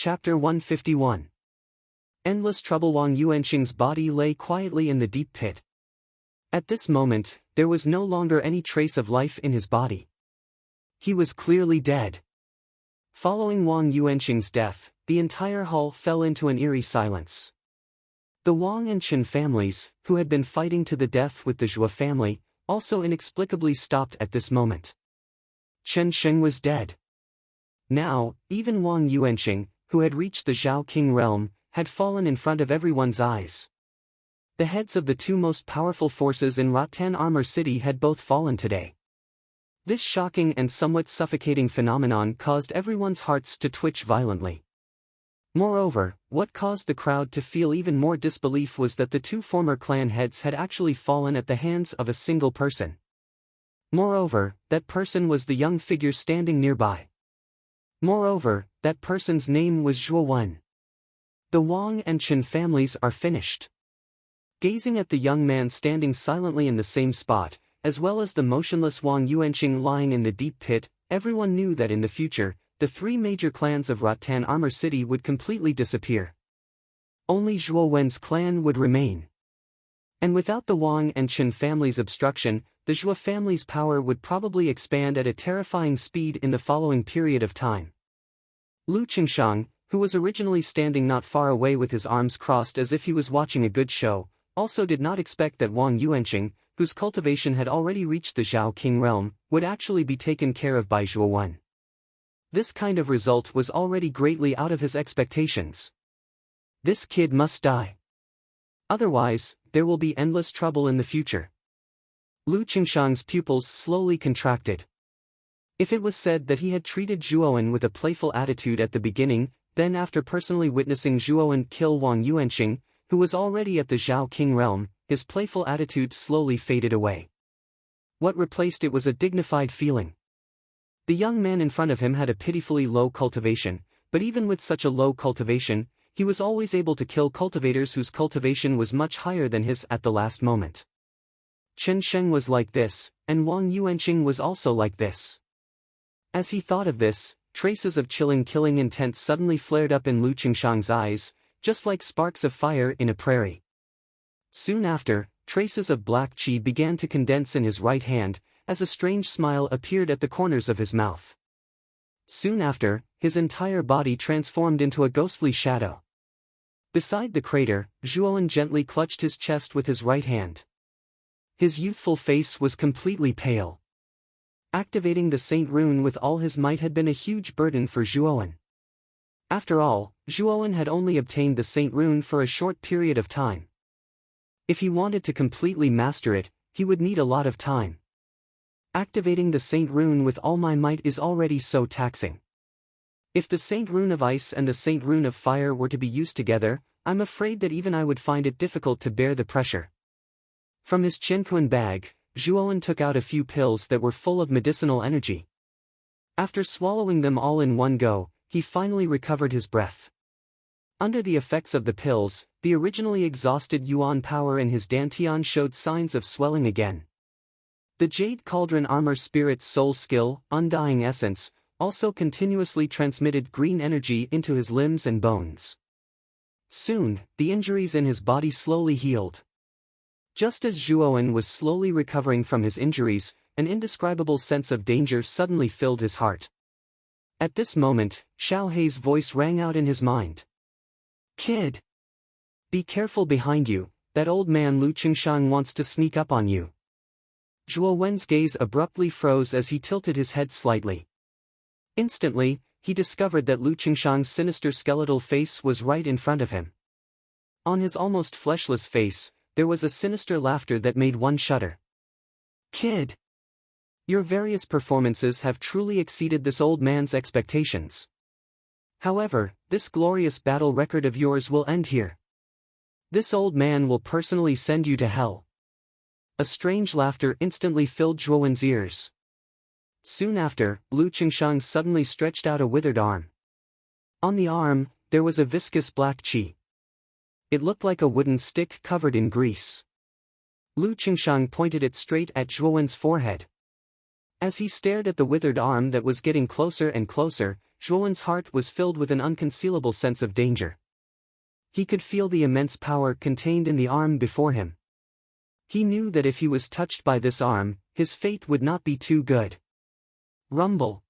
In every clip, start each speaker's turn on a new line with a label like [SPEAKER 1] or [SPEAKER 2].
[SPEAKER 1] Chapter 151. Endless trouble. Wang Yuanqing's body lay quietly in the deep pit. At this moment, there was no longer any trace of life in his body. He was clearly dead. Following Wang Yuanqing's death, the entire hall fell into an eerie silence. The Wang and Chen families, who had been fighting to the death with the Zhou family, also inexplicably stopped at this moment. Chen Sheng was dead. Now, even Wang Yuanqing, who had reached the Zhao King realm, had fallen in front of everyone's eyes. The heads of the two most powerful forces in Rattan Armor City had both fallen today. This shocking and somewhat suffocating phenomenon caused everyone's hearts to twitch violently. Moreover, what caused the crowd to feel even more disbelief was that the two former clan heads had actually fallen at the hands of a single person. Moreover, that person was the young figure standing nearby. Moreover, that person's name was Zhuo Wen. The Wang and Chen families are finished. Gazing at the young man standing silently in the same spot, as well as the motionless Wang Yuanqing lying in the deep pit, everyone knew that in the future, the three major clans of Rattan Armor City would completely disappear. Only Zhuo Wen's clan would remain. And without the Wang and Chen families' obstruction, the Zhuo family's power would probably expand at a terrifying speed in the following period of time. Lu Qingshang, who was originally standing not far away with his arms crossed as if he was watching a good show, also did not expect that Wang Yuanqing, whose cultivation had already reached the Zhao King realm, would actually be taken care of by Zhuo Wen. This kind of result was already greatly out of his expectations. This kid must die. Otherwise, there will be endless trouble in the future. Lu Qingshang's pupils slowly contracted. If it was said that he had treated Zhuowen with a playful attitude at the beginning, then after personally witnessing Zhuowen kill Wang Yuanqing, who was already at the Zhao King realm, his playful attitude slowly faded away. What replaced it was a dignified feeling. The young man in front of him had a pitifully low cultivation, but even with such a low cultivation, he was always able to kill cultivators whose cultivation was much higher than his at the last moment. Chen Sheng was like this, and Wang Yuanqing was also like this. As he thought of this, traces of chilling killing intent suddenly flared up in Lu Qingshang's eyes, just like sparks of fire in a prairie. Soon after, traces of black qi began to condense in his right hand, as a strange smile appeared at the corners of his mouth. Soon after, his entire body transformed into a ghostly shadow. Beside the crater, Zhuowen gently clutched his chest with his right hand. His youthful face was completely pale. Activating the Saint Rune with all his might had been a huge burden for Zhuowen. After all, Zhuowen had only obtained the Saint Rune for a short period of time. If he wanted to completely master it, he would need a lot of time. Activating the Saint Rune with all my might is already so taxing. If the Saint Rune of Ice and the Saint Rune of Fire were to be used together, I'm afraid that even I would find it difficult to bear the pressure. From his Qianquan bag, Zhuowen took out a few pills that were full of medicinal energy. After swallowing them all in one go, he finally recovered his breath. Under the effects of the pills, the originally exhausted Yuan power in his dantian showed signs of swelling again. The Jade Cauldron Armor Spirit's soul skill, Undying Essence, also continuously transmitted green energy into his limbs and bones. Soon, the injuries in his body slowly healed. Just as Zhuowen was slowly recovering from his injuries, an indescribable sense of danger suddenly filled his heart. At this moment, Xiao Hei's voice rang out in his mind. "Kid! Be careful behind you, that old man Lu Qingshang wants to sneak up on you." Zhuo Wen's gaze abruptly froze as he tilted his head slightly. Instantly, he discovered that Lu Qingshang's sinister skeletal face was right in front of him. On his almost fleshless face, there was a sinister laughter that made one shudder. "Kid! Your various performances have truly exceeded this old man's expectations. However, this glorious battle record of yours will end here. This old man will personally send you to hell." A strange laughter instantly filled Zhuowen's ears. Soon after, Lu Qingshang suddenly stretched out a withered arm. On the arm, there was a viscous black qi. It looked like a wooden stick covered in grease. Lu Qingshang pointed it straight at Zhuowen's forehead. As he stared at the withered arm that was getting closer and closer, Zhuowen's heart was filled with an unconcealable sense of danger. He could feel the immense power contained in the arm before him. He knew that if he was touched by this arm, his fate would not be too good. Rumble.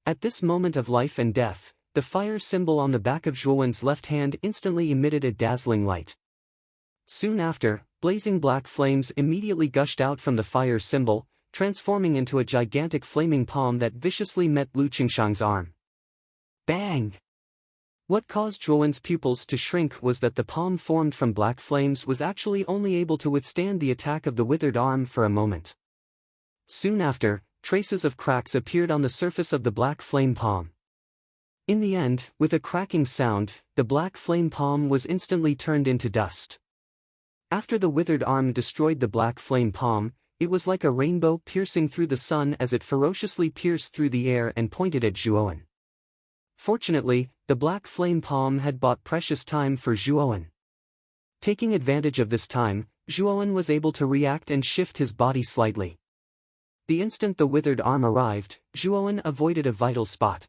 [SPEAKER 1] At this moment of life and death, the fire symbol on the back of Zhuowen's left hand instantly emitted a dazzling light. Soon after, blazing black flames immediately gushed out from the fire symbol, transforming into a gigantic flaming palm that viciously met Lu Qingshang's arm. Bang! What caused Zhuowen's pupils to shrink was that the palm formed from black flames was actually only able to withstand the attack of the withered arm for a moment. Soon after, traces of cracks appeared on the surface of the black flame palm. In the end, with a cracking sound, the black flame palm was instantly turned into dust. After the withered arm destroyed the black flame palm, it was like a rainbow piercing through the sun as it ferociously pierced through the air and pointed at Zhuowen. Fortunately, the black flame palm had bought precious time for Zhuowen. Taking advantage of this time, Zhuowen was able to react and shift his body slightly. The instant the withered arm arrived, Zhuowen avoided a vital spot.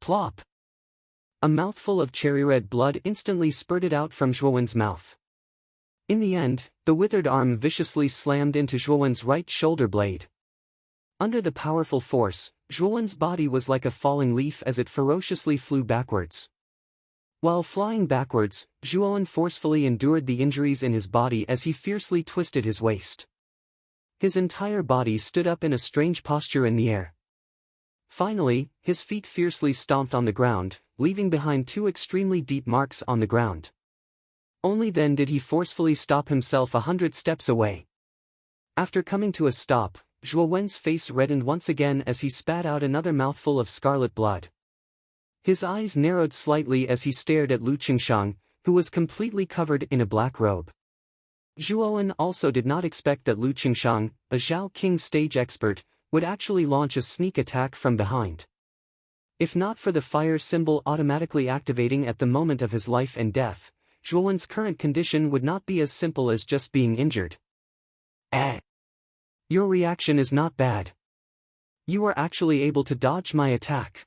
[SPEAKER 1] Plop! A mouthful of cherry-red blood instantly spurted out from Zhuowen's mouth. In the end, the withered arm viciously slammed into Zhuowen's right shoulder blade. Under the powerful force, Zhuowen's body was like a falling leaf as it ferociously flew backwards. While flying backwards, Zhuowen forcefully endured the injuries in his body as he fiercely twisted his waist. His entire body stood up in a strange posture in the air. Finally, his feet fiercely stomped on the ground, leaving behind two extremely deep marks on the ground. Only then did he forcefully stop himself 100 steps away. After coming to a stop, Zhuowen's face reddened once again as he spat out another mouthful of scarlet blood. His eyes narrowed slightly as he stared at Lu Qingshang, who was completely covered in a black robe. Zhuowen also did not expect that Lu Qingshang, a Zhao King stage expert, would actually launch a sneak attack from behind. If not for the fire symbol automatically activating at the moment of his life and death, Zhuowen's current condition would not be as simple as just being injured. Your reaction is not bad. You are actually able to dodge my attack.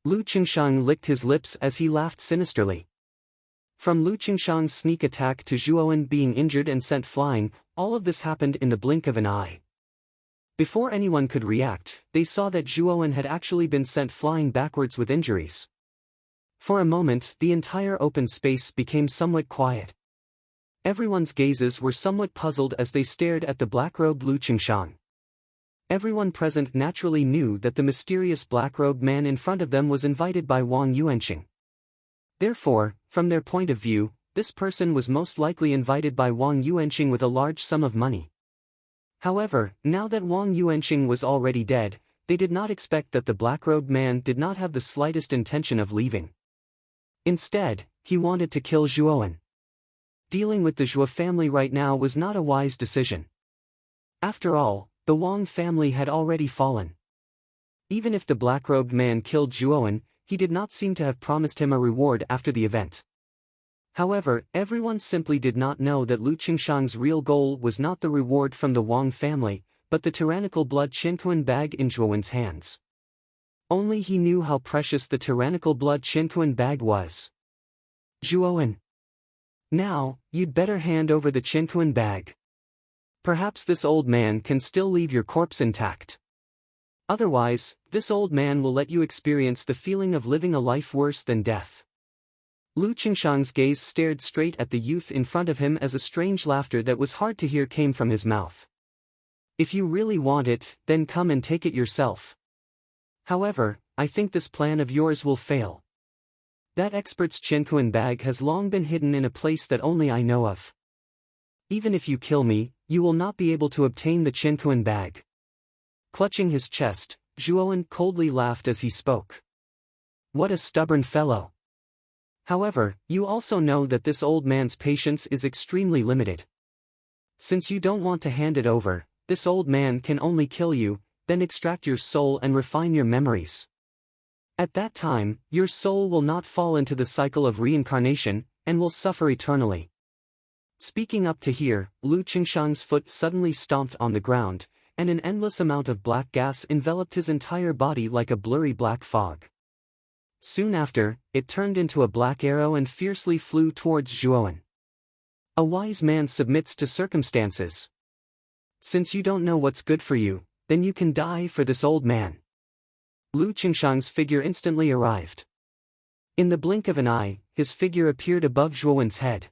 [SPEAKER 1] Lu Qingshang licked his lips as he laughed sinisterly. From Lu Qingshang's sneak attack to Zhuowen being injured and sent flying, all of this happened in the blink of an eye. Before anyone could react, they saw that Zhuowen had actually been sent flying backwards with injuries. For a moment, the entire open space became somewhat quiet. Everyone's gazes were somewhat puzzled as they stared at the black-robed Lu Qingshang. Everyone present naturally knew that the mysterious black-robed man in front of them was invited by Wang Yuanqing. Therefore, from their point of view, this person was most likely invited by Wang Yuanqing with a large sum of money. However, now that Wang Yuanqing was already dead, they did not expect that the black-robed man did not have the slightest intention of leaving. Instead, he wanted to kill Zhuowen. Dealing with the Zhuo family right now was not a wise decision. After all, the Wang family had already fallen. Even if the black-robed man killed Zhuowen, he did not seem to have promised him a reward after the event. However, everyone simply did not know that Lu Qingshang's real goal was not the reward from the Wang family, but the tyrannical blood Qianquan bag in Zhuowen's hands. Only he knew how precious the tyrannical blood Qianquan bag was. Zhuowen. Now, you'd better hand over the Qianquan bag. Perhaps this old man can still leave your corpse intact. Otherwise, this old man will let you experience the feeling of living a life worse than death. Lu Qingshang's gaze stared straight at the youth in front of him as a strange laughter that was hard to hear came from his mouth. If you really want it, then come and take it yourself. However, I think this plan of yours will fail. That expert's Qianquan bag has long been hidden in a place that only I know of. Even if you kill me, you will not be able to obtain the Qianquan bag. Clutching his chest, Zhuowen coldly laughed as he spoke. What a stubborn fellow. However, you also know that this old man's patience is extremely limited. Since you don't want to hand it over, this old man can only kill you, then extract your soul and refine your memories. At that time, your soul will not fall into the cycle of reincarnation, and will suffer eternally. Speaking up to here, Lu Qingshang's foot suddenly stomped on the ground, and an endless amount of black gas enveloped his entire body like a blurry black fog. Soon after, it turned into a black arrow and fiercely flew towards Zhuowen. A wise man submits to circumstances. Since you don't know what's good for you, then you can die for this old man. Lu Qingshang's figure instantly arrived. In the blink of an eye, his figure appeared above Zhuowen's head.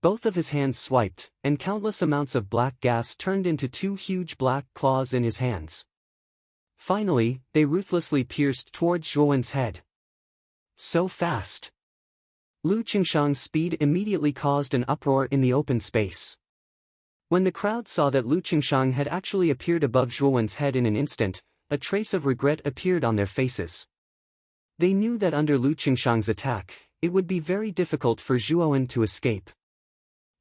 [SPEAKER 1] Both of his hands swiped, and countless amounts of black gas turned into two huge black claws in his hands. Finally, they ruthlessly pierced towards Zhuowen's head. So fast! Lu Qingshang's speed immediately caused an uproar in the open space. When the crowd saw that Lu Qingshang had actually appeared above Zhuowen's head in an instant, a trace of regret appeared on their faces. They knew that under Lu Qingshang's attack, it would be very difficult for Zhuowen to escape.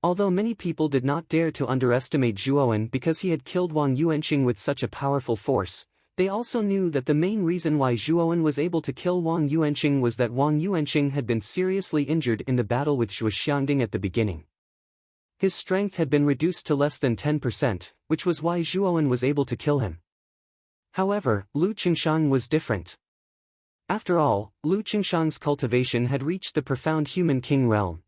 [SPEAKER 1] Although many people did not dare to underestimate Zhuowen because he had killed Wang Yuanqing with such a powerful force, they also knew that the main reason why Zhuowen was able to kill Wang Yuanqing was that Wang Yuanqing had been seriously injured in the battle with Zhuo Xiangding at the beginning. His strength had been reduced to less than 10%, which was why Zhuowen was able to kill him. However, Lu Qingshang was different. After all, Lu Qingshang's cultivation had reached the profound human king realm.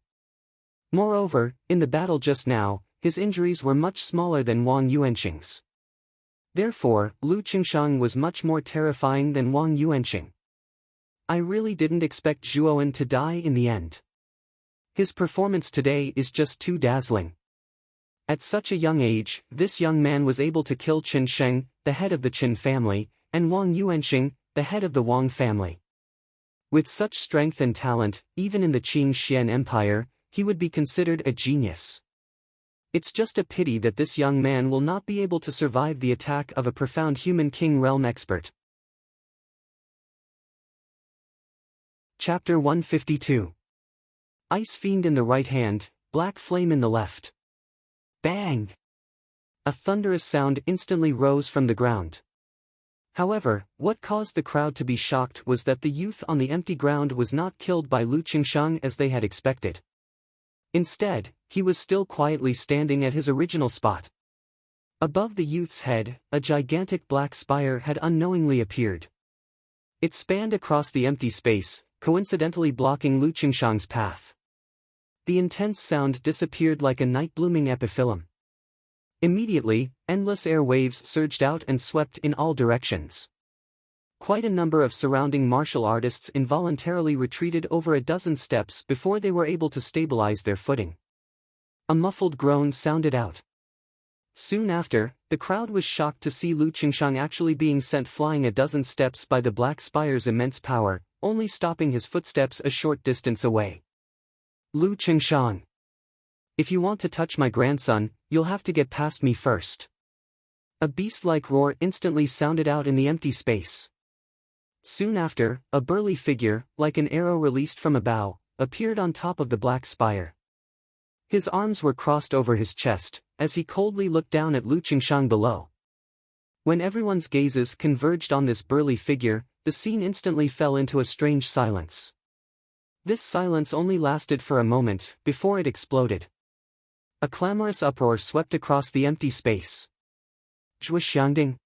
[SPEAKER 1] Moreover, in the battle just now, his injuries were much smaller than Wang Yuanqing's. Therefore, Lu Qingshang was much more terrifying than Wang Yuanqing. I really didn't expect Zhuowen to die in the end. His performance today is just too dazzling. At such a young age, this young man was able to kill Qin Sheng, the head of the Qin family, and Wang Yuanqing, the head of the Wang family. With such strength and talent, even in the Qing Xian Empire, he would be considered a genius. It's just a pity that this young man will not be able to survive the attack of a profound human king realm expert. Chapter 152. Ice Fiend in the right hand, Black Flame in the left. Bang! A thunderous sound instantly rose from the ground. However, what caused the crowd to be shocked was that the youth on the empty ground was not killed by Lu Qingshang as they had expected. Instead, he was still quietly standing at his original spot. Above the youth's head, a gigantic black spire had unknowingly appeared. It spanned across the empty space, coincidentally blocking Lu Qingshang's path. The intense sound disappeared like a night-blooming epiphyllum. Immediately, endless air waves surged out and swept in all directions. Quite a number of surrounding martial artists involuntarily retreated over a dozen steps before they were able to stabilize their footing. A muffled groan sounded out. Soon after, the crowd was shocked to see Lu Qingshang actually being sent flying a dozen steps by the black spire's immense power, only stopping his footsteps a short distance away. Lu Qingshang. If you want to touch my grandson, you'll have to get past me first. A beast-like roar instantly sounded out in the empty space. Soon after, a burly figure, like an arrow released from a bow, appeared on top of the black spire. His arms were crossed over his chest, as he coldly looked down at Lu Qingshang below. When everyone's gazes converged on this burly figure, the scene instantly fell into a strange silence. This silence only lasted for a moment, before it exploded. A clamorous uproar swept across the empty space. Zhuo Xiangding?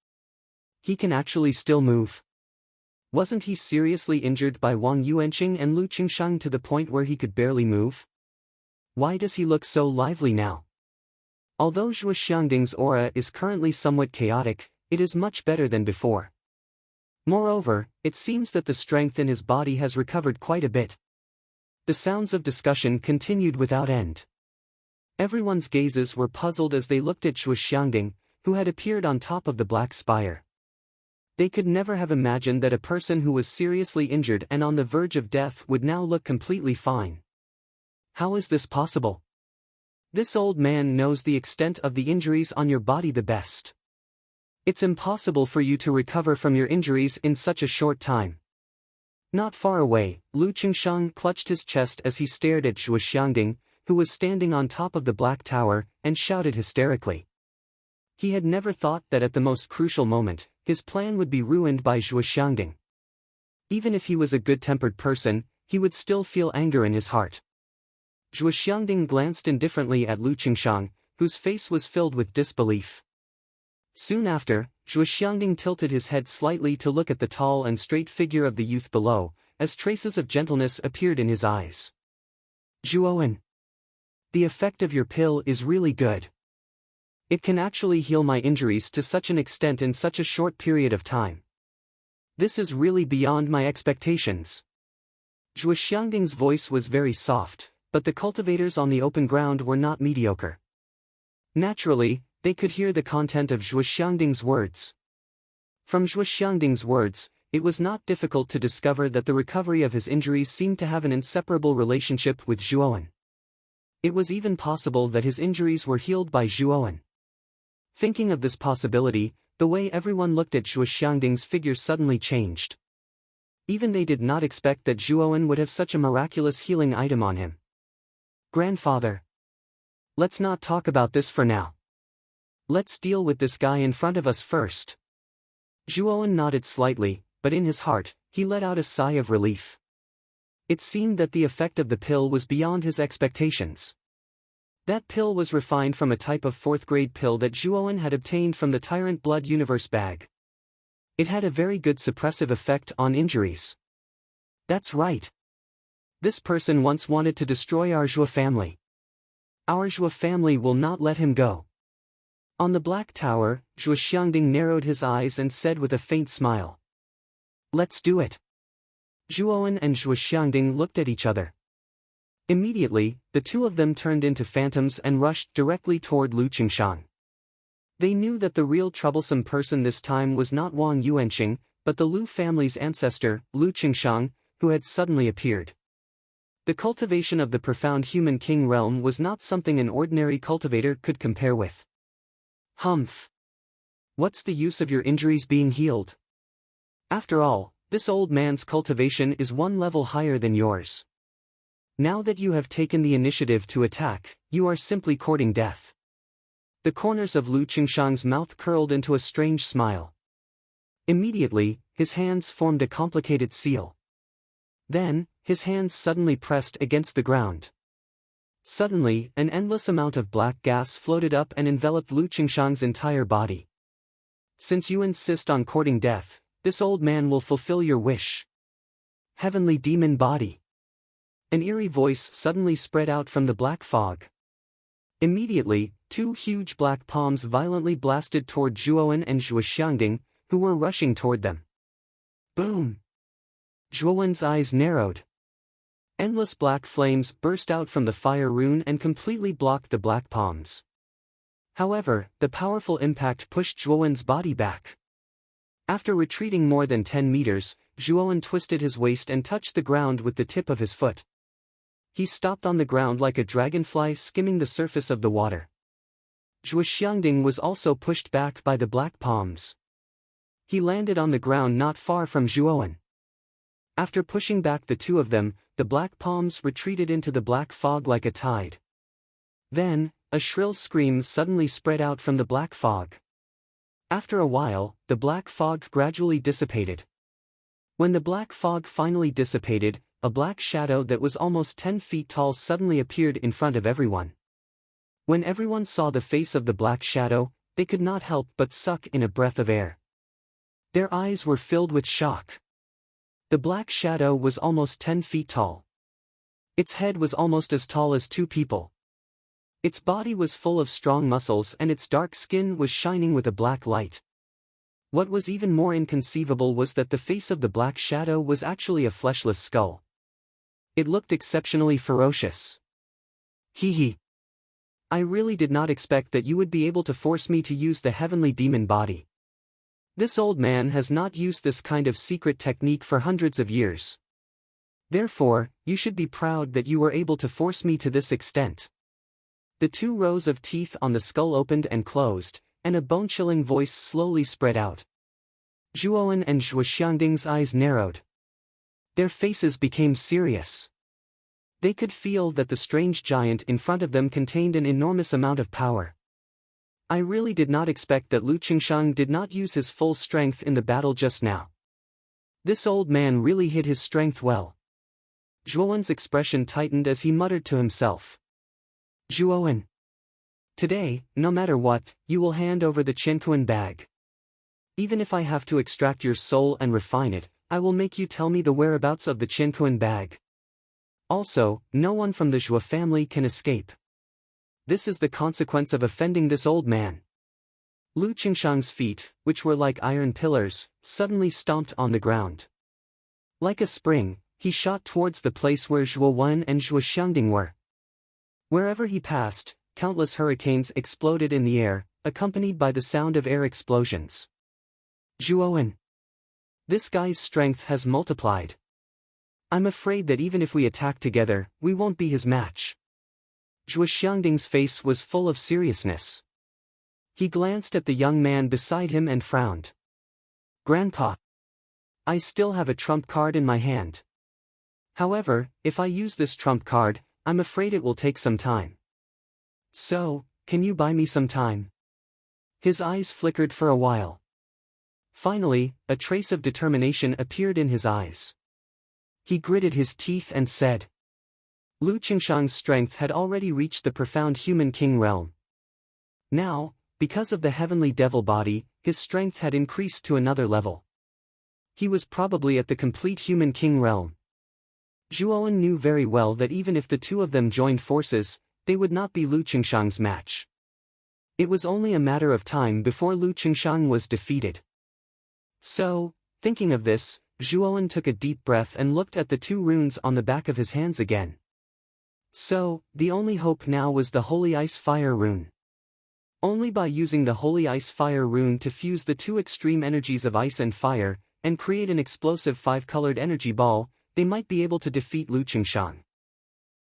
[SPEAKER 1] He can actually still move. Wasn't he seriously injured by Wang Yuanqing and Lu Qingshang to the point where he could barely move? Why does he look so lively now? Although Zhuo Xiangding's aura is currently somewhat chaotic, it is much better than before. Moreover, it seems that the strength in his body has recovered quite a bit. The sounds of discussion continued without end. Everyone's gazes were puzzled as they looked at Zhuo Xiangding, who had appeared on top of the black spire. They could never have imagined that a person who was seriously injured and on the verge of death would now look completely fine. How is this possible? This old man knows the extent of the injuries on your body the best. It's impossible for you to recover from your injuries in such a short time. Not far away, Lu Qingshang clutched his chest as he stared at Zhuo Xiangding, who was standing on top of the black tower, and shouted hysterically. He had never thought that at the most crucial moment, his plan would be ruined by Zhuo Xiangding. Even if he was a good-tempered person, he would still feel anger in his heart. Zhuo Xiangding glanced indifferently at Lu Qingshang, whose face was filled with disbelief. Soon after, Zhuoxiangding tilted his head slightly to look at the tall and straight figure of the youth below, as traces of gentleness appeared in his eyes. Zhuowen. The effect of your pill is really good. It can actually heal my injuries to such an extent in such a short period of time. This is really beyond my expectations. Zhuoxiangding's voice was very soft, but the cultivators on the open ground were not mediocre. Naturally, they could hear the content of Zhuoxiangding's words. From Zhuoxiangding's words, it was not difficult to discover that the recovery of his injuries seemed to have an inseparable relationship with Zhuowen. It was even possible that his injuries were healed by Zhuowen. Thinking of this possibility, the way everyone looked at Zhuoxiangding's figure suddenly changed. Even they did not expect that Zhuowen would have such a miraculous healing item on him. Grandfather. Let's not talk about this for now. Let's deal with this guy in front of us first. Zhuowen nodded slightly, but in his heart, he let out a sigh of relief. It seemed that the effect of the pill was beyond his expectations. That pill was refined from a type of fourth-grade pill that Zhuowen had obtained from the Tyrant Blood Universe bag. It had a very good suppressive effect on injuries. That's right. This person once wanted to destroy our Zhuo family. Our Zhuo family will not let him go. On the Black Tower, Zhuoxiangding narrowed his eyes and said with a faint smile. Let's do it. Zhuowen and Zhuoxiangding looked at each other. Immediately, the two of them turned into phantoms and rushed directly toward Lu Qingshang. They knew that the real troublesome person this time was not Wang Yuanqing, but the Lu family's ancestor, Lu Qingshang, who had suddenly appeared. The cultivation of the profound human king realm was not something an ordinary cultivator could compare with. Humph. What's the use of your injuries being healed? After all, this old man's cultivation is one level higher than yours. Now that you have taken the initiative to attack, you are simply courting death. The corners of Lu Qingshang's mouth curled into a strange smile. Immediately, his hands formed a complicated seal. Then, his hands suddenly pressed against the ground. Suddenly, an endless amount of black gas floated up and enveloped Lu Qingshang's entire body. Since you insist on courting death, this old man will fulfill your wish. Heavenly demon body. An eerie voice suddenly spread out from the black fog. Immediately, two huge black palms violently blasted toward Zhuowen and Zhuoxiangding, who were rushing toward them. Boom! Zhuowen's eyes narrowed. Endless black flames burst out from the fire rune and completely blocked the black palms. However, the powerful impact pushed Zhuowen's body back. After retreating more than 10 meters, Zhuowen twisted his waist and touched the ground with the tip of his foot. He stopped on the ground like a dragonfly skimming the surface of the water. Zhuoxiangding was also pushed back by the black palms. He landed on the ground not far from Zhuowen. After pushing back the two of them, the black palms retreated into the black fog like a tide. Then, a shrill scream suddenly spread out from the black fog. After a while, the black fog gradually dissipated. When the black fog finally dissipated, a black shadow that was almost 10 feet tall suddenly appeared in front of everyone. When everyone saw the face of the black shadow, they could not help but suck in a breath of air. Their eyes were filled with shock. The black shadow was almost 10 feet tall. Its head was almost as tall as two people. Its body was full of strong muscles and its dark skin was shining with a black light. What was even more inconceivable was that the face of the black shadow was actually a fleshless skull. It looked exceptionally ferocious. Hee hee. I really did not expect that you would be able to force me to use the heavenly demon body. This old man has not used this kind of secret technique for hundreds of years. Therefore, you should be proud that you were able to force me to this extent. The two rows of teeth on the skull opened and closed, and a bone-chilling voice slowly spread out. Zhuowen and Zhuoxiangding's eyes narrowed. Their faces became serious. They could feel that the strange giant in front of them contained an enormous amount of power. I really did not expect that Lu Qingshang did not use his full strength in the battle just now. This old man really hid his strength well. Zhuowen's expression tightened as he muttered to himself. Zhuowen. Today, no matter what, you will hand over the Qianquan bag. Even if I have to extract your soul and refine it, I will make you tell me the whereabouts of the Qianquan bag. Also, no one from the Zhou family can escape. This is the consequence of offending this old man. Lu Qingshang's feet, which were like iron pillars, suddenly stomped on the ground. Like a spring, he shot towards the place where Zhuo Wen and Zhuo Xiangding were. Wherever he passed, countless hurricanes exploded in the air, accompanied by the sound of air explosions. Zhuo Wen. This guy's strength has multiplied. I'm afraid that even if we attack together, we won't be his match. Zhuo Xiangding's face was full of seriousness. He glanced at the young man beside him and frowned. Grandpa. I still have a trump card in my hand. However, if I use this trump card, I'm afraid it will take some time. So, can you buy me some time? His eyes flickered for a while. Finally, a trace of determination appeared in his eyes. He gritted his teeth and said. Lu Qingshang's strength had already reached the profound human king realm. Now, because of the heavenly devil body, his strength had increased to another level. He was probably at the complete human king realm. Zhuo Wen knew very well that even if the two of them joined forces, they would not be Lu Qingshang's match. It was only a matter of time before Lu Qingshang was defeated. So, thinking of this, Zhuo Wen took a deep breath and looked at the two runes on the back of his hands again. So, the only hope now was the Holy Ice Fire rune. Only by using the Holy Ice Fire rune to fuse the two extreme energies of ice and fire, and create an explosive five-colored energy ball, they might be able to defeat Lu Qingshang.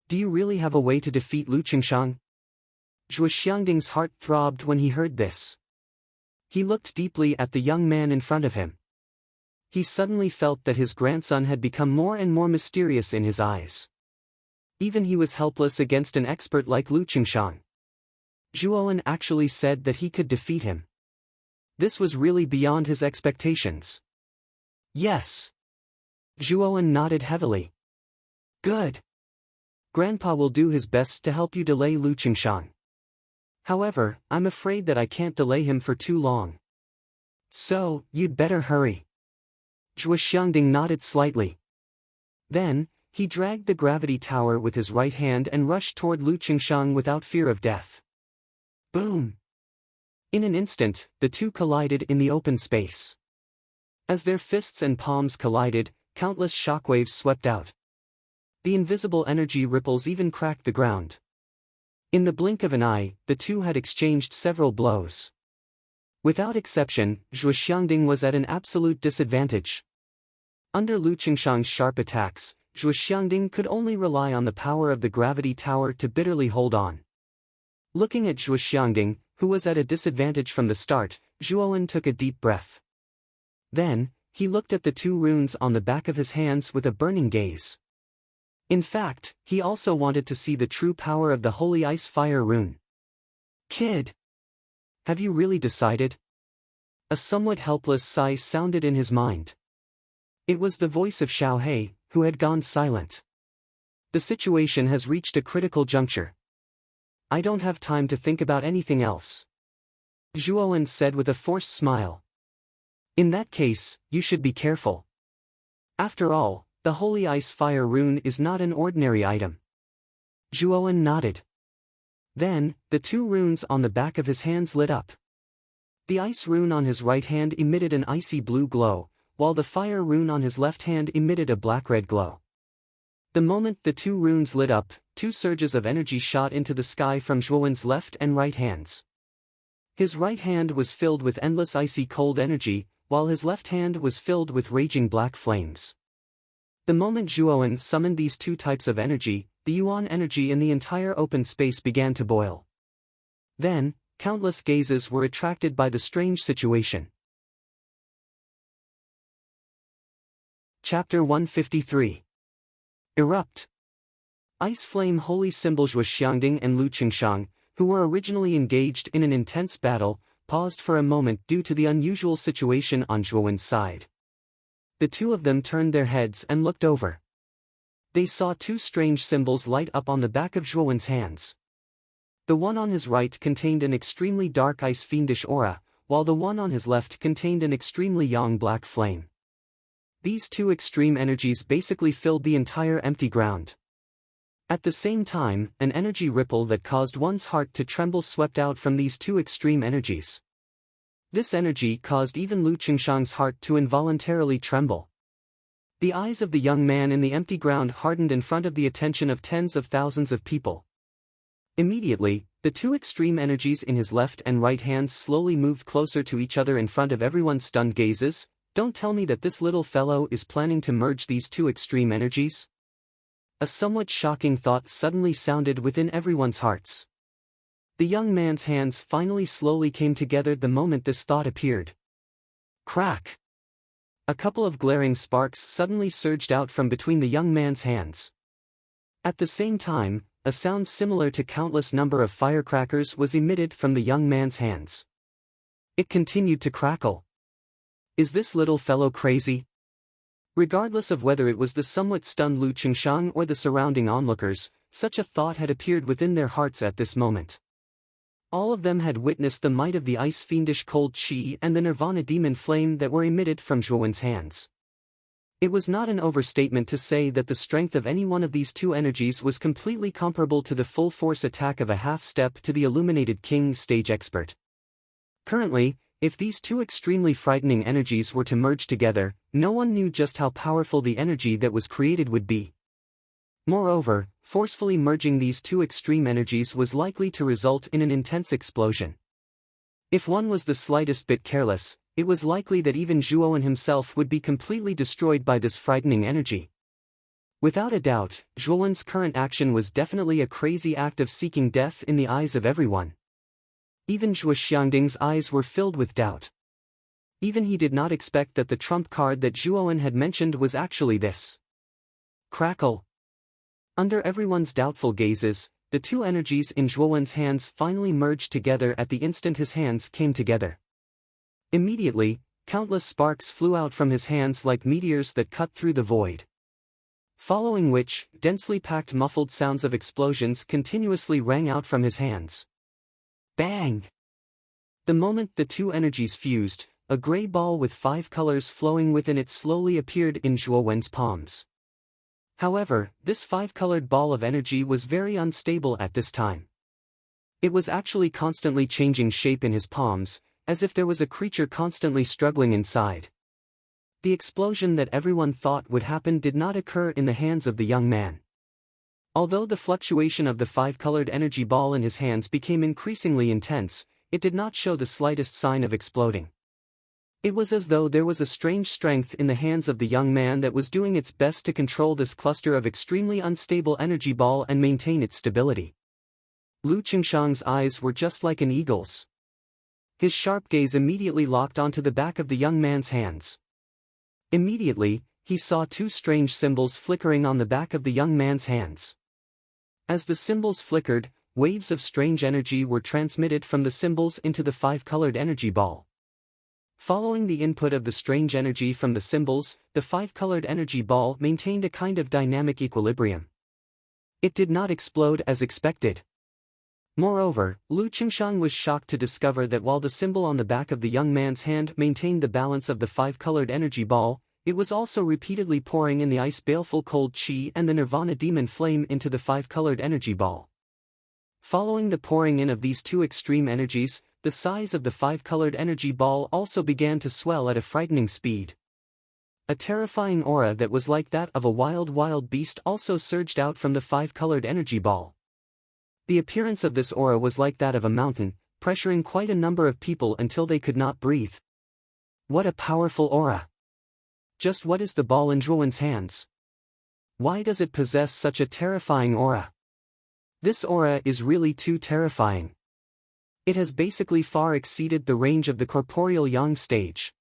[SPEAKER 1] Do you really have a way to defeat Lu Qingshang? Zhuo Xiangding's heart throbbed when he heard this. He looked deeply at the young man in front of him. He suddenly felt that his grandson had become more and more mysterious in his eyes. Even he was helpless against an expert like Lu Qingshang. Zhuo Wen actually said that he could defeat him. This was really beyond his expectations. Yes. Zhuo Wen nodded heavily. Good. Grandpa will do his best to help you delay Lu Qingshang. However, I'm afraid that I can't delay him for too long. So, you'd better hurry. Zhuo Xiangding nodded slightly. Then, he dragged the gravity tower with his right hand and rushed toward Lu Qingshang without fear of death. Boom! In an instant, the two collided in the open space. As their fists and palms collided, countless shockwaves swept out. The invisible energy ripples even cracked the ground. In the blink of an eye, the two had exchanged several blows. Without exception, Zhuo Xiangding was at an absolute disadvantage. Under Lu Qingshang's sharp attacks, Zhuo Xiangding could only rely on the power of the gravity tower to bitterly hold on. Looking at Zhuo Xiangding, who was at a disadvantage from the start, Zhuo Wen took a deep breath. Then, he looked at the two runes on the back of his hands with a burning gaze. In fact, he also wanted to see the true power of the Holy Ice Fire rune. Kid! Have you really decided? A somewhat helpless sigh sounded in his mind. It was the voice of Xiao He, who had gone silent. The situation has reached a critical juncture. I don't have time to think about anything else. Zhuo Wen said with a forced smile. In that case, you should be careful. After all, the Holy Ice Fire rune is not an ordinary item. Zhuo Wen nodded. Then, the two runes on the back of his hands lit up. The ice rune on his right hand emitted an icy blue glow, while the fire rune on his left hand emitted a black-red glow. The moment the two runes lit up, two surges of energy shot into the sky from Zhuo Wen's left and right hands. His right hand was filled with endless icy cold energy, while his left hand was filled with raging black flames. The moment Zhuo Wen summoned these two types of energy, the yuan energy in the entire open space began to boil. Then, countless gazes were attracted by the strange situation. Chapter 153. Erupt. Ice Flame Holy Symbol. Zhuo Xiangding and Lu Qingshang, who were originally engaged in an intense battle, paused for a moment due to the unusual situation on Zhuo Wen's side. The two of them turned their heads and looked over. They saw two strange symbols light up on the back of Zhuo Wen's hands. The one on his right contained an extremely dark ice fiendish aura, while the one on his left contained an extremely yang black flame. These two extreme energies basically filled the entire empty ground. At the same time, an energy ripple that caused one's heart to tremble swept out from these two extreme energies. This energy caused even Lu Qingshang's heart to involuntarily tremble. The eyes of the young man in the empty ground hardened in front of the attention of tens of thousands of people. Immediately, the two extreme energies in his left and right hands slowly moved closer to each other in front of everyone's stunned gazes. Don't tell me that this little fellow is planning to merge these two extreme energies? A somewhat shocking thought suddenly sounded within everyone's hearts. The young man's hands finally slowly came together the moment this thought appeared. Crack! A couple of glaring sparks suddenly surged out from between the young man's hands. At the same time, a sound similar to countless number of firecrackers was emitted from the young man's hands. It continued to crackle. Is this little fellow crazy? Regardless of whether it was the somewhat stunned Lu Qingshang or the surrounding onlookers, such a thought had appeared within their hearts at this moment. All of them had witnessed the might of the ice fiendish cold chi and the nirvana demon flame that were emitted from Zhuowen's hands. It was not an overstatement to say that the strength of any one of these two energies was completely comparable to the full-force attack of a half-step to the illuminated king stage expert. Currently, if these two extremely frightening energies were to merge together, no one knew just how powerful the energy that was created would be. Moreover, forcefully merging these two extreme energies was likely to result in an intense explosion. If one was the slightest bit careless, it was likely that even Zhuowen himself would be completely destroyed by this frightening energy. Without a doubt, Zhuowen's current action was definitely a crazy act of seeking death in the eyes of everyone. Even Zhuo Xiangding's eyes were filled with doubt. Even he did not expect that the trump card that Zhuowen had mentioned was actually this. Crackle. Under everyone's doubtful gazes, the two energies in Zhuowen's hands finally merged together at the instant his hands came together. Immediately, countless sparks flew out from his hands like meteors that cut through the void. Following which, densely packed muffled sounds of explosions continuously rang out from his hands. Bang! The moment the two energies fused, a gray ball with 5 colors flowing within it slowly appeared in Zhuowen's palms. However, this 5-colored ball of energy was very unstable at this time. It was actually constantly changing shape in his palms, as if there was a creature constantly struggling inside. The explosion that everyone thought would happen did not occur in the hands of the young man. Although the fluctuation of the 5-colored energy ball in his hands became increasingly intense, it did not show the slightest sign of exploding. It was as though there was a strange strength in the hands of the young man that was doing its best to control this cluster of extremely unstable energy ball and maintain its stability. Lu Qingshang's eyes were just like an eagle's. His sharp gaze immediately locked onto the back of the young man's hands. Immediately, he saw 2 strange symbols flickering on the back of the young man's hands. As the symbols flickered, waves of strange energy were transmitted from the symbols into the 5-colored energy ball. Following the input of the strange energy from the symbols, the 5-colored energy ball maintained a kind of dynamic equilibrium. It did not explode as expected. Moreover, Lu Qingshang was shocked to discover that while the symbol on the back of the young man's hand maintained the balance of the 5-colored energy ball, it was also repeatedly pouring in the ice baleful cold chi and the nirvana demon flame into the 5-colored energy ball. Following the pouring in of these two extreme energies, the size of the 5-colored energy ball also began to swell at a frightening speed. A terrifying aura that was like that of a wild beast also surged out from the 5-colored energy ball. The appearance of this aura was like that of a mountain, pressuring quite a number of people until they could not breathe. What a powerful aura! Just what is the ball in Zhuowen's hands? Why does it possess such a terrifying aura? This aura is really too terrifying. It has basically far exceeded the range of the corporeal yang stage.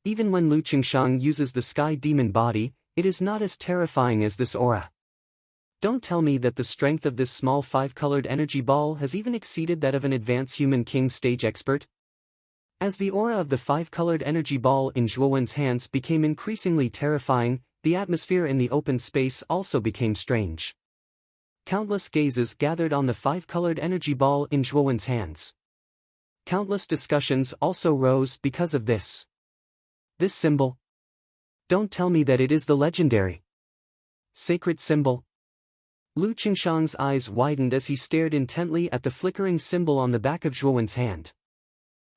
[SPEAKER 1] Even when Lu Qingshang uses the sky demon body, it is not as terrifying as this aura. Don't tell me that the strength of this small 5-colored energy ball has even exceeded that of an advanced human king stage expert? As the aura of the 5-colored energy ball in Zhuowen's hands became increasingly terrifying, the atmosphere in the open space also became strange. Countless gazes gathered on the five-colored energy ball in Zhuowen's hands. Countless discussions also rose because of this. This symbol? Don't tell me that it is the legendary sacred symbol. Lu Qingshang's eyes widened as he stared intently at the flickering symbol on the back of Zhuowen's hand.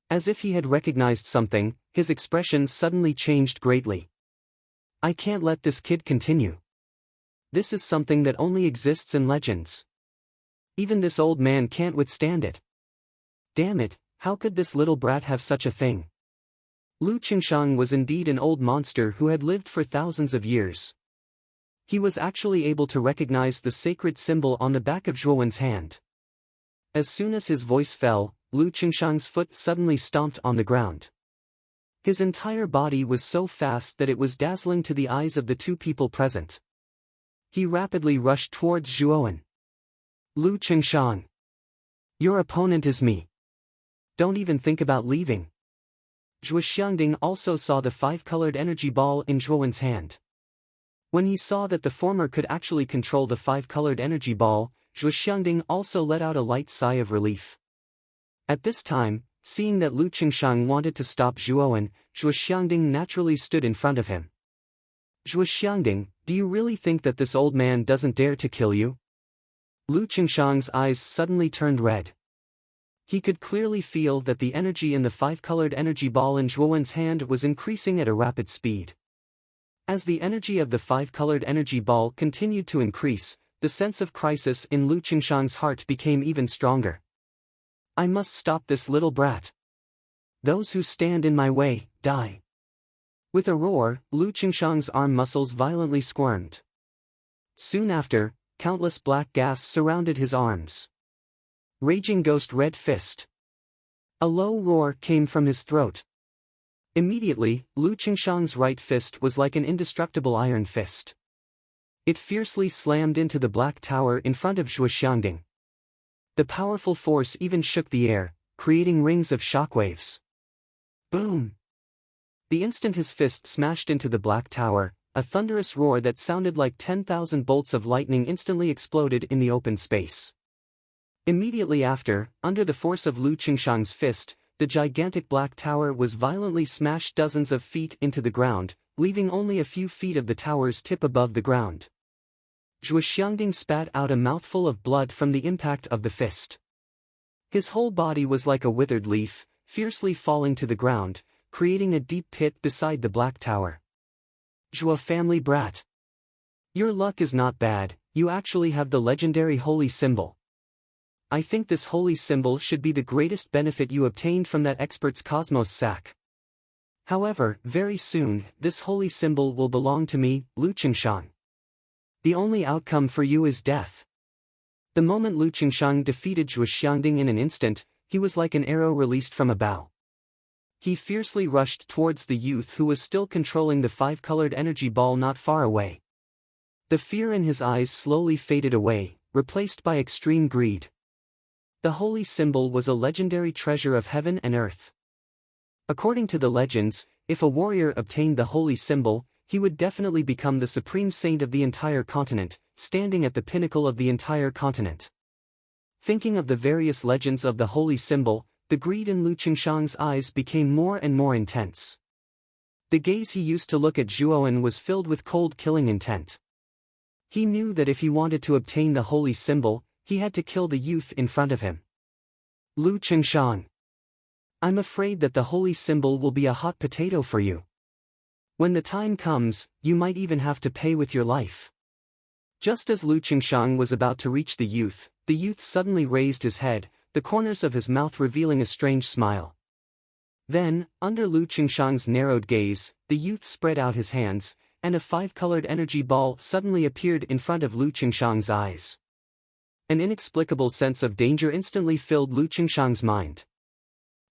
[SPEAKER 1] As if he had recognized something, his expression suddenly changed greatly. I can't let this kid continue. This is something that only exists in legends. Even this old man can't withstand it. Damn it, how could this little brat have such a thing? Lu Qingshang was indeed an old monster who had lived for thousands of years. He was actually able to recognize the sacred symbol on the back of Zhuowen's hand. As soon as his voice fell, Lu Qingshang's foot suddenly stomped on the ground. His entire body was so fast that it was dazzling to the eyes of the two people present. He rapidly rushed towards Zhuowen. Lu Qingshang. Your opponent is me. Don't even think about leaving. Zhuo Xiangding also saw the five-colored energy ball in Zhuowen's hand. When he saw that the former could actually control the five-colored energy ball, Zhuo Xiangding also let out a light sigh of relief. At this time, seeing that Lu Qingshang wanted to stop Zhuowen, Zhuo Xiangding naturally stood in front of him. Zhuo Xiangding, do you really think that this old man doesn't dare to kill you? Lu Qingshang's eyes suddenly turned red. He could clearly feel that the energy in the five-colored energy ball in Zhuowen's hand was increasing at a rapid speed. As the energy of the five-colored energy ball continued to increase, the sense of crisis in Lu Qingshang's heart became even stronger. I must stop this little brat. Those who stand in my way, die. With a roar, Lu Qingshang's arm muscles violently squirmed. Soon after, countless black gas surrounded his arms. Raging Ghost Red Fist. A low roar came from his throat. Immediately, Lu Qingshang's right fist was like an indestructible iron fist. It fiercely slammed into the black tower in front of Zhuo Xiangding. The powerful force even shook the air, creating rings of shockwaves. Boom! The instant his fist smashed into the black tower, a thunderous roar that sounded like 10,000 bolts of lightning instantly exploded in the open space. Immediately after, under the force of Lu Qingshang's fist, the gigantic black tower was violently smashed dozens of feet into the ground, leaving only a few feet of the tower's tip above the ground. Zhuo Xiangding spat out a mouthful of blood from the impact of the fist. His whole body was like a withered leaf, fiercely falling to the ground, creating a deep pit beside the black tower. Zhuo family brat. Your luck is not bad, you actually have the legendary holy symbol. I think this holy symbol should be the greatest benefit you obtained from that expert's cosmos sack. However, very soon, this holy symbol will belong to me, Lu Qingshang. The only outcome for you is death. The moment Lu Qingshang defeated Zhuo Xiangding in an instant, he was like an arrow released from a bow. He fiercely rushed towards the youth who was still controlling the five-colored energy ball not far away. The fear in his eyes slowly faded away, replaced by extreme greed. The holy symbol was a legendary treasure of heaven and earth. According to the legends, if a warrior obtained the holy symbol, he would definitely become the supreme saint of the entire continent, standing at the pinnacle of the entire continent. Thinking of the various legends of the holy symbol, the greed in Lu Qingshang's eyes became more and more intense. The gaze he used to look at Zhuowen was filled with cold killing intent. He knew that if he wanted to obtain the holy symbol, he had to kill the youth in front of him. Lu Qingshang. I'm afraid that the holy symbol will be a hot potato for you. When the time comes, you might even have to pay with your life. Just as Lu Qingshang was about to reach the youth suddenly raised his head, the corners of his mouth revealing a strange smile. Then, under Lu Qingshang's narrowed gaze, the youth spread out his hands, and a five-colored energy ball suddenly appeared in front of Lu Qingshang's eyes. An inexplicable sense of danger instantly filled Lu Qingshang's mind.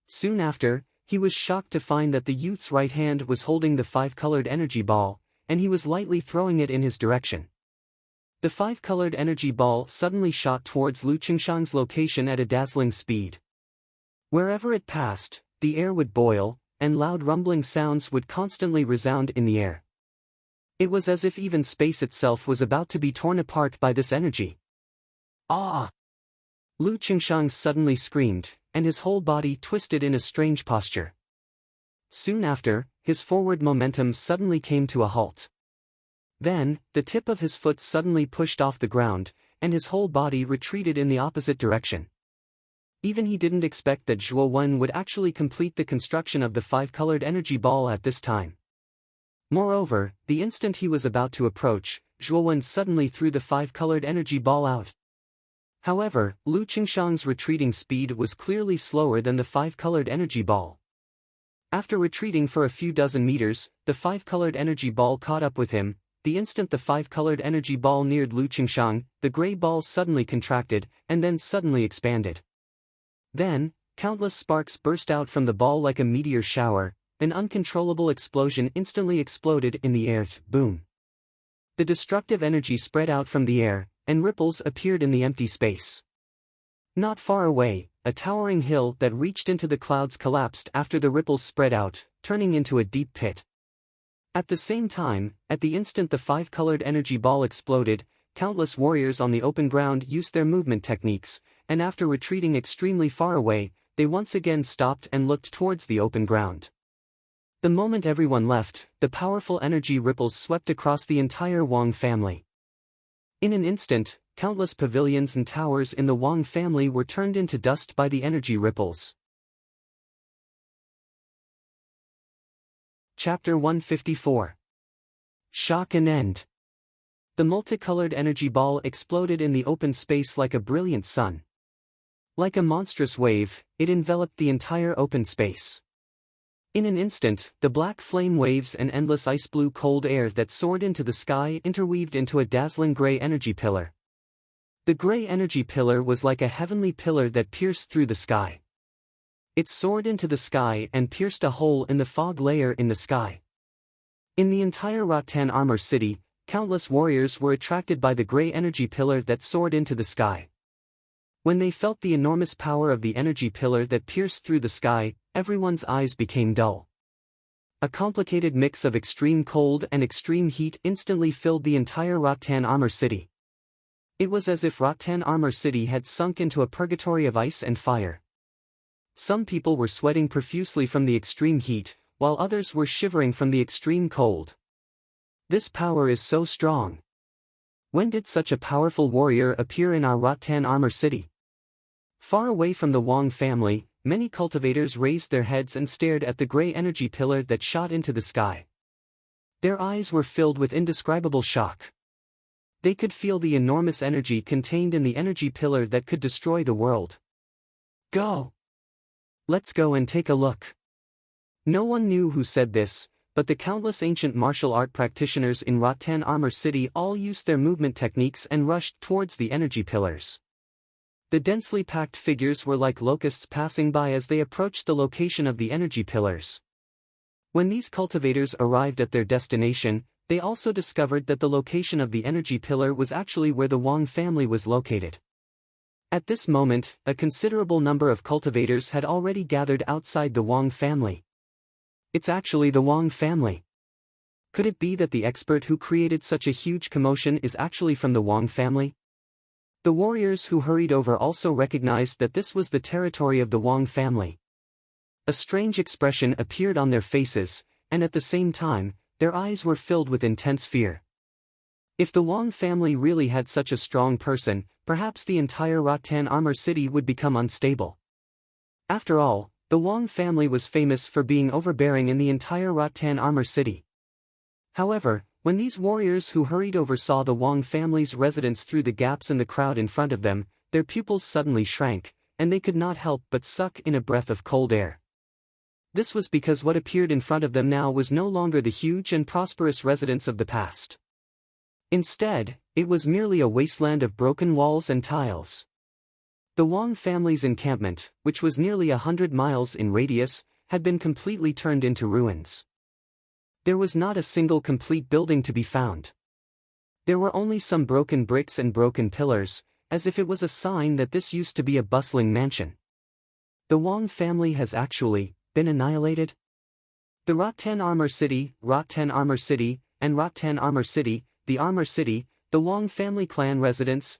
[SPEAKER 1] Soon after, he was shocked to find that the youth's right hand was holding the five-colored energy ball, and he was lightly throwing it in his direction. The five-colored energy ball suddenly shot towards Lu Qingshang's location at a dazzling speed. Wherever it passed, the air would boil, and loud rumbling sounds would constantly resound in the air. It was as if even space itself was about to be torn apart by this energy. Ah! Lu Qingshang suddenly screamed, and his whole body twisted in a strange posture. Soon after, his forward momentum suddenly came to a halt. Then, the tip of his foot suddenly pushed off the ground, and his whole body retreated in the opposite direction. Even he didn't expect that Zhuo Wen would actually complete the construction of the five-colored energy ball at this time. Moreover, the instant he was about to approach, Zhuo Wen suddenly threw the five-colored energy ball out. However, Lu Qingshang's retreating speed was clearly slower than the five-colored energy ball. After retreating for a few dozen meters, the five-colored energy ball caught up with him. The instant the five-colored energy ball neared Lu Qingshang, the gray ball suddenly contracted, and then suddenly expanded. Then, countless sparks burst out from the ball like a meteor shower. An uncontrollable explosion instantly exploded in the air. Boom! The destructive energy spread out from the air, and ripples appeared in the empty space. Not far away, a towering hill that reached into the clouds collapsed after the ripples spread out, turning into a deep pit. At the same time, at the instant the five-colored energy ball exploded, countless warriors on the open ground used their movement techniques, and after retreating extremely far away, they once again stopped and looked towards the open ground. The moment everyone left, the powerful energy ripples swept across the entire Wang family. In an instant, countless pavilions and towers in the Wang family were turned into dust by the energy ripples. Chapter 154. Shock and End. The multicolored energy ball exploded in the open space like a brilliant sun. Like a monstrous wave, it enveloped the entire open space. In an instant, the black flame waves and endless ice-blue cold air that soared into the sky interweaved into a dazzling gray energy pillar. The gray energy pillar was like a heavenly pillar that pierced through the sky. It soared into the sky and pierced a hole in the fog layer in the sky. In the entire Rattan Armor City, countless warriors were attracted by the gray energy pillar that soared into the sky. When they felt the enormous power of the energy pillar that pierced through the sky, everyone's eyes became dull. A complicated mix of extreme cold and extreme heat instantly filled the entire Rattan Armor City. It was as if Rattan Armor City had sunk into a purgatory of ice and fire. Some people were sweating profusely from the extreme heat, while others were shivering from the extreme cold. This power is so strong. When did such a powerful warrior appear in our Rattan Armor City? Far away from the Wang family, many cultivators raised their heads and stared at the gray energy pillar that shot into the sky. Their eyes were filled with indescribable shock. They could feel the enormous energy contained in the energy pillar that could destroy the world. Go! Let's go and take a look. No one knew who said this, but the countless ancient martial art practitioners in Rattan Armor City all used their movement techniques and rushed towards the energy pillars. The densely packed figures were like locusts passing by as they approached the location of the energy pillars. When these cultivators arrived at their destination, they also discovered that the location of the energy pillar was actually where the Wang family was located. At this moment, a considerable number of cultivators had already gathered outside the Wang family. It's actually the Wang family. Could it be that the expert who created such a huge commotion is actually from the Wang family? The warriors who hurried over also recognized that this was the territory of the Wang family. A strange expression appeared on their faces, and at the same time, their eyes were filled with intense fear. If the Wang family really had such a strong person, perhaps the entire Rattan Armor City would become unstable. After all, the Wang family was famous for being overbearing in the entire Rattan Armor City. However, when these warriors who hurried over saw the Wang family's residence through the gaps in the crowd in front of them, their pupils suddenly shrank, and they could not help but suck in a breath of cold air. This was because what appeared in front of them now was no longer the huge and prosperous residence of the past. Instead, it was merely a wasteland of broken walls and tiles. The Wang family's encampment, which was nearly 100 miles in radius, had been completely turned into ruins. There was not a single complete building to be found. There were only some broken bricks and broken pillars, as if it was a sign that this used to be a bustling mansion. The Wang family has actually been annihilated? The Rattan Armor City, Rattan Armor City, and Rattan Armor City, the Armor City, the Wang family clan residence,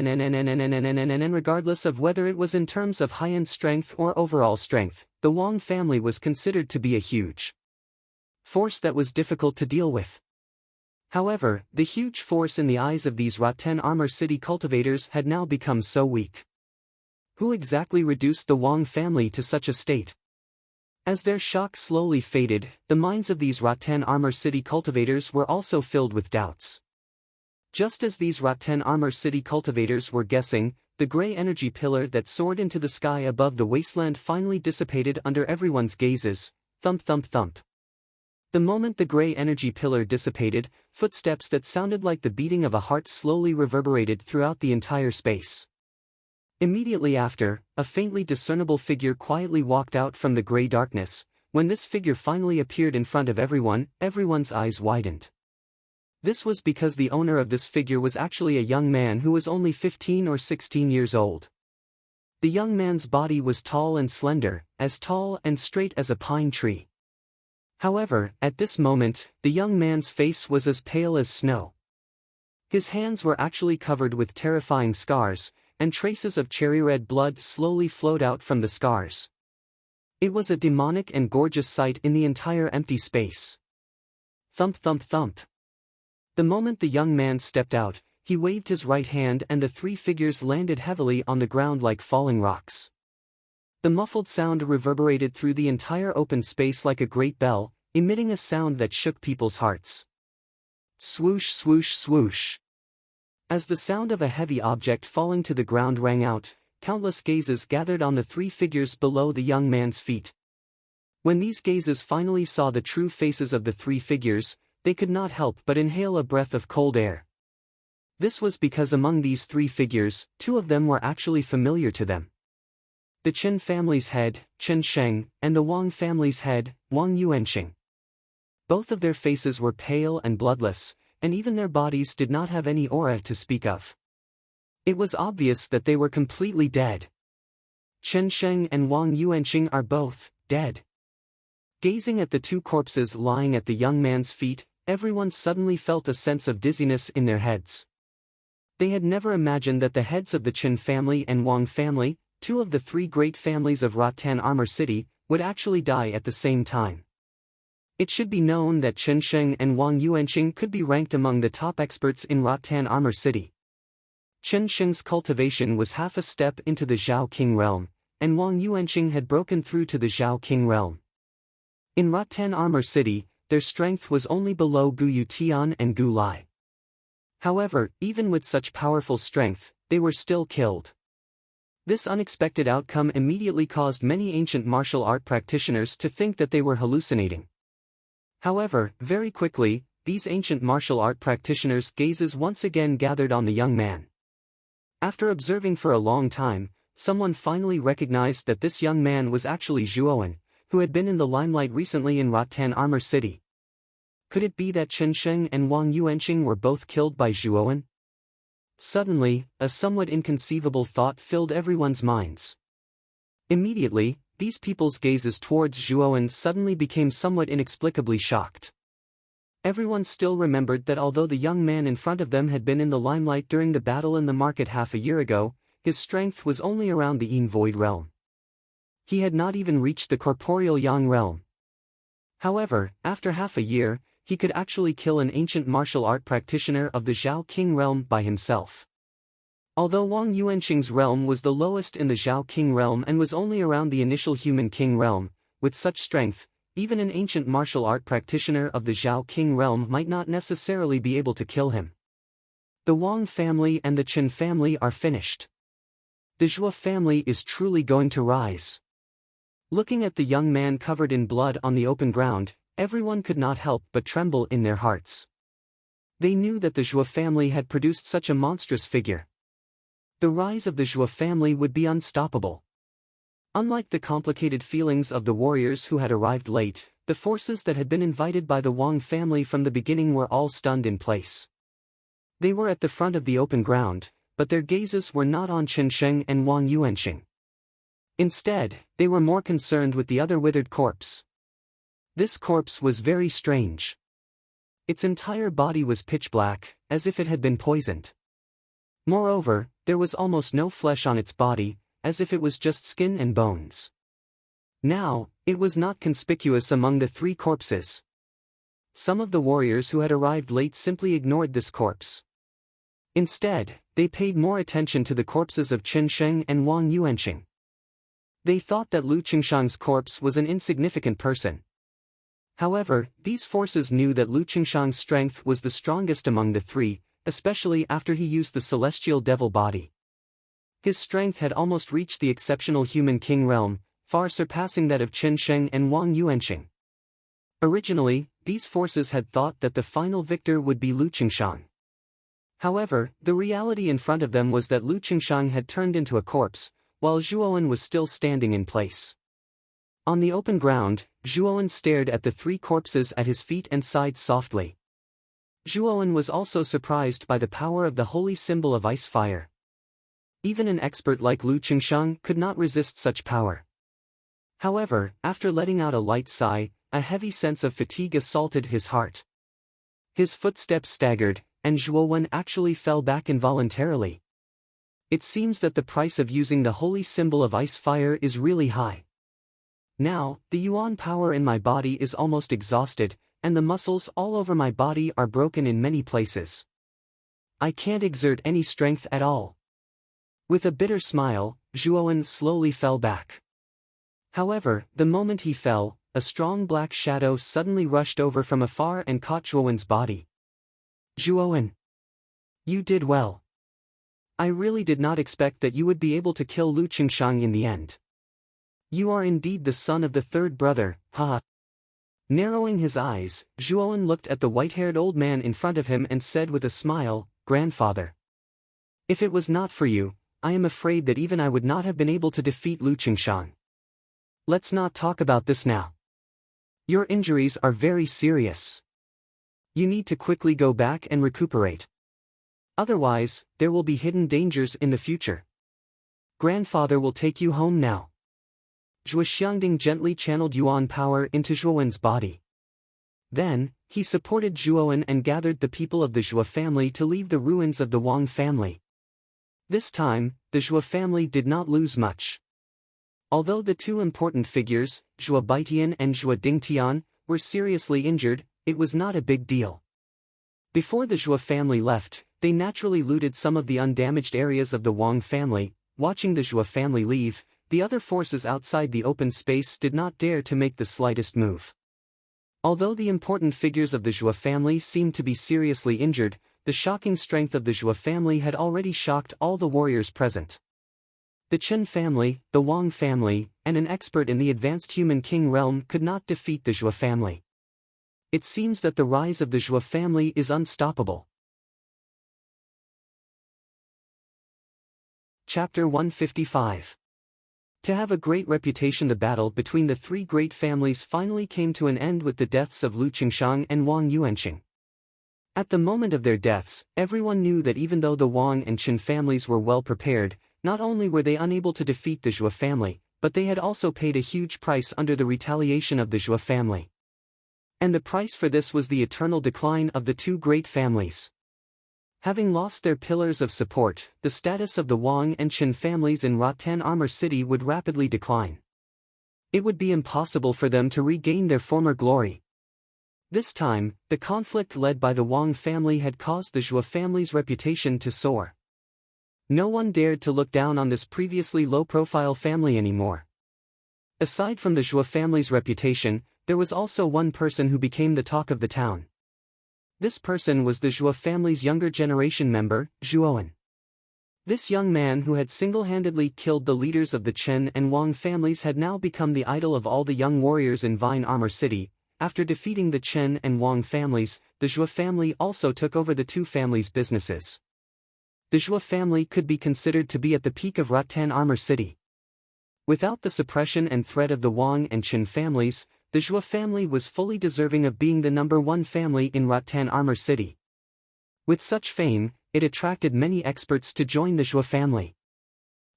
[SPEAKER 1] regardless of whether it was in terms of high-end strength or overall strength, the Wang family was considered to be a huge force that was difficult to deal with. However, the huge force in the eyes of these Rotten Armor City cultivators had now become so weak. Who exactly reduced the Wang family to such a state? As their shock slowly faded, the minds of these Rotten Armor City cultivators were also filled with doubts. Just as these Rotten Armor City cultivators were guessing, the gray energy pillar that soared into the sky above the wasteland finally dissipated under everyone's gazes. Thump thump thump. The moment the gray energy pillar dissipated, footsteps that sounded like the beating of a heart slowly reverberated throughout the entire space. Immediately after, a faintly discernible figure quietly walked out from the gray darkness. When this figure finally appeared in front of everyone, everyone's eyes widened. This was because the owner of this figure was actually a young man who was only 15 or 16 years old. The young man's body was tall and slender, as tall and straight as a pine tree. However, at this moment, the young man's face was as pale as snow. His hands were actually covered with terrifying scars, and traces of cherry-red blood slowly flowed out from the scars. It was a demonic and gorgeous sight in the entire empty space. Thump thump thump. The moment the young man stepped out, he waved his right hand and the three figures landed heavily on the ground like falling rocks. The muffled sound reverberated through the entire open space like a great bell, emitting a sound that shook people's hearts. Swoosh swoosh swoosh. As the sound of a heavy object falling to the ground rang out, countless gazes gathered on the three figures below the young man's feet. When these gazes finally saw the true faces of the three figures, they could not help but inhale a breath of cold air. This was because among these three figures, two of them were actually familiar to them. The Chen family's head, Chen Sheng, and the Wang family's head, Wang Yuanqing. Both of their faces were pale and bloodless, and even their bodies did not have any aura to speak of. It was obvious that they were completely dead. Chen Sheng and Wang Yuanqing are both dead. Gazing at the two corpses lying at the young man's feet, everyone suddenly felt a sense of dizziness in their heads. They had never imagined that the heads of the Chen family and Wang family, two of the three great families of Rotten Armor City, would actually die at the same time. It should be known that Chen Sheng and Wang Yuanqing could be ranked among the top experts in Rotten Armor City. Chen Sheng's cultivation was half a step into the Zhao King realm, and Wang Yuanqing had broken through to the Zhao King realm. In Rotten Armor City, their strength was only below Gu Yutian and Gu Lai. However, even with such powerful strength, they were still killed. This unexpected outcome immediately caused many ancient martial art practitioners to think that they were hallucinating. However, very quickly, these ancient martial art practitioners' gazes once again gathered on the young man. After observing for a long time, someone finally recognized that this young man was actually Zhuowen, who had been in the limelight recently in Rotten Armor City. Could it be that Chen Sheng and Wang Yuanqing were both killed by Zhuowen? Suddenly, a somewhat inconceivable thought filled everyone's minds. Immediately, these people's gazes towards Zhuowen suddenly became somewhat inexplicably shocked. Everyone still remembered that although the young man in front of them had been in the limelight during the battle in the market half a year ago, his strength was only around the Yin Void realm. He had not even reached the corporeal Yang realm. However, after half a year, he could actually kill an ancient martial art practitioner of the Zhao King realm by himself. Although Wang Yuanqing's realm was the lowest in the Zhao King realm and was only around the initial human king realm, with such strength, even an ancient martial art practitioner of the Zhao King realm might not necessarily be able to kill him. The Wang family and the Chen family are finished. The Zhou family is truly going to rise. Looking at the young man covered in blood on the open ground, everyone could not help but tremble in their hearts. They knew that the Zhou family had produced such a monstrous figure. The rise of the Zhou family would be unstoppable. Unlike the complicated feelings of the warriors who had arrived late, the forces that had been invited by the Wang family from the beginning were all stunned in place. They were at the front of the open ground, but their gazes were not on Chen Sheng and Wang Yuanqing. Instead, they were more concerned with the other withered corpse. This corpse was very strange. Its entire body was pitch black, as if it had been poisoned. Moreover, there was almost no flesh on its body, as if it was just skin and bones. Now, it was not conspicuous among the 3 corpses. Some of the warriors who had arrived late simply ignored this corpse. Instead, they paid more attention to the corpses of Chen Sheng and Wang Yuanqing. They thought that Lu Qingshang's corpse was an insignificant person. However, these forces knew that Lu Qingshang's strength was the strongest among the 3, especially after he used the celestial devil body. His strength had almost reached the exceptional human king realm, far surpassing that of Chen Sheng and Wang Yuanqing. Originally, these forces had thought that the final victor would be Lu Qingshang. However, the reality in front of them was that Lu Qingshang had turned into a corpse, while Zhuowen was still standing in place. On the open ground, Zhuowen stared at the 3 corpses at his feet and sighed softly. Zhuowen was also surprised by the power of the holy symbol of ice fire. Even an expert like Lu Qingshang could not resist such power. However, after letting out a light sigh, a heavy sense of fatigue assaulted his heart. His footsteps staggered, and Zhuowen actually fell back involuntarily. It seems that the price of using the holy symbol of ice fire is really high. Now, the yuan power in my body is almost exhausted, and the muscles all over my body are broken in many places. I can't exert any strength at all. With a bitter smile, Zhuowen slowly fell back. However, the moment he fell, a strong black shadow suddenly rushed over from afar and caught Zhuowen's body. Zhuowen! You did well. I really did not expect that you would be able to kill Lu Qingshang in the end. You are indeed the son of the 3rd brother, haha. Narrowing his eyes, Zhuowen looked at the white-haired old man in front of him and said with a smile, "Grandfather. If it was not for you, I am afraid that even I would not have been able to defeat Lu Qingshang. Let's not talk about this now. Your injuries are very serious. You need to quickly go back and recuperate. Otherwise, there will be hidden dangers in the future. Grandfather will take you home now." Zhuo Xiangding gently channeled yuan power into Zhuowen's body. Then, he supported Zhuowen and gathered the people of the Zhuo family to leave the ruins of the Wang family. This time, the Zhuo family did not lose much. Although the 2 important figures, Zhuo Baitian and Zhuo Dingtian, were seriously injured, it was not a big deal. Before the Zhuo family left, they naturally looted some of the undamaged areas of the Wang family. Watching the Zhuo family leave, the other forces outside the open space did not dare to make the slightest move. Although the important figures of the Zhuo family seemed to be seriously injured, the shocking strength of the Zhuo family had already shocked all the warriors present. The Chen family, the Wang family, and an expert in the advanced human king realm could not defeat the Zhuo family. It seems that the rise of the Zhuo family is unstoppable. Chapter 155. To have a great reputation. The battle between the 3 great families finally came to an end with the deaths of Lu Qingshang and Wang Yuanqing. At the moment of their deaths, everyone knew that even though the Wang and Qin families were well prepared, not only were they unable to defeat the Zhuo family, but they had also paid a huge price under the retaliation of the Zhuo family. And the price for this was the eternal decline of the 2 great families. Having lost their pillars of support, the status of the Wang and Qin families in Rattan Armor City would rapidly decline. It would be impossible for them to regain their former glory. This time, the conflict led by the Wang family had caused the Zhuo family's reputation to soar. No one dared to look down on this previously low-profile family anymore. Aside from the Zhuo family's reputation, there was also one person who became the talk of the town. This person was the Zhuo family's younger generation member, Zhuowen. This young man who had single-handedly killed the leaders of the Chen and Wang families had now become the idol of all the young warriors in Vine Armor City. After defeating the Chen and Wang families, the Zhuo family also took over the 2 families' businesses. The Zhuo family could be considered to be at the peak of Rattan Armor City. Without the suppression and threat of the Wang and Qin families, the Zhua family was fully deserving of being the #1 family in Rattan Armor City. With such fame, it attracted many experts to join the Zhua family.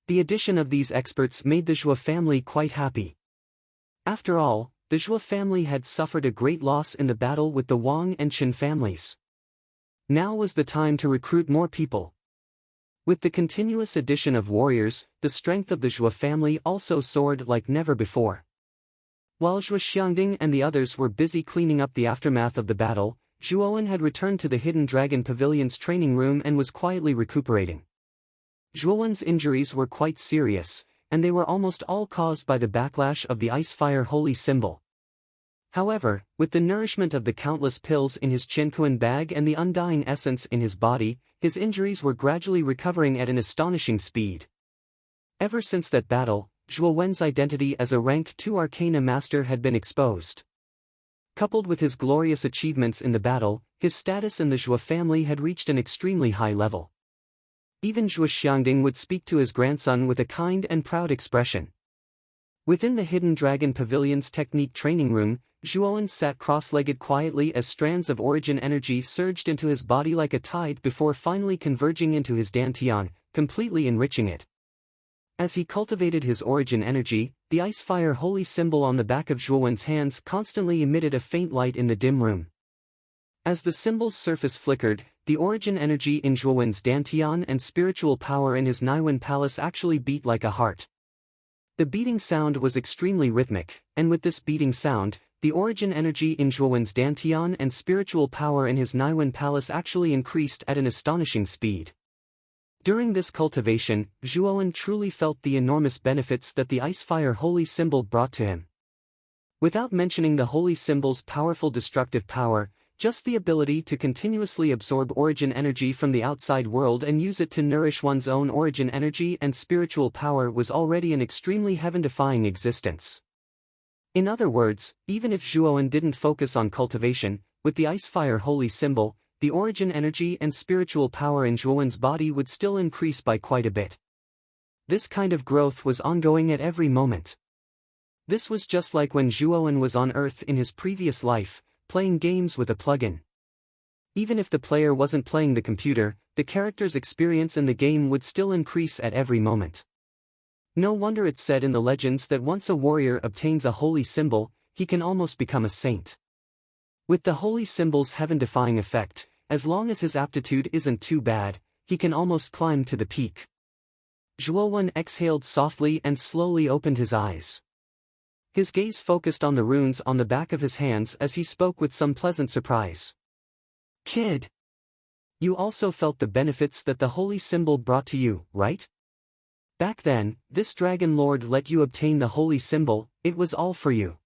[SPEAKER 1] The addition of these experts made the Zhua family quite happy. After all, the Zhua family had suffered a great loss in the battle with the Wang and Qin families. Now was the time to recruit more people. With the continuous addition of warriors, the strength of the Zhua family also soared like never before. While Zhua Xiangding and the others were busy cleaning up the aftermath of the battle, Zhuowen had returned to the Hidden Dragon Pavilion's training room and was quietly recuperating. Zhuowen's injuries were quite serious, and they were almost all caused by the backlash of the Ice-Fire Holy Symbol. However, with the nourishment of the countless pills in his Qianquan bag and the undying essence in his body, his injuries were gradually recovering at an astonishing speed. Ever since that battle, Zhuo Wen's identity as a rank 2 Arcana Master had been exposed. Coupled with his glorious achievements in the battle, his status in the Zhua family had reached an extremely high level. Even Zhua Xiangding would speak to his grandson with a kind and proud expression. Within the Hidden Dragon Pavilion's technique training room, Zhuowen sat cross-legged quietly as strands of origin energy surged into his body like a tide before finally converging into his dantian, completely enriching it. As he cultivated his origin energy, the Ice-Fire Holy Symbol on the back of Zhuowen's hands constantly emitted a faint light in the dim room. As the symbol's surface flickered, the origin energy in Zhuowen's dantian and spiritual power in his Naiwen Palace actually beat like a heart. The beating sound was extremely rhythmic, and with this beating sound, the origin energy in Zhuowen's dantian and spiritual power in his Naiwen Palace actually increased at an astonishing speed. During this cultivation, Zhuowen truly felt the enormous benefits that the Ice-Fire Holy Symbol brought to him. Without mentioning the Holy Symbol's powerful destructive power, just the ability to continuously absorb origin energy from the outside world and use it to nourish one's own origin energy and spiritual power was already an extremely heaven-defying existence. In other words, even if Zhuowen didn't focus on cultivation, with the Ice-Fire Holy Symbol, the origin energy and spiritual power in Zhuowen's body would still increase by quite a bit. This kind of growth was ongoing at every moment. This was just like when Zhuowen was on Earth in his previous life, playing games with a plugin. Even if the player wasn't playing the computer, the character's experience in the game would still increase at every moment. No wonder it's said in the legends that once a warrior obtains a holy symbol, he can almost become a saint. With the holy symbol's heaven-defying effect, as long as his aptitude isn't too bad, he can almost climb to the peak. Zhuowen exhaled softly and slowly opened his eyes. His gaze focused on the runes on the back of his hands as he spoke with some pleasant surprise. "Kid, you also felt the benefits that the holy symbol brought to you, right? Back then, this Dragon Lord let you obtain the holy symbol, it was all for you."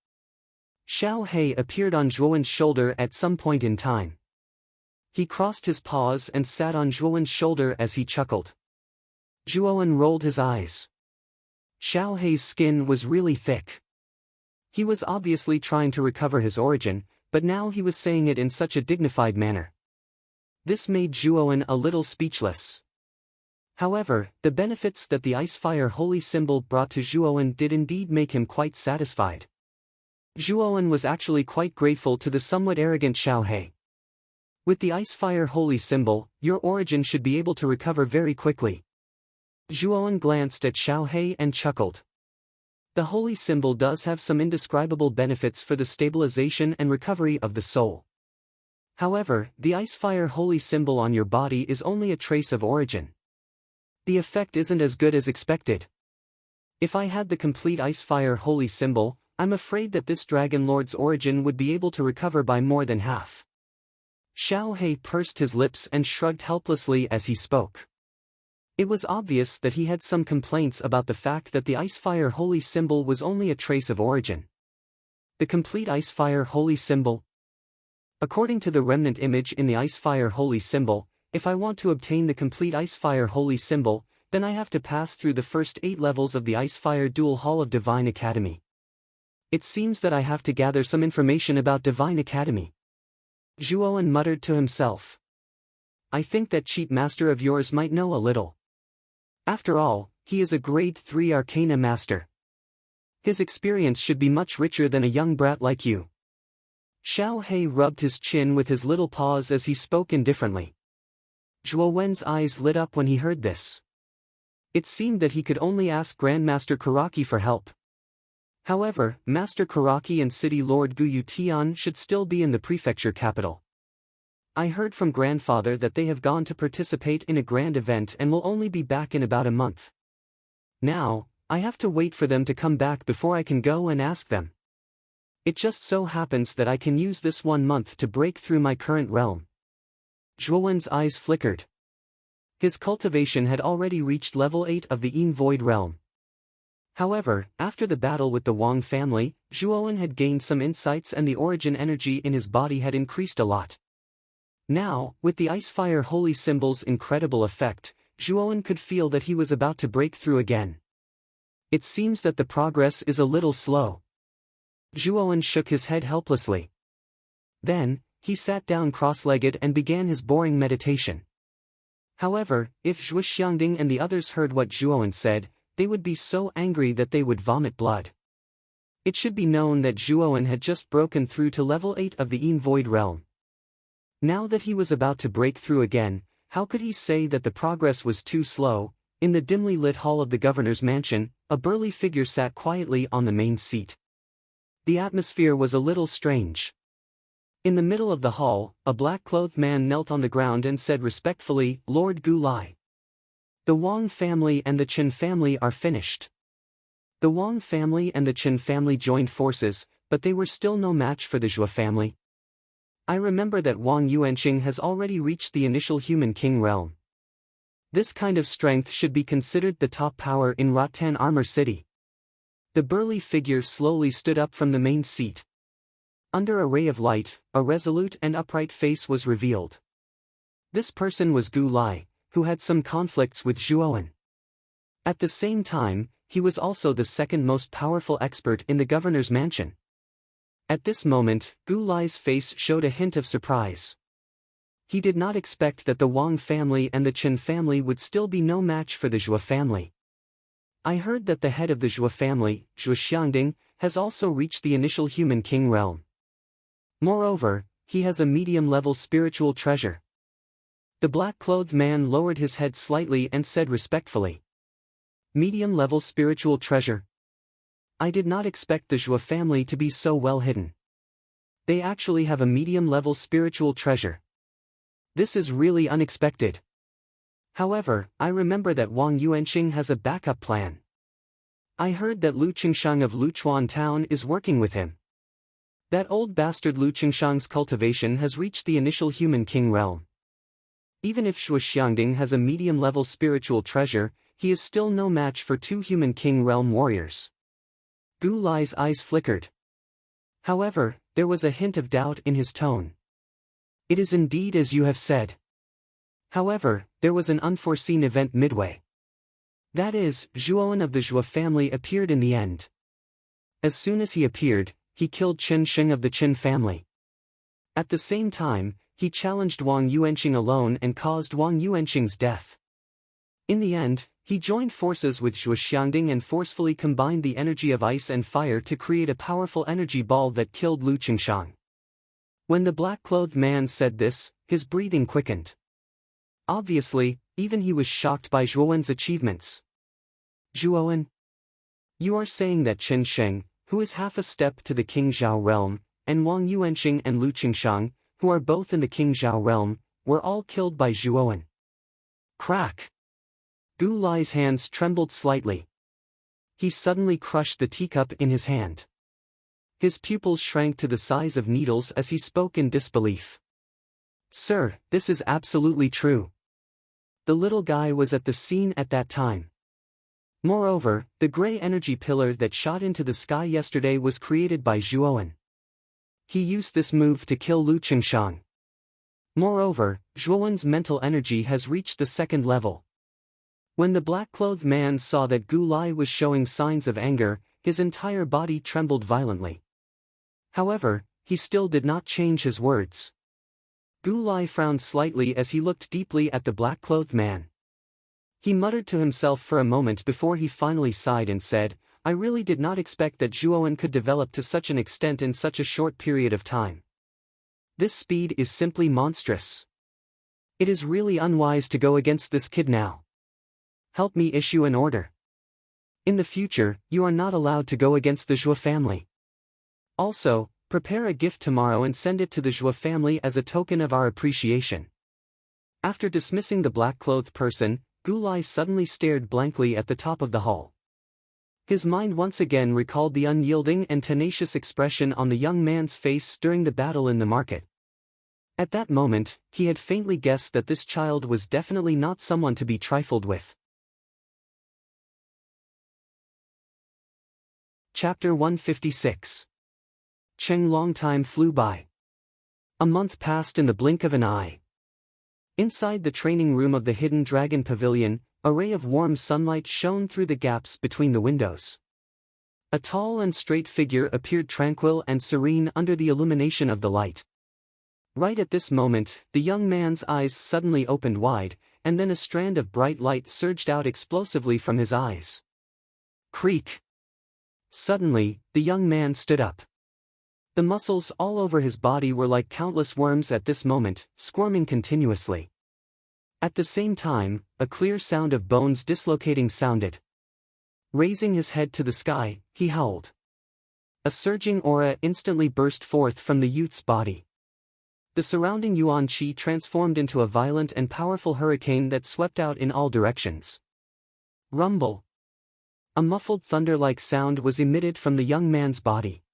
[SPEAKER 1] Xiao He appeared on Zhuowen's shoulder at some point in time. He crossed his paws and sat on Zhuowen's shoulder as he chuckled. Zhuowen rolled his eyes. Xiao He's skin was really thick. He was obviously trying to recover his origin, but now he was saying it in such a dignified manner. This made Zhuowen a little speechless. However, the benefits that the Ice-Fire Holy Symbol brought to Zhuowen did indeed make him quite satisfied. Zhuowen was actually quite grateful to the somewhat arrogant Xiao He. With the Ice-Fire Holy Symbol, your origin should be able to recover very quickly. Zhuowen glanced at Xiao He and chuckled. The Holy Symbol does have some indescribable benefits for the stabilization and recovery of the soul. However, the Ice-Fire Holy Symbol on your body is only a trace of origin. The effect isn't as good as expected. If I had the complete Ice-Fire Holy Symbol, I'm afraid that this Dragon Lord's origin would be able to recover by more than half. Xiao He pursed his lips and shrugged helplessly as he spoke. It was obvious that he had some complaints about the fact that the Ice-Fire Holy Symbol was only a trace of origin. The complete Ice-Fire Holy Symbol. According to the remnant image in the Ice-Fire Holy Symbol, if I want to obtain the complete Ice-Fire Holy Symbol, then I have to pass through the first 8 levels of the Ice-Fire Dual Hall of Divine Academy. It seems that I have to gather some information about Divine Academy. Zhuowen muttered to himself. I think that cheat master of yours might know a little. After all, he is a grade 3 Arcana Master. His experience should be much richer than a young brat like you. Xiao He rubbed his chin with his little paws as he spoke indifferently. Zhuo Wen's eyes lit up when he heard this. It seemed that he could only ask Grandmaster Karaki for help. However, Master Karaki and City Lord Guyu Tian should still be in the prefecture capital. I heard from grandfather that they have gone to participate in a grand event and will only be back in about a month. Now, I have to wait for them to come back before I can go and ask them. It just so happens that I can use this 1 month to break through my current realm. Zhuowen's eyes flickered. His cultivation had already reached level 8 of the Yin Void realm. However, after the battle with the Wang family, Zhuowen had gained some insights and the origin energy in his body had increased a lot. Now, with the Ice-Fire Holy Symbol's incredible effect, Zhuowen could feel that he was about to break through again. It seems that the progress is a little slow. Zhuowen shook his head helplessly. Then, he sat down cross-legged and began his boring meditation. However, if Zhuo Xiangding and the others heard what Zhuowen said, they would be so angry that they would vomit blood. It should be known that Zhuowen had just broken through to level 8 of the Yin Void realm. Now that he was about to break through again, how could he say that the progress was too slow? In the dimly lit hall of the governor's mansion, a burly figure sat quietly on the main seat. The atmosphere was a little strange. In the middle of the hall, a black-clothed man knelt on the ground and said respectfully, "Lord Gu Lai. The Wang family and the Chen family are finished." The Wang family and the Chen family joined forces, but they were still no match for the Zhuo family. I remember that Wang Yuanqing has already reached the initial human king realm. This kind of strength should be considered the top power in Rattan Armor City. The burly figure slowly stood up from the main seat. Under a ray of light, a resolute and upright face was revealed. This person was Gu Lai, who had some conflicts with Zhuowen. At the same time, he was also the second most powerful expert in the governor's mansion. At this moment, Gu Lai's face showed a hint of surprise. He did not expect that the Wang family and the Chen family would still be no match for the Zhuo family. I heard that the head of the Zhuo family, Zhuo Xiangding, has also reached the initial human king realm. Moreover, he has a medium-level spiritual treasure. The black-clothed man lowered his head slightly and said respectfully, "Medium-level spiritual treasure? I did not expect the Zhuo family to be so well hidden. They actually have a medium-level spiritual treasure. This is really unexpected. However, I remember that Wang Yuanqing has a backup plan. I heard that Lu Qingshang of Luchuan town is working with him. That old bastard Lu Qingshang's cultivation has reached the initial human king realm. Even if Zhuo Xiangding has a medium-level spiritual treasure, he is still no match for 2 human king realm warriors." Gu Lai's eyes flickered. However, there was a hint of doubt in his tone. "It is indeed as you have said. However, there was an unforeseen event midway. That is, Zhuowen of the Zhuo family appeared in the end. As soon as he appeared, he killed Chen Sheng of the Chen family. At the same time, he challenged Wang Yuanqing alone and caused Wang Yuanqing's death. In the end, he joined forces with Zhuo Xiangding and forcefully combined the energy of ice and fire to create a powerful energy ball that killed Lu Qingshang." When the black-clothed man said this, his breathing quickened. Obviously, even he was shocked by Zhuowen's achievements. "Zhuowen? You are saying that Chen Sheng, who is half a step to the King Zhao realm, and Wang Yuanqing and Lu Qingshang, who are both in the King Zhao realm, were all killed by Zhuowen?" Crack! Gu Lai's hands trembled slightly. He suddenly crushed the teacup in his hand. His pupils shrank to the size of needles as he spoke in disbelief. "Sir, this is absolutely true. The little guy was at the scene at that time. Moreover, the gray energy pillar that shot into the sky yesterday was created by Zhuowen. He used this move to kill Lu Qingshang. Moreover, Zhuowen's mental energy has reached the 2nd level." When the black-clothed man saw that Gu Lai was showing signs of anger, his entire body trembled violently. However, he still did not change his words. Gu Lai frowned slightly as he looked deeply at the black-clothed man. He muttered to himself for a moment before he finally sighed and said, I really did not expect that Zhuowen could develop to such an extent in such a short period of time. This speed is simply monstrous. It is really unwise to go against this kid now. Help me issue an order. In the future, you are not allowed to go against the Zhuo family. Also, prepare a gift tomorrow and send it to the Zhuo family as a token of our appreciation. After dismissing the black-clothed person, Gulai suddenly stared blankly at the top of the hall. His mind once again recalled the unyielding and tenacious expression on the young man's face during the battle in the market. At that moment, he had faintly guessed that this child was definitely not someone to be trifled with. Chapter 156. Cheng. Long time flew by. A month passed in the blink of an eye. Inside the training room of the Hidden Dragon Pavilion, a ray of warm sunlight shone through the gaps between the windows. A tall and straight figure appeared tranquil and serene under the illumination of the light. Right at this moment, the young man's eyes suddenly opened wide, and then a strand of bright light surged out explosively from his eyes. Creak! Suddenly, the young man stood up. The muscles all over his body were like countless worms at this moment, squirming continuously. At the same time, a clear sound of bones dislocating sounded. Raising his head to the sky, he howled. A surging aura instantly burst forth from the youth's body. The surrounding yuan qi transformed into a violent and powerful hurricane that swept out in all directions. Rumble! A muffled thunder-like sound was emitted from the young man's body.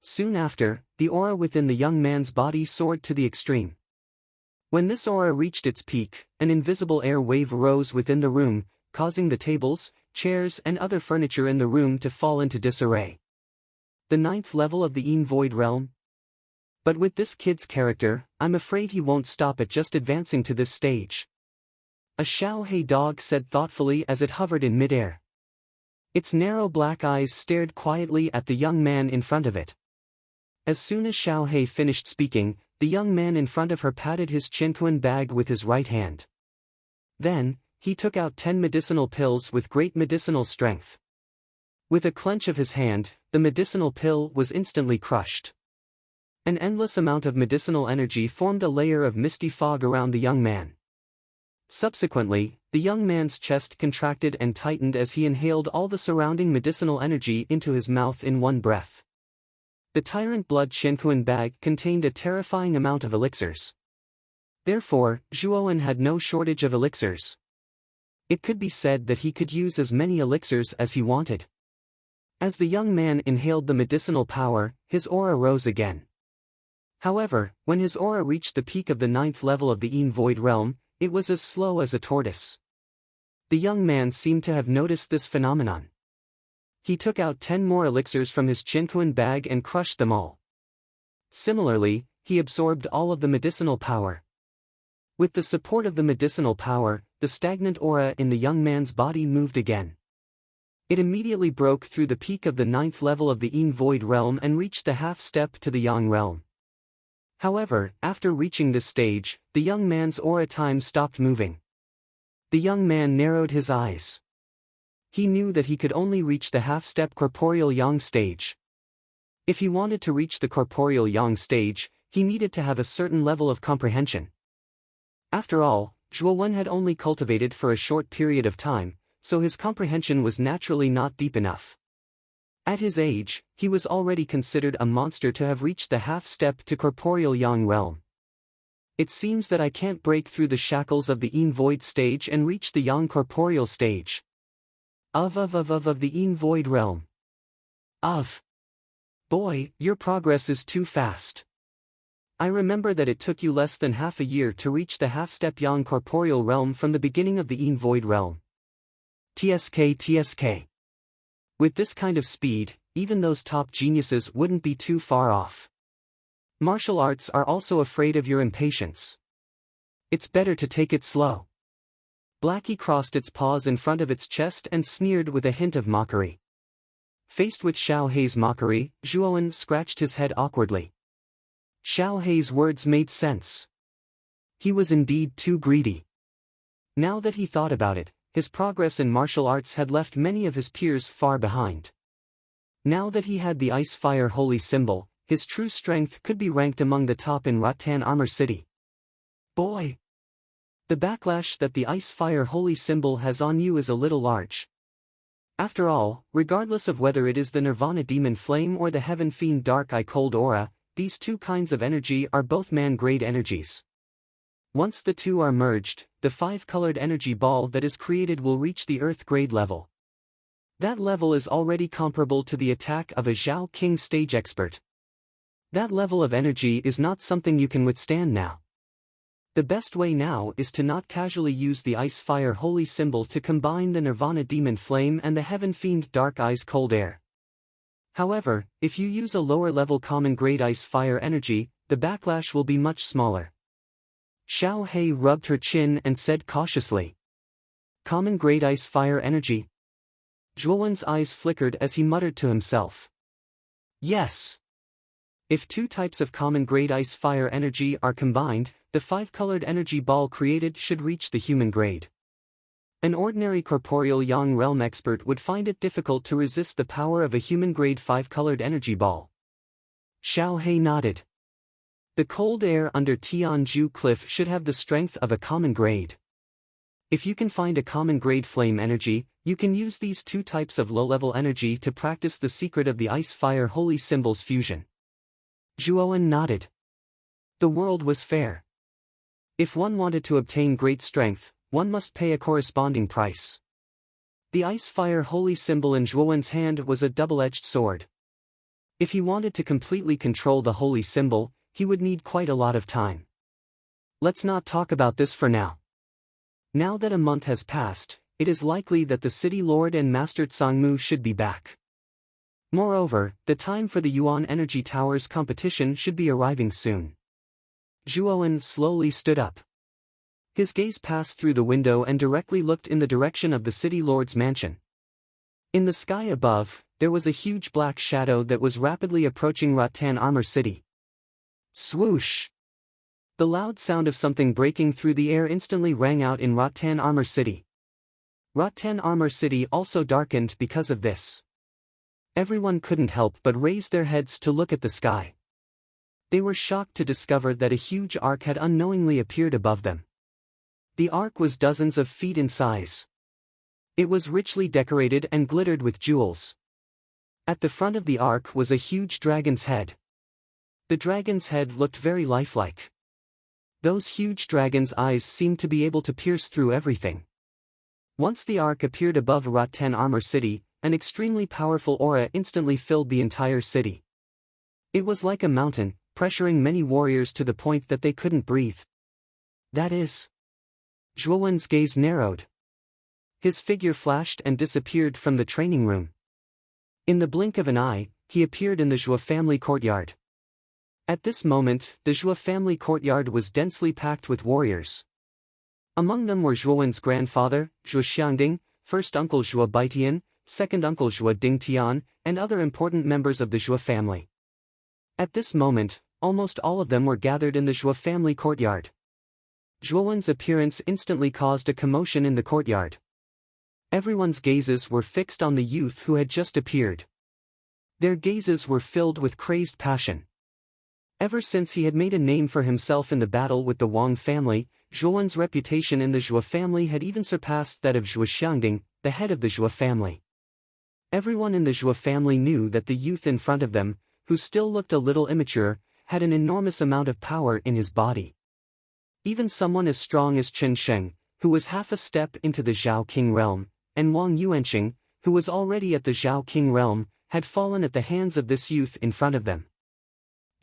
[SPEAKER 1] Soon after, the aura within the young man's body soared to the extreme. When this aura reached its peak, an invisible air wave rose within the room, causing the tables, chairs and other furniture in the room to fall into disarray. The 9th level of the Void realm? But with this kid's character, I'm afraid he won't stop at just advancing to this stage. A Xiaohei dog said thoughtfully as it hovered in midair. Its narrow black eyes stared quietly at the young man in front of it. As soon as Xiaohei finished speaking, the young man in front of her patted his chinquan bag with his right hand. Then, he took out 10 medicinal pills with great medicinal strength. With a clench of his hand, the medicinal pill was instantly crushed. An endless amount of medicinal energy formed a layer of misty fog around the young man. Subsequently, the young man's chest contracted and tightened as he inhaled all the surrounding medicinal energy into his mouth in one breath. The tyrant blood chinquan bag contained a terrifying amount of elixirs. Therefore, Zhuowen had no shortage of elixirs. It could be said that he could use as many elixirs as he wanted. As the young man inhaled the medicinal power, his aura rose again. However, when his aura reached the peak of the 9th level of the Void realm, it was as slow as a tortoise. The young man seemed to have noticed this phenomenon. He took out 10 more elixirs from his chinquan bag and crushed them all. Similarly, he absorbed all of the medicinal power. With the support of the medicinal power, the stagnant aura in the young man's body moved again. It immediately broke through the peak of the 9th level of the Void realm and reached the half-step to the Yang realm. However, after reaching this stage, the young man's aura time stopped moving. The young man narrowed his eyes. He knew that he could only reach the half-step corporeal Yang stage. If he wanted to reach the corporeal Yang stage, he needed to have a certain level of comprehension. After all, Zhuowen had only cultivated for a short period of time, so his comprehension was naturally not deep enough. At his age, he was already considered a monster to have reached the half-step to corporeal Yang realm. It seems that I can't break through the shackles of the Void stage and reach the Yang corporeal stage. Of the Void realm. Boy, your progress is too fast. I remember that it took you less than half a year to reach the half-step Yang corporeal realm from the beginning of the Void realm. TSK. With this kind of speed, even those top geniuses wouldn't be too far off. Martial arts are also afraid of your impatience. It's better to take it slow. Blackie crossed its paws in front of its chest and sneered with a hint of mockery. Faced with Xiaohei's mockery, Zhuowen scratched his head awkwardly. Xiaohei's words made sense. He was indeed too greedy. Now that he thought about it, his progress in martial arts had left many of his peers far behind. Now that he had the Ice-Fire Holy Symbol, his true strength could be ranked among the top in Rattan Armor City. Boy! The backlash that the Ice-Fire Holy Symbol has on you is a little large. After all, regardless of whether it is the Nirvana Demon Flame or the Heaven Fiend Dark Eye Cold Aura, these two kinds of energy are both man-grade energies. Once the two are merged, the 5-colored energy ball that is created will reach the Earth-grade level. That level is already comparable to the attack of a Zhao King stage expert. That level of energy is not something you can withstand now. The best way now is to not casually use the Ice-Fire Holy Symbol to combine the Nirvana Demon Flame and the Heaven Fiend Dark Eyes Cold Air. However, if you use a lower-level common-grade Ice-Fire energy, the backlash will be much smaller. Xiao Hei rubbed her chin and said cautiously. Common-grade Ice-Fire energy? Zhuowen's eyes flickered as he muttered to himself. Yes. If two types of common-grade Ice-Fire energy are combined, the 5-colored energy ball created should reach the human grade. An ordinary corporeal Yang realm expert would find it difficult to resist the power of a human-grade 5-colored energy ball. Xiao Hei nodded. The cold air under Tianju Cliff should have the strength of a common grade. If you can find a common grade flame energy, you can use these two types of low-level energy to practice the secret of the Ice-Fire Holy Symbol's fusion. Zhuowen nodded. The world was fair. If one wanted to obtain great strength, one must pay a corresponding price. The Ice-Fire Holy Symbol in Zhuowen's hand was a double-edged sword. If he wanted to completely control the Holy Symbol, he would need quite a lot of time. Let's not talk about this for now. Now that a month has passed, it is likely that the City Lord and Master Tsangmu should be back. Moreover, the time for the Yuan Energy Towers competition should be arriving soon. Zhuowen slowly stood up. His gaze passed through the window and directly looked in the direction of the City Lord's mansion. In the sky above, there was a huge black shadow that was rapidly approaching Rattan Armor City. Swoosh! The loud sound of something breaking through the air instantly rang out in Rattan Armor City. Rattan Armor City also darkened because of this. Everyone couldn't help but raise their heads to look at the sky. They were shocked to discover that a huge arc had unknowingly appeared above them. The arc was dozens of feet in size. It was richly decorated and glittered with jewels. At the front of the arc was a huge dragon's head. The dragon's head looked very lifelike. Those huge dragon's eyes seemed to be able to pierce through everything. Once the arc appeared above Rattan Armor City, an extremely powerful aura instantly filled the entire city. It was like a mountain, pressuring many warriors to the point that they couldn't breathe. That is... Zhuowen's gaze narrowed. His figure flashed and disappeared from the training room. In the blink of an eye, he appeared in the Zhuo family courtyard. At this moment, the Zhuo family courtyard was densely packed with warriors. Among them were Zhuowen's grandfather, Zhuo Xiangding, first uncle Zhuo Baitian, second uncle Zhuo Dingtian, and other important members of the Zhuo family. At this moment, almost all of them were gathered in the Zhuo family courtyard. Zhuowen's appearance instantly caused a commotion in the courtyard. Everyone's gazes were fixed on the youth who had just appeared. Their gazes were filled with crazed passion. Ever since he had made a name for himself in the battle with the Wang family, Zhuowen's reputation in the Zhuo family had even surpassed that of Zhuo Xiangding, the head of the Zhuo family. Everyone in the Zhuo family knew that the youth in front of them, who still looked a little immature, had an enormous amount of power in his body. Even someone as strong as Chen Sheng, who was half a step into the Zhao King realm, and Wang Yuanqing, who was already at the Zhao King realm, had fallen at the hands of this youth in front of them.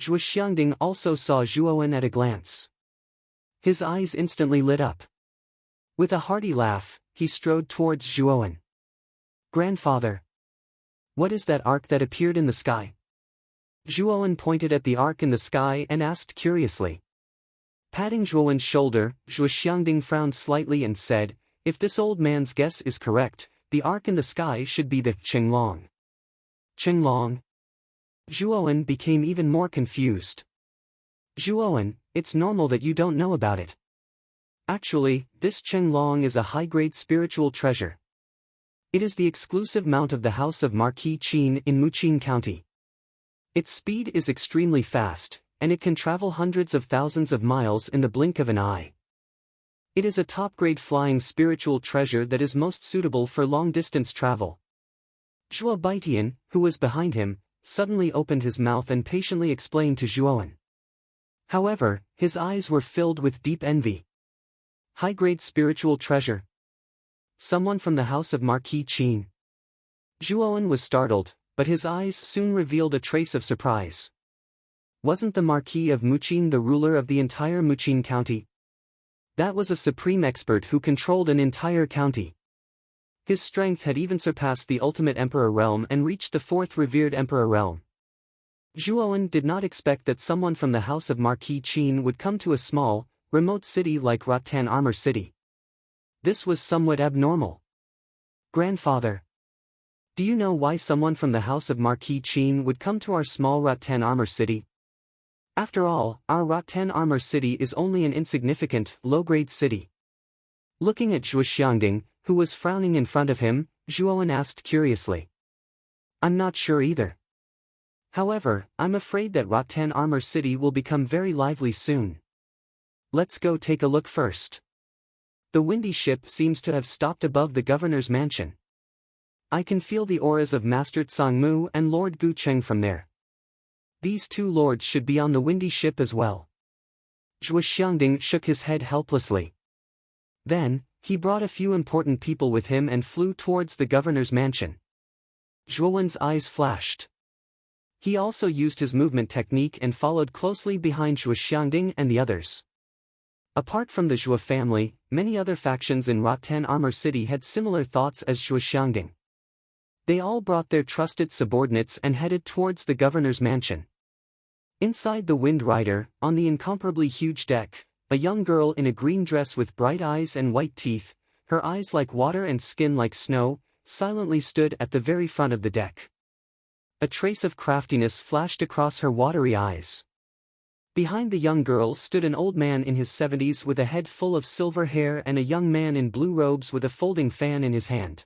[SPEAKER 1] Zhuo Xiangding also saw Zhuowen at a glance. His eyes instantly lit up. With a hearty laugh, he strode towards Zhuowen. "Grandfather. What is that arc that appeared in the sky?" Zhuowen pointed at the arc in the sky and asked curiously. Patting Zhuowen's shoulder, Zhuo Xiangding frowned slightly and said, "If this old man's guess is correct, the arc in the sky should be the Qinglong." Qinglong? Zhuowen became even more confused. "Zhuowen, it's normal that you don't know about it." Actually, this Chenglong is a high-grade spiritual treasure. It is the exclusive mount of the House of Marquis Qin in Muqing County. Its speed is extremely fast, and it can travel hundreds of thousands of miles in the blink of an eye. It is a top-grade flying spiritual treasure that is most suitable for long-distance travel. Zhuo Baitian, who was behind him, suddenly opened his mouth and patiently explained to Zhuowen. However, his eyes were filled with deep envy. High-grade spiritual treasure. Someone from the House of Marquis Qin. Zhuowen was startled, but his eyes soon revealed a trace of surprise. Wasn't the Marquis of Muqing the ruler of the entire Muqing County? That was a supreme expert who controlled an entire county. His strength had even surpassed the ultimate emperor realm and reached the fourth revered emperor realm. Zhuowen did not expect that someone from the House of Marquis Qin would come to a small, remote city like Rattan Armor City. This was somewhat abnormal. Grandfather, do you know why someone from the House of Marquis Qin would come to our small Rattan Armor City? After all, our Rattan Armor City is only an insignificant, low-grade city. Looking at Zhuo Xiangding, who was frowning in front of him, Zhuowen asked curiously. I'm not sure either. However, I'm afraid that Rattan Armor City will become very lively soon. Let's go take a look first. The windy ship seems to have stopped above the governor's mansion. I can feel the auras of Master Tsangmu and Lord Gu Cheng from there. These two lords should be on the windy ship as well. Zhuo Xiangding shook his head helplessly. Then, he brought a few important people with him and flew towards the governor's mansion. Zhuowen's eyes flashed. He also used his movement technique and followed closely behind Zhuo Xiangding and the others. Apart from the Zhuo family, many other factions in Rattan Armor City had similar thoughts as Zhuo Xiangding. They all brought their trusted subordinates and headed towards the governor's mansion. Inside the Wind Rider, on the incomparably huge deck, a young girl in a green dress with bright eyes and white teeth, her eyes like water and skin like snow, silently stood at the very front of the deck. A trace of craftiness flashed across her watery eyes. Behind the young girl stood an old man in his 70s with a head full of silver hair and a young man in blue robes with a folding fan in his hand.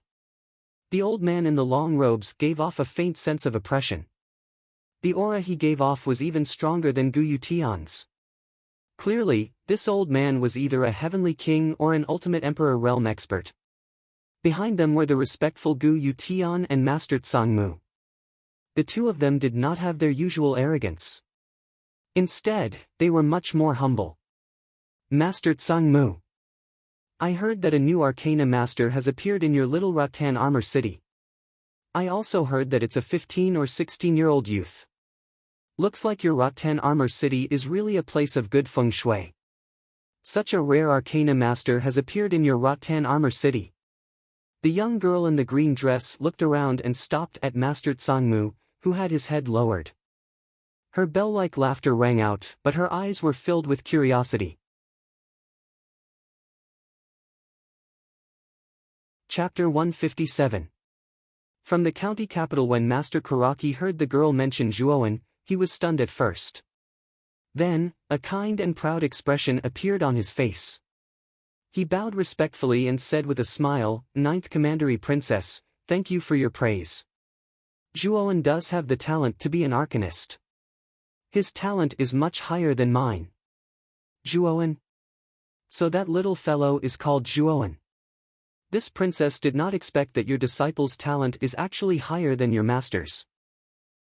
[SPEAKER 1] The old man in the long robes gave off a faint sense of oppression. The aura he gave off was even stronger than Gu Yutian's. Clearly, this old man was either a heavenly king or an ultimate emperor realm expert. Behind them were the respectful Gu Yutian and Master Tsangmu. The two of them did not have their usual arrogance. Instead, they were much more humble. Master Tsangmu, I heard that a new Arcana Master has appeared in your little Rattan Armor City. I also heard that it's a 15 or 16-year-old youth. Looks like your Rattan Armor City is really a place of good feng shui. Such a rare Arcana Master has appeared in your Rattan Armor City. The young girl in the green dress looked around and stopped at Master Tsangmu, who had his head lowered. Her bell-like laughter rang out, but her eyes were filled with curiosity. Chapter 157. From the county capital. When Master Karaki heard the girl mention Zhuowen, he was stunned at first. Then, a kind and proud expression appeared on his face. He bowed respectfully and said with a smile, "Ninth Commandery Princess, thank you for your praise. Zhuowen does have the talent to be an arcanist. His talent is much higher than mine." Zhuowen? So that little fellow is called Zhuowen. This princess did not expect that your disciple's talent is actually higher than your master's.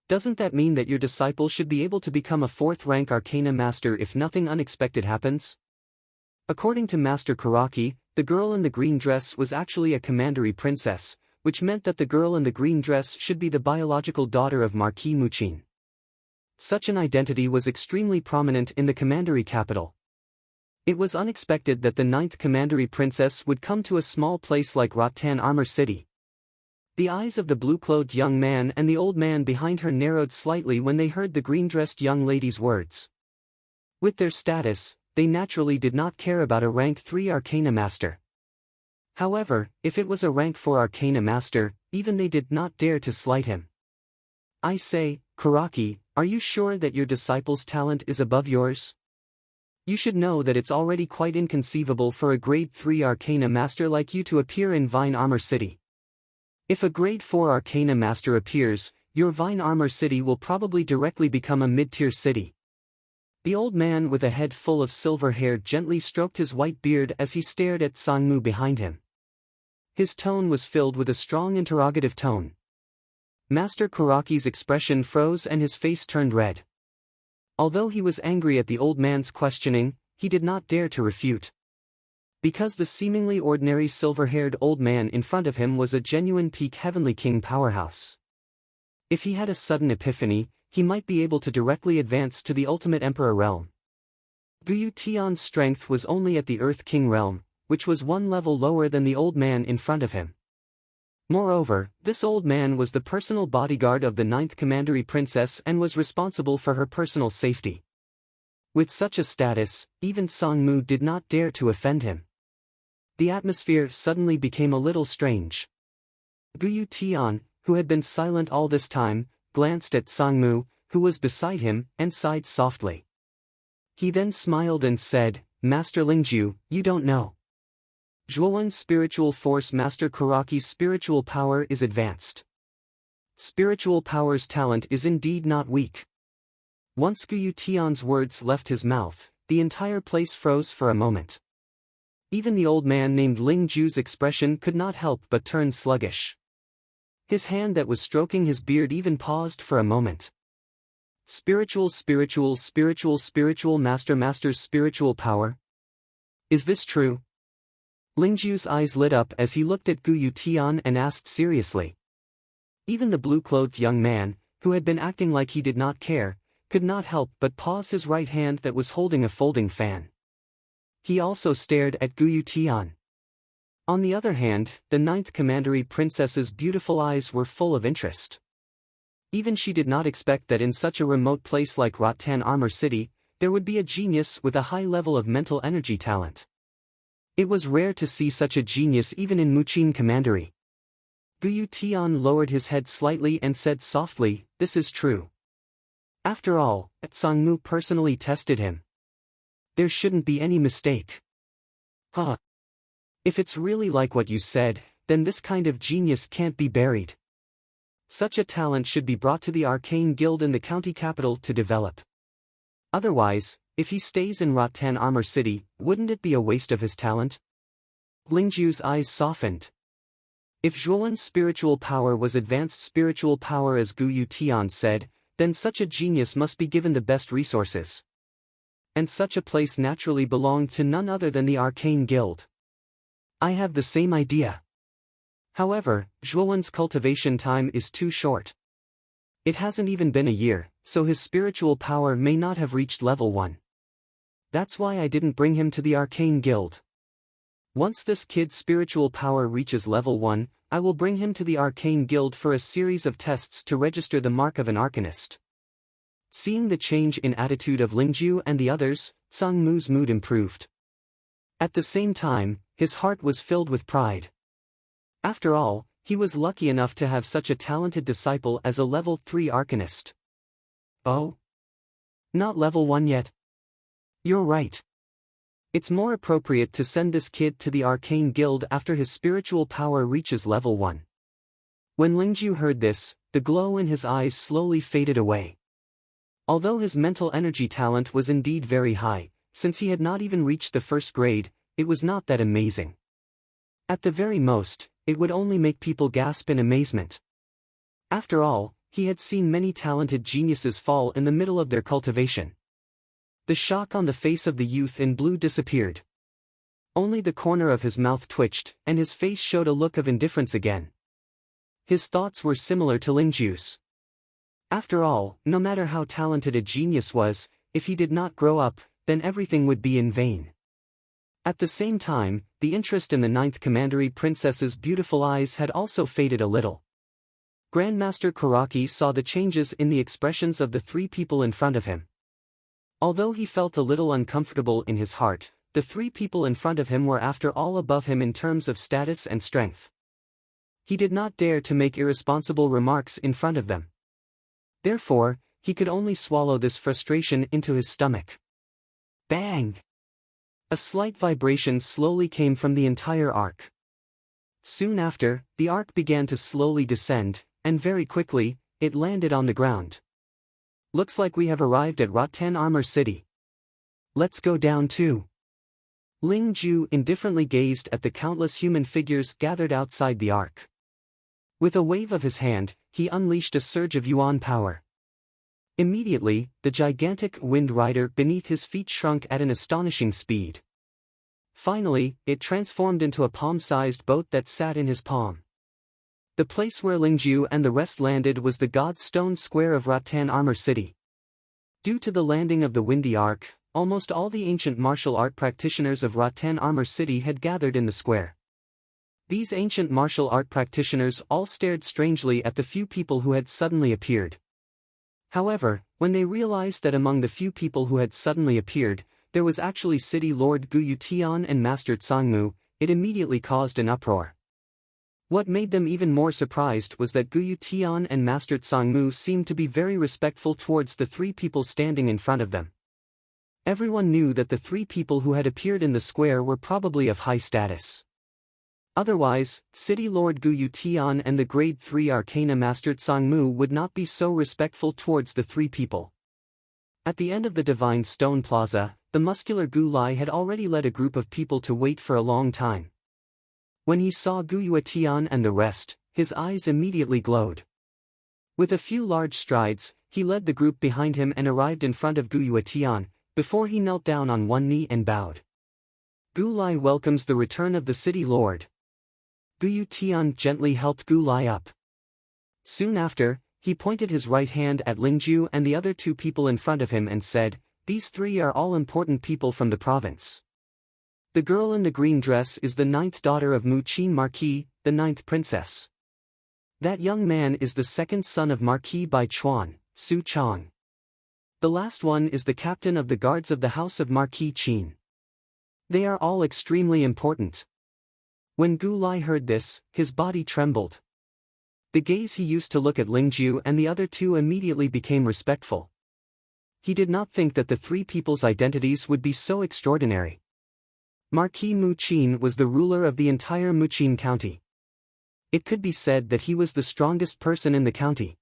[SPEAKER 1] Doesn't that mean that your disciple should be able to become a 4th-rank Arcana Master if nothing unexpected happens? According to Master Karaki, the girl in the green dress was actually a commandery princess, which meant that the girl in the green dress should be the biological daughter of Marquis Muqing. Such an identity was extremely prominent in the commandery capital. It was unexpected that the 9th Commandery Princess would come to a small place like Rattan Armor City. The eyes of the blue-clothed young man and the old man behind her narrowed slightly when they heard the green-dressed young lady's words. With their status, they naturally did not care about a rank 3 Arcana Master. However, if it was a rank 4 Arcana Master, even they did not dare to slight him. I say, Karaki, are you sure that your disciple's talent is above yours? You should know that it's already quite inconceivable for a grade 3 Arcana Master like you to appear in Vine Armor City. If a grade 4 Arcana Master appears, your Vine Armor City will probably directly become a mid-tier city. The old man with a head full of silver hair gently stroked his white beard as he stared at Sangmu behind him. His tone was filled with a strong interrogative tone. Master Karaki's expression froze and his face turned red. Although he was angry at the old man's questioning, he did not dare to refute. Because the seemingly ordinary silver-haired old man in front of him was a genuine peak Heavenly King powerhouse. If he had a sudden epiphany, he might be able to directly advance to the ultimate Emperor realm. Guyu Tian's strength was only at the Earth King realm, which was one level lower than the old man in front of him. Moreover, this old man was the personal bodyguard of the 9th Commandery Princess and was responsible for her personal safety. With such a status, even Sangmu did not dare to offend him. The atmosphere suddenly became a little strange. Guyu Tian, who had been silent all this time, glanced at Sangmu, who was beside him, and sighed softly. He then smiled and said, "Master Lingju, you don't know. Zhuowen's spiritual force Master Karaki's spiritual power is advanced. Spiritual power's talent is indeed not weak." Once Guyu Tian's words left his mouth, the entire place froze for a moment. Even the old man named Lingju's expression could not help but turn sluggish. His hand that was stroking his beard even paused for a moment. Spiritual Master's spiritual power? Is this true? Lingju's eyes lit up as he looked at Guyu Tian and asked seriously. Even the blue-clothed young man, who had been acting like he did not care, could not help but pause his right hand that was holding a folding fan. He also stared at Guyu Tian. On the other hand, the 9th Commandery Princess's beautiful eyes were full of interest. Even she did not expect that in such a remote place like Rattan Armor City, there would be a genius with a high level of mental energy talent. It was rare to see such a genius even in Muqin Commandery. Guyu Tian lowered his head slightly and said softly, "This is true. After all, Sangmu personally tested him. There shouldn't be any mistake." "Huh. If it's really like what you said, then this kind of genius can't be buried. Such a talent should be brought to the Arcane Guild in the county capital to develop. Otherwise, if he stays in Rattan Armor City, wouldn't it be a waste of his talent?" Lingju's eyes softened. If Zhuowen's spiritual power was advanced spiritual power as Guyu Tian said, then such a genius must be given the best resources. And such a place naturally belonged to none other than the Arcane Guild. I have the same idea. However, Zhuowen's cultivation time is too short. It hasn't even been a year, so his spiritual power may not have reached level 1. That's why I didn't bring him to the Arcane Guild. Once this kid's spiritual power reaches level 1, I will bring him to the Arcane Guild for a series of tests to register the mark of an Arcanist. Seeing the change in attitude of Lingju and the others, Sangmu's mood improved. At the same time, his heart was filled with pride. After all, he was lucky enough to have such a talented disciple as a level 3 Arcanist. Oh? Not level 1 yet? You're right. It's more appropriate to send this kid to the Arcane Guild after his spiritual power reaches level 1. When Lingju heard this, the glow in his eyes slowly faded away. Although his mental energy talent was indeed very high, since he had not even reached the first grade, it was not that amazing. At the very most, it would only make people gasp in amazement. After all, he had seen many talented geniuses fall in the middle of their cultivation. The shock on the face of the youth in blue disappeared. Only the corner of his mouth twitched, and his face showed a look of indifference again. His thoughts were similar to Lingju's. After all, no matter how talented a genius was, if he did not grow up, then everything would be in vain. At the same time, the interest in the 9th Commandery Princess's beautiful eyes had also faded a little. Grandmaster Karaki saw the changes in the expressions of the 3 people in front of him. Although he felt a little uncomfortable in his heart, the 3 people in front of him were after all above him in terms of status and strength. He did not dare to make irresponsible remarks in front of them. Therefore, he could only swallow this frustration into his stomach. Bang! A slight vibration slowly came from the entire ark. Soon after, the ark began to slowly descend, and very quickly, it landed on the ground. Looks like we have arrived at Rattan Armor City. Let's go down too. Ling Ju indifferently gazed at the countless human figures gathered outside the ark. With a wave of his hand, he unleashed a surge of yuan power. Immediately, the gigantic wind rider beneath his feet shrunk at an astonishing speed. Finally, it transformed into a palm-sized boat that sat in his palm. The place where Lingju and the rest landed was the God's Stone Square of Rattan Armor City. Due to the landing of the windy ark, almost all the ancient martial art practitioners of Rattan Armor City had gathered in the square. These ancient martial art practitioners all stared strangely at the few people who had suddenly appeared. However, when they realized that among the few people who had suddenly appeared, there was actually City Lord Guyu Tian and Master Tsangmu, it immediately caused an uproar. What made them even more surprised was that Guyu Tian and Master Tsangmu seemed to be very respectful towards the three people standing in front of them. Everyone knew that the three people who had appeared in the square were probably of high status. Otherwise, City Lord Guyu Tian and the Grade 3 Arcana Master Tsangmu would not be so respectful towards the three people. At the end of the Divine Stone Plaza, the muscular Gu Lai had already led a group of people to wait for a long time. When he saw Guyu Tian and the rest, his eyes immediately glowed. With a few large strides, he led the group behind him and arrived in front of Guyu Tian, before he knelt down on one knee and bowed. Gu Lai welcomes the return of the City Lord. Guyu Tian gently helped Gu Lai up. Soon after, he pointed his right hand at Lingju and the other two people in front of him and said, "These three are all important people from the province. The girl in the green dress is the 9th daughter of Mu Qin Marquis, the 9th princess. That young man is the second son of Marquis Bai Chuan, Su Chang. The last one is the captain of the guards of the house of Marquis Qin. They are all extremely important." When Gu Lai heard this, his body trembled. The gaze he used to look at Lingju and the other two immediately became respectful. He did not think that the three people's identities would be so extraordinary. Marquis Mu Qin was the ruler of the entire Muqin County. It could be said that he was the strongest person in the county.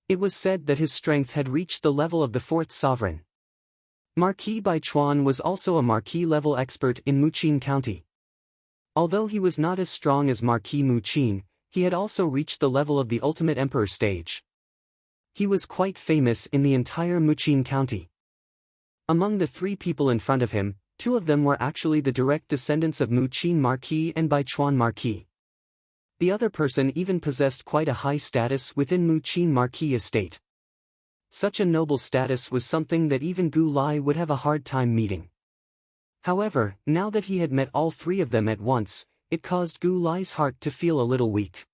[SPEAKER 1] It was said that his strength had reached the level of the 4th sovereign. Marquis Bai Chuan was also a Marquis-level expert in Muqin County. Although he was not as strong as Marquis Mu Qin, he had also reached the level of the ultimate emperor stage. He was quite famous in the entire Muqin County. Among the three people in front of him, two of them were actually the direct descendants of Mu Qin Marquis and Bai Chuan Marquis. The other person even possessed quite a high status within Mu Qin Marquis estate. Such a noble status was something that even Gu Lai would have a hard time meeting. However, now that he had met all three of them at once, it caused Gu Lai's heart to feel a little weak.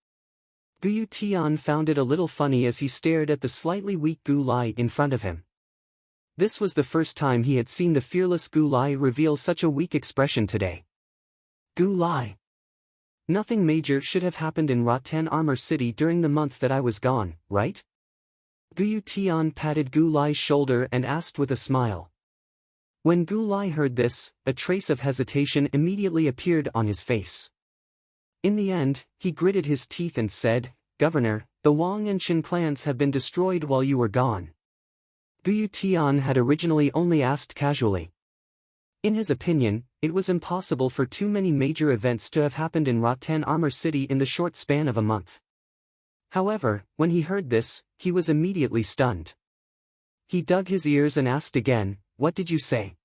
[SPEAKER 1] Guyu Tian found it a little funny as he stared at the slightly weak Gu Lai in front of him. This was the first time he had seen the fearless Gu Lai reveal such a weak expression today. Gu Lai. Nothing major should have happened in Rattan Armor City during the month that I was gone, right? Guyu Tian patted Gu Lai's shoulder and asked with a smile. When Gu Lai heard this, a trace of hesitation immediately appeared on his face. In the end, he gritted his teeth and said, "Governor, the Wang and Shen clans have been destroyed while you were gone." Guyu Tian had originally only asked casually. In his opinion, it was impossible for too many major events to have happened in Rattan Armor City in the short span of a month. However, when he heard this, he was immediately stunned. He dug his ears and asked again, "What did you say?"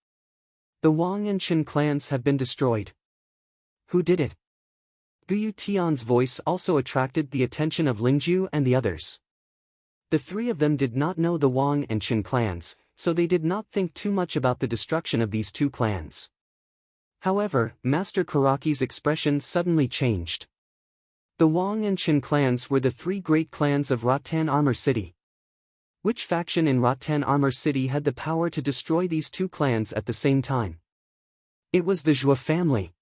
[SPEAKER 1] "The Wang and Shen clans have been destroyed." "Who did it?" Guyu Tian's voice also attracted the attention of Lingju and the others. The three of them did not know the Wang and Shen clans, so they did not think too much about the destruction of these two clans. However, Master Karaki's expression suddenly changed. The Wang and Shen clans were the three great clans of Rattan Armor City. Which faction in Rattan Armor City had the power to destroy these two clans at the same time? It was the Zhua family.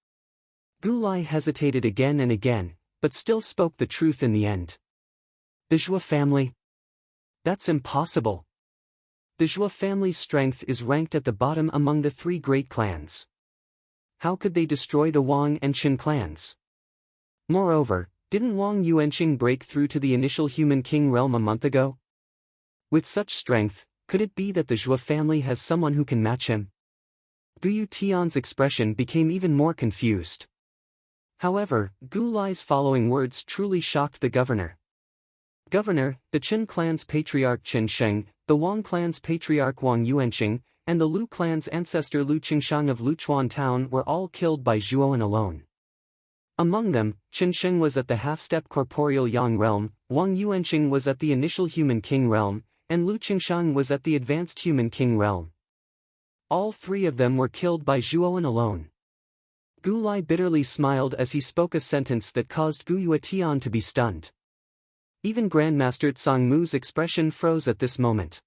[SPEAKER 1] Gu Lai hesitated again and again, but still spoke the truth in the end. The Zhua family? That's impossible. the Zhou family's strength is ranked at the bottom among the three great clans. How could they destroy the Wang and Qin clans? Moreover, didn't Wang Yuanqing break through to the initial human king realm a month ago? With such strength, could it be that the Zhou family has someone who can match him? Gu Tian's expression became even more confused. However, Gu Lai's following words truly shocked the governor. Governor, the Qin clan's patriarch Qin Sheng, the Wang clan's patriarch Wang Yuanqing, and the Lu clan's ancestor Lu Qingshang of Luchuan town were all killed by Zhuowen alone. Among them, Qin Sheng was at the half-step corporeal Yang realm, Wang Yuanqing was at the initial human king realm, and Lu Qingshang was at the advanced human king realm. All three of them were killed by Zhuowen alone. Gu Lai bitterly smiled as he spoke a sentence that caused Gu Yuetian to be stunned. Even Grandmaster Tsang Mu's expression froze at this moment.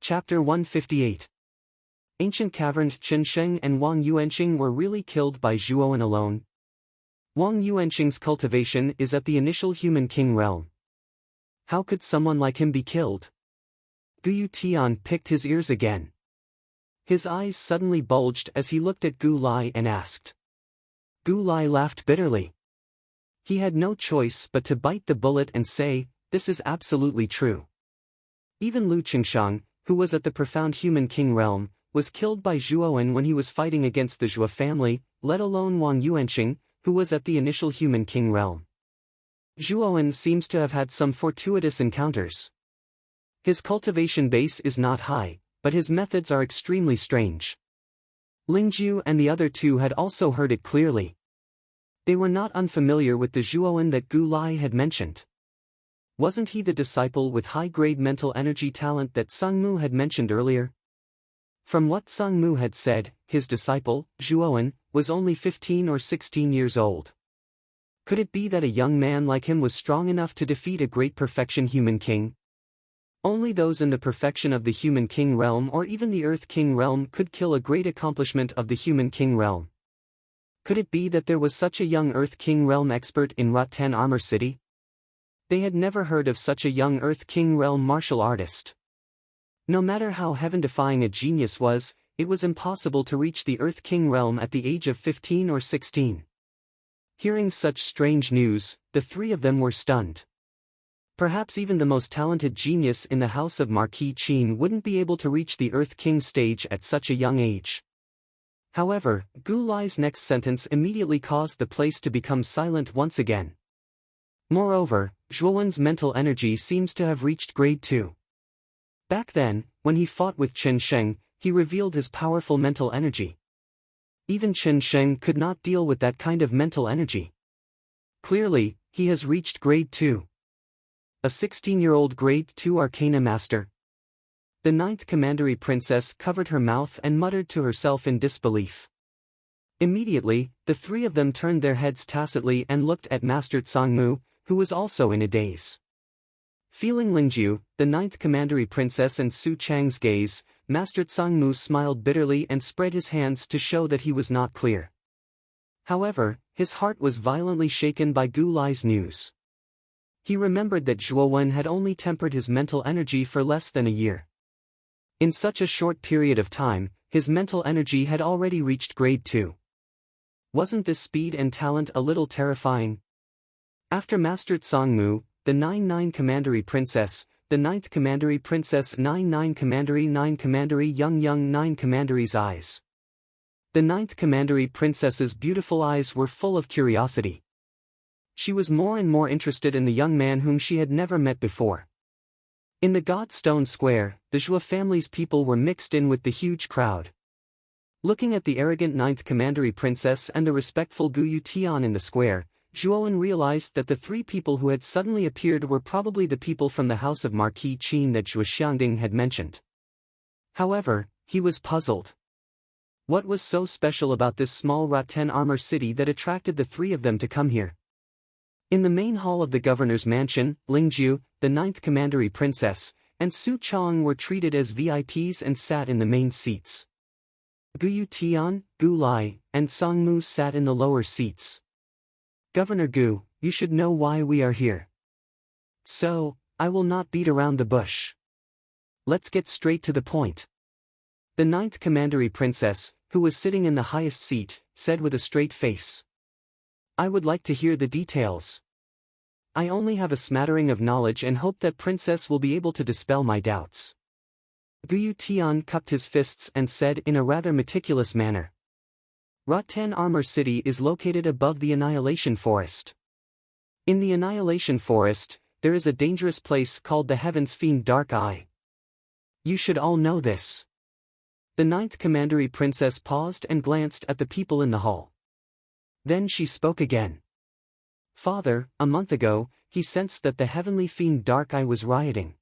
[SPEAKER 1] Chapter 158. Ancient Cavern. Qin Sheng and Wang Yuanqing were really killed by Zhuowen alone. Wang Yuanqing's cultivation is at the initial human king realm. How could someone like him be killed? Gu Tian picked his ears again. His eyes suddenly bulged as he looked at Gu Lai and asked. Gu Lai laughed bitterly. He had no choice but to bite the bullet and say, "This is absolutely true." Even Lu Qingshang, who was at the profound human king realm, was killed by Zhuowen when he was fighting against the Zhou family, let alone Wang Yuanqing, who was at the initial human king realm. Zhuowen seems to have had some fortuitous encounters. His cultivation base is not high, but his methods are extremely strange. Lingjiu and the other two had also heard it clearly. They were not unfamiliar with the Zhuowen that Gu Lai had mentioned. Wasn't he the disciple with high-grade mental energy talent that Tsang Mu had mentioned earlier? From what Tsang Mu had said, his disciple, Zhuowen, was only 15 or 16 years old. Could it be that a young man like him was strong enough to defeat a great perfection human king? Only those in the perfection of the human king realm or even the earth king realm could kill a great accomplishment of the human king realm. Could it be that there was such a young earth king realm expert in Rattan Armor City? They had never heard of such a young earth king realm martial artist. No matter how heaven-defying a genius was, it was impossible to reach the earth king realm at the age of 15 or 16. Hearing such strange news, the three of them were stunned. Perhaps even the most talented genius in the house of Marquis Qin wouldn't be able to reach the Earth King stage at such a young age. However, Gu Lai's next sentence immediately caused the place to become silent once again. Moreover, Zhuowen's mental energy seems to have reached grade 2. Back then, when he fought with Qin Sheng, he revealed his powerful mental energy. Even Qin Sheng could not deal with that kind of mental energy. Clearly, he has reached grade 2. A 16-year-old grade 2 arcana master. The 9th commandery princess covered her mouth and muttered to herself in disbelief. Immediately, the three of them turned their heads tacitly and looked at Master Tsang Mu, who was also in a daze. Feeling Lingjiu, the 9th commandery princess and Su Chang's gaze, Master Tsang Mu smiled bitterly and spread his hands to show that he was not clear. However, his heart was violently shaken by Gu Lai's news. He remembered that Zhuowen had only tempered his mental energy for less than a year. In such a short period of time, his mental energy had already reached grade 2. Wasn't this speed and talent a little terrifying? After Master Tsang Mu, the 9 commandery princess, the 9th commandery princess 9 commandery young 9 commandery's eyes. The 9th commandery princess's beautiful eyes were full of curiosity. She was more and more interested in the young man whom she had never met before. In the Godstone Square, the Zhou family's people were mixed in with the huge crowd. Looking at the arrogant 9th commandery princess and the respectful Gu Yutian in the square, Zhuowen realized that the three people who had suddenly appeared were probably the people from the house of Marquis Qin that Zhuo Xiangding had mentioned. However, he was puzzled. What was so special about this small Rattan Armor City that attracted the three of them to come here? In the main hall of the governor's mansion, Lingjiu, the 9th commandery princess, and Su Chang were treated as VIPs and sat in the main seats. Gu Yutian, Gu Lai, and Tsang Mu sat in the lower seats. "Governor Gu, you should know why we are here." So, I will not beat around the bush. Let's get straight to the point. The ninth commandery princess, who was sitting in the highest seat, said with a straight face. I would like to hear the details. I only have a smattering of knowledge and hope that princess will be able to dispel my doubts. Guyu Tian cupped his fists and said in a rather meticulous manner. Rattan Armor City is located above the Annihilation Forest. In the Annihilation Forest, there is a dangerous place called the Heaven's Fiend Dark Eye. You should all know this. The ninth commandery princess paused and glanced at the people in the hall. Then she spoke again. Father, a month ago, he sensed that the Heavenly Fiend Dark Eye was rioting.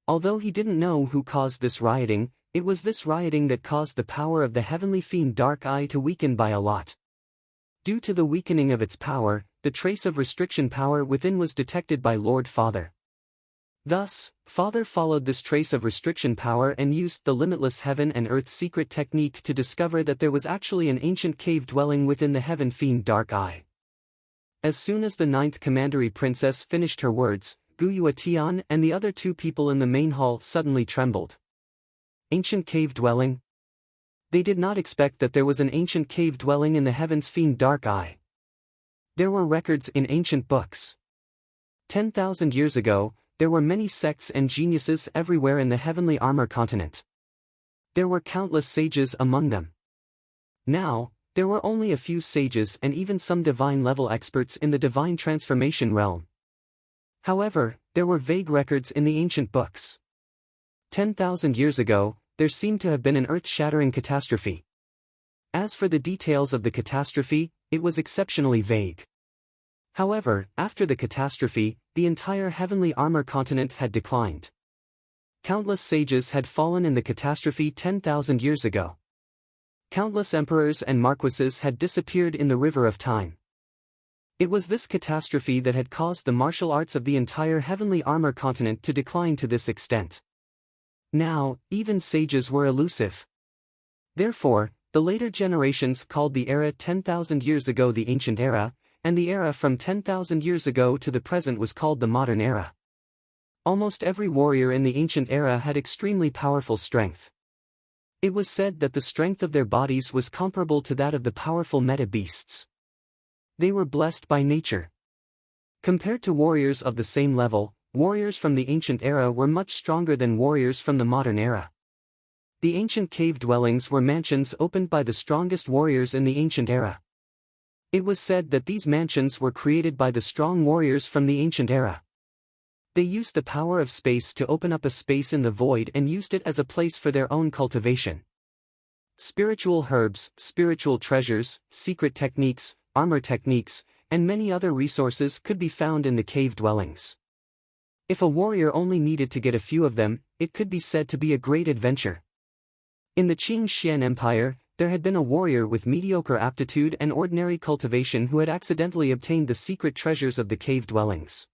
[SPEAKER 1] Although he didn't know who caused this rioting, it was this rioting that caused the power of the Heavenly Fiend Dark Eye to weaken by a lot. Due to the weakening of its power, the trace of restriction power within was detected by Lord Father. Thus, Father followed this trace of restriction power and used the limitless heaven and earth secret technique to discover that there was actually an ancient cave dwelling within the Heaven Fiend Dark Eye. As soon as the ninth commandery princess finished her words, Guyu Tian and the other two people in the main hall suddenly trembled. Ancient cave dwelling? They did not expect that there was an ancient cave dwelling in the Heaven's Fiend Dark Eye. There were records in ancient books. 10,000 years ago, there were many sects and geniuses everywhere in the Heavenly Armor continent. There were countless sages among them. Now, there were only a few sages and even some divine-level experts in the divine transformation realm. However, there were vague records in the ancient books. 10,000 years ago, there seemed to have been an earth-shattering catastrophe. As for the details of the catastrophe, it was exceptionally vague. However, after the catastrophe, the entire Heavenly Armor continent had declined. Countless sages had fallen in the catastrophe 10,000 years ago. Countless emperors and marquises had disappeared in the river of time. It was this catastrophe that had caused the martial arts of the entire Heavenly Armor continent to decline to this extent. Now, even sages were elusive. Therefore, the later generations called the era 10,000 years ago the Ancient Era, and the era from 10,000 years ago to the present was called the Modern Era. Almost every warrior in the Ancient Era had extremely powerful strength. It was said that the strength of their bodies was comparable to that of the powerful meta beasts. They were blessed by nature. Compared to warriors of the same level, warriors from the Ancient Era were much stronger than warriors from the Modern Era. The ancient cave dwellings were mansions opened by the strongest warriors in the Ancient Era. It was said that these mansions were created by the strong warriors from the Ancient Era. They used the power of space to open up a space in the void and used it as a place for their own cultivation. Spiritual herbs, spiritual treasures, secret techniques, armor techniques, and many other resources could be found in the cave dwellings. If a warrior only needed to get a few of them, it could be said to be a great adventure. In the Qing Xian Empire, there had been a warrior with mediocre aptitude and ordinary cultivation who had accidentally obtained the secret treasures of the cave dwellings.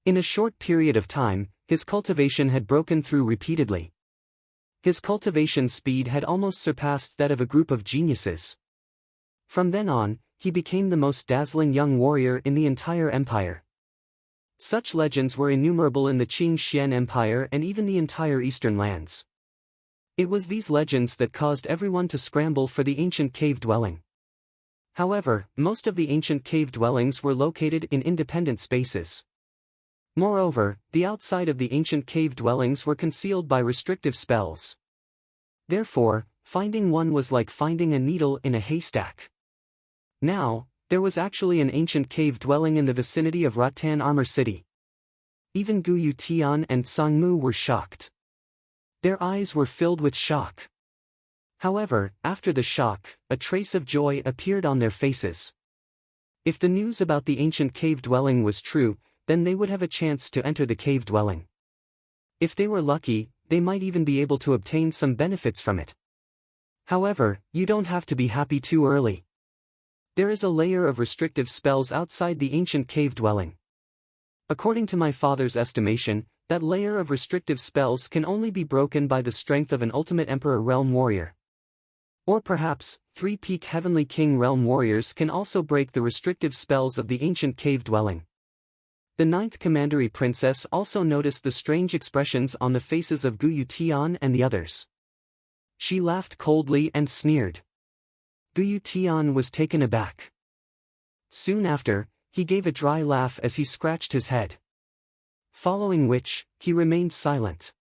[SPEAKER 1] In a short period of time, his cultivation had broken through repeatedly. His cultivation speed had almost surpassed that of a group of geniuses. From then on, he became the most dazzling young warrior in the entire empire. Such legends were innumerable in the Qing Xian Empire and even the entire eastern lands. It was these legends that caused everyone to scramble for the ancient cave dwelling. However, most of the ancient cave dwellings were located in independent spaces. Moreover, the outside of the ancient cave dwellings were concealed by restrictive spells. Therefore, finding one was like finding a needle in a haystack. Now, there was actually an ancient cave dwelling in the vicinity of Rattan Armor City. Even Guyu Tian and Sangmu were shocked. Their eyes were filled with shock. However, after the shock, a trace of joy appeared on their faces. If the news about the ancient cave dwelling was true, then they would have a chance to enter the cave dwelling. If they were lucky, they might even be able to obtain some benefits from it. However, you don't have to be happy too early. There is a layer of restrictive spells outside the ancient cave dwelling. According to my father's estimation, that layer of restrictive spells can only be broken by the strength of an ultimate Emperor Realm Warrior. Or perhaps, 3 peak Heavenly King Realm Warriors can also break the restrictive spells of the ancient cave dwelling. The ninth commandery princess also noticed the strange expressions on the faces of Gu Tian and the others. She laughed coldly and sneered. Gu Tian was taken aback. Soon after, he gave a dry laugh as he scratched his head. Following which, he remained silent.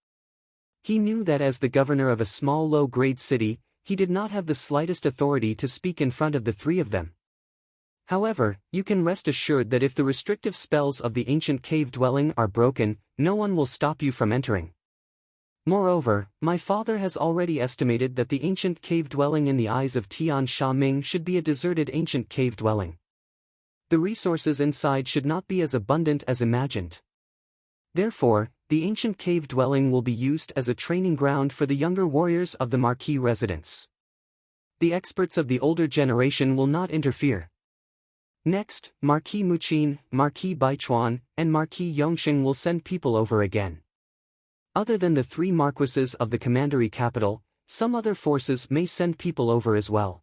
[SPEAKER 1] He knew that as the governor of a small low-grade city, he did not have the slightest authority to speak in front of the three of them. However, you can rest assured that if the restrictive spells of the ancient cave dwelling are broken, no one will stop you from entering. Moreover, my father has already estimated that the ancient cave dwelling in the eyes of Tian Sha-ming should be a deserted ancient cave dwelling. The resources inside should not be as abundant as imagined. Therefore, the ancient cave dwelling will be used as a training ground for the younger warriors of the Marquis residence. The experts of the older generation will not interfere. Next, Marquis Muqin, Marquis Baichuan, and Marquis Yongxing will send people over again. Other than the three marquises of the commandery capital, some other forces may send people over as well.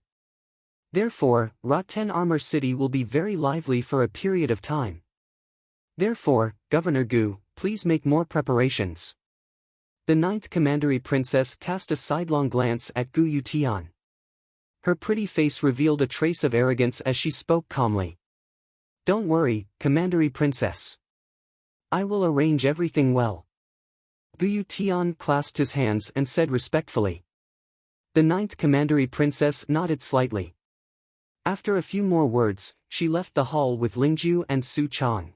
[SPEAKER 1] Therefore, Rotten Armor City will be very lively for a period of time. Therefore, Governor Gu, please make more preparations. The ninth commandery princess cast a sidelong glance at Gu Yutian. Her pretty face revealed a trace of arrogance as she spoke calmly. Don't worry, commandery princess. I will arrange everything well. Gu Yutian clasped his hands and said respectfully. The ninth commandery princess nodded slightly. After a few more words, she left the hall with Lingju and Su Chang.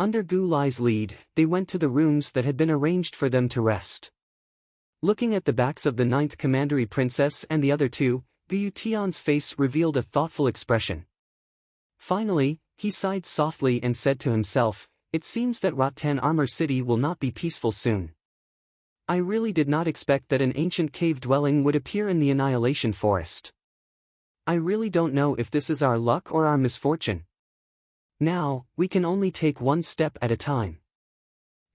[SPEAKER 1] Under Gu Lai's lead, they went to the rooms that had been arranged for them to rest. Looking at the backs of the ninth commandery princess and the other two, Gu Tian's face revealed a thoughtful expression. Finally, he sighed softly and said to himself, it seems that Rotten Armor City will not be peaceful soon. I really did not expect that an ancient cave dwelling would appear in the Annihilation Forest. I really don't know if this is our luck or our misfortune. Now, we can only take one step at a time.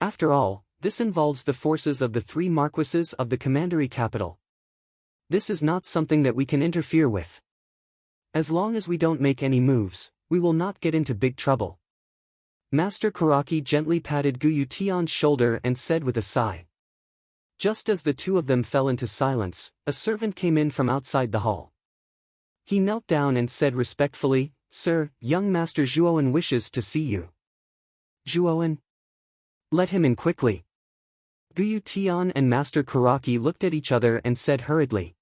[SPEAKER 1] After all, this involves the forces of the three marquises of the commandery capital. This is not something that we can interfere with. As long as we don't make any moves, we will not get into big trouble. Master Kuraki gently patted Gu Yutian's shoulder and said with a sigh. Just as the two of them fell into silence, a servant came in from outside the hall. He knelt down and said respectfully, Sir, young Master Zhuowen wishes to see you. Zhuowen? Let him in quickly. Gu Tian and Master Kuraki looked at each other and said hurriedly.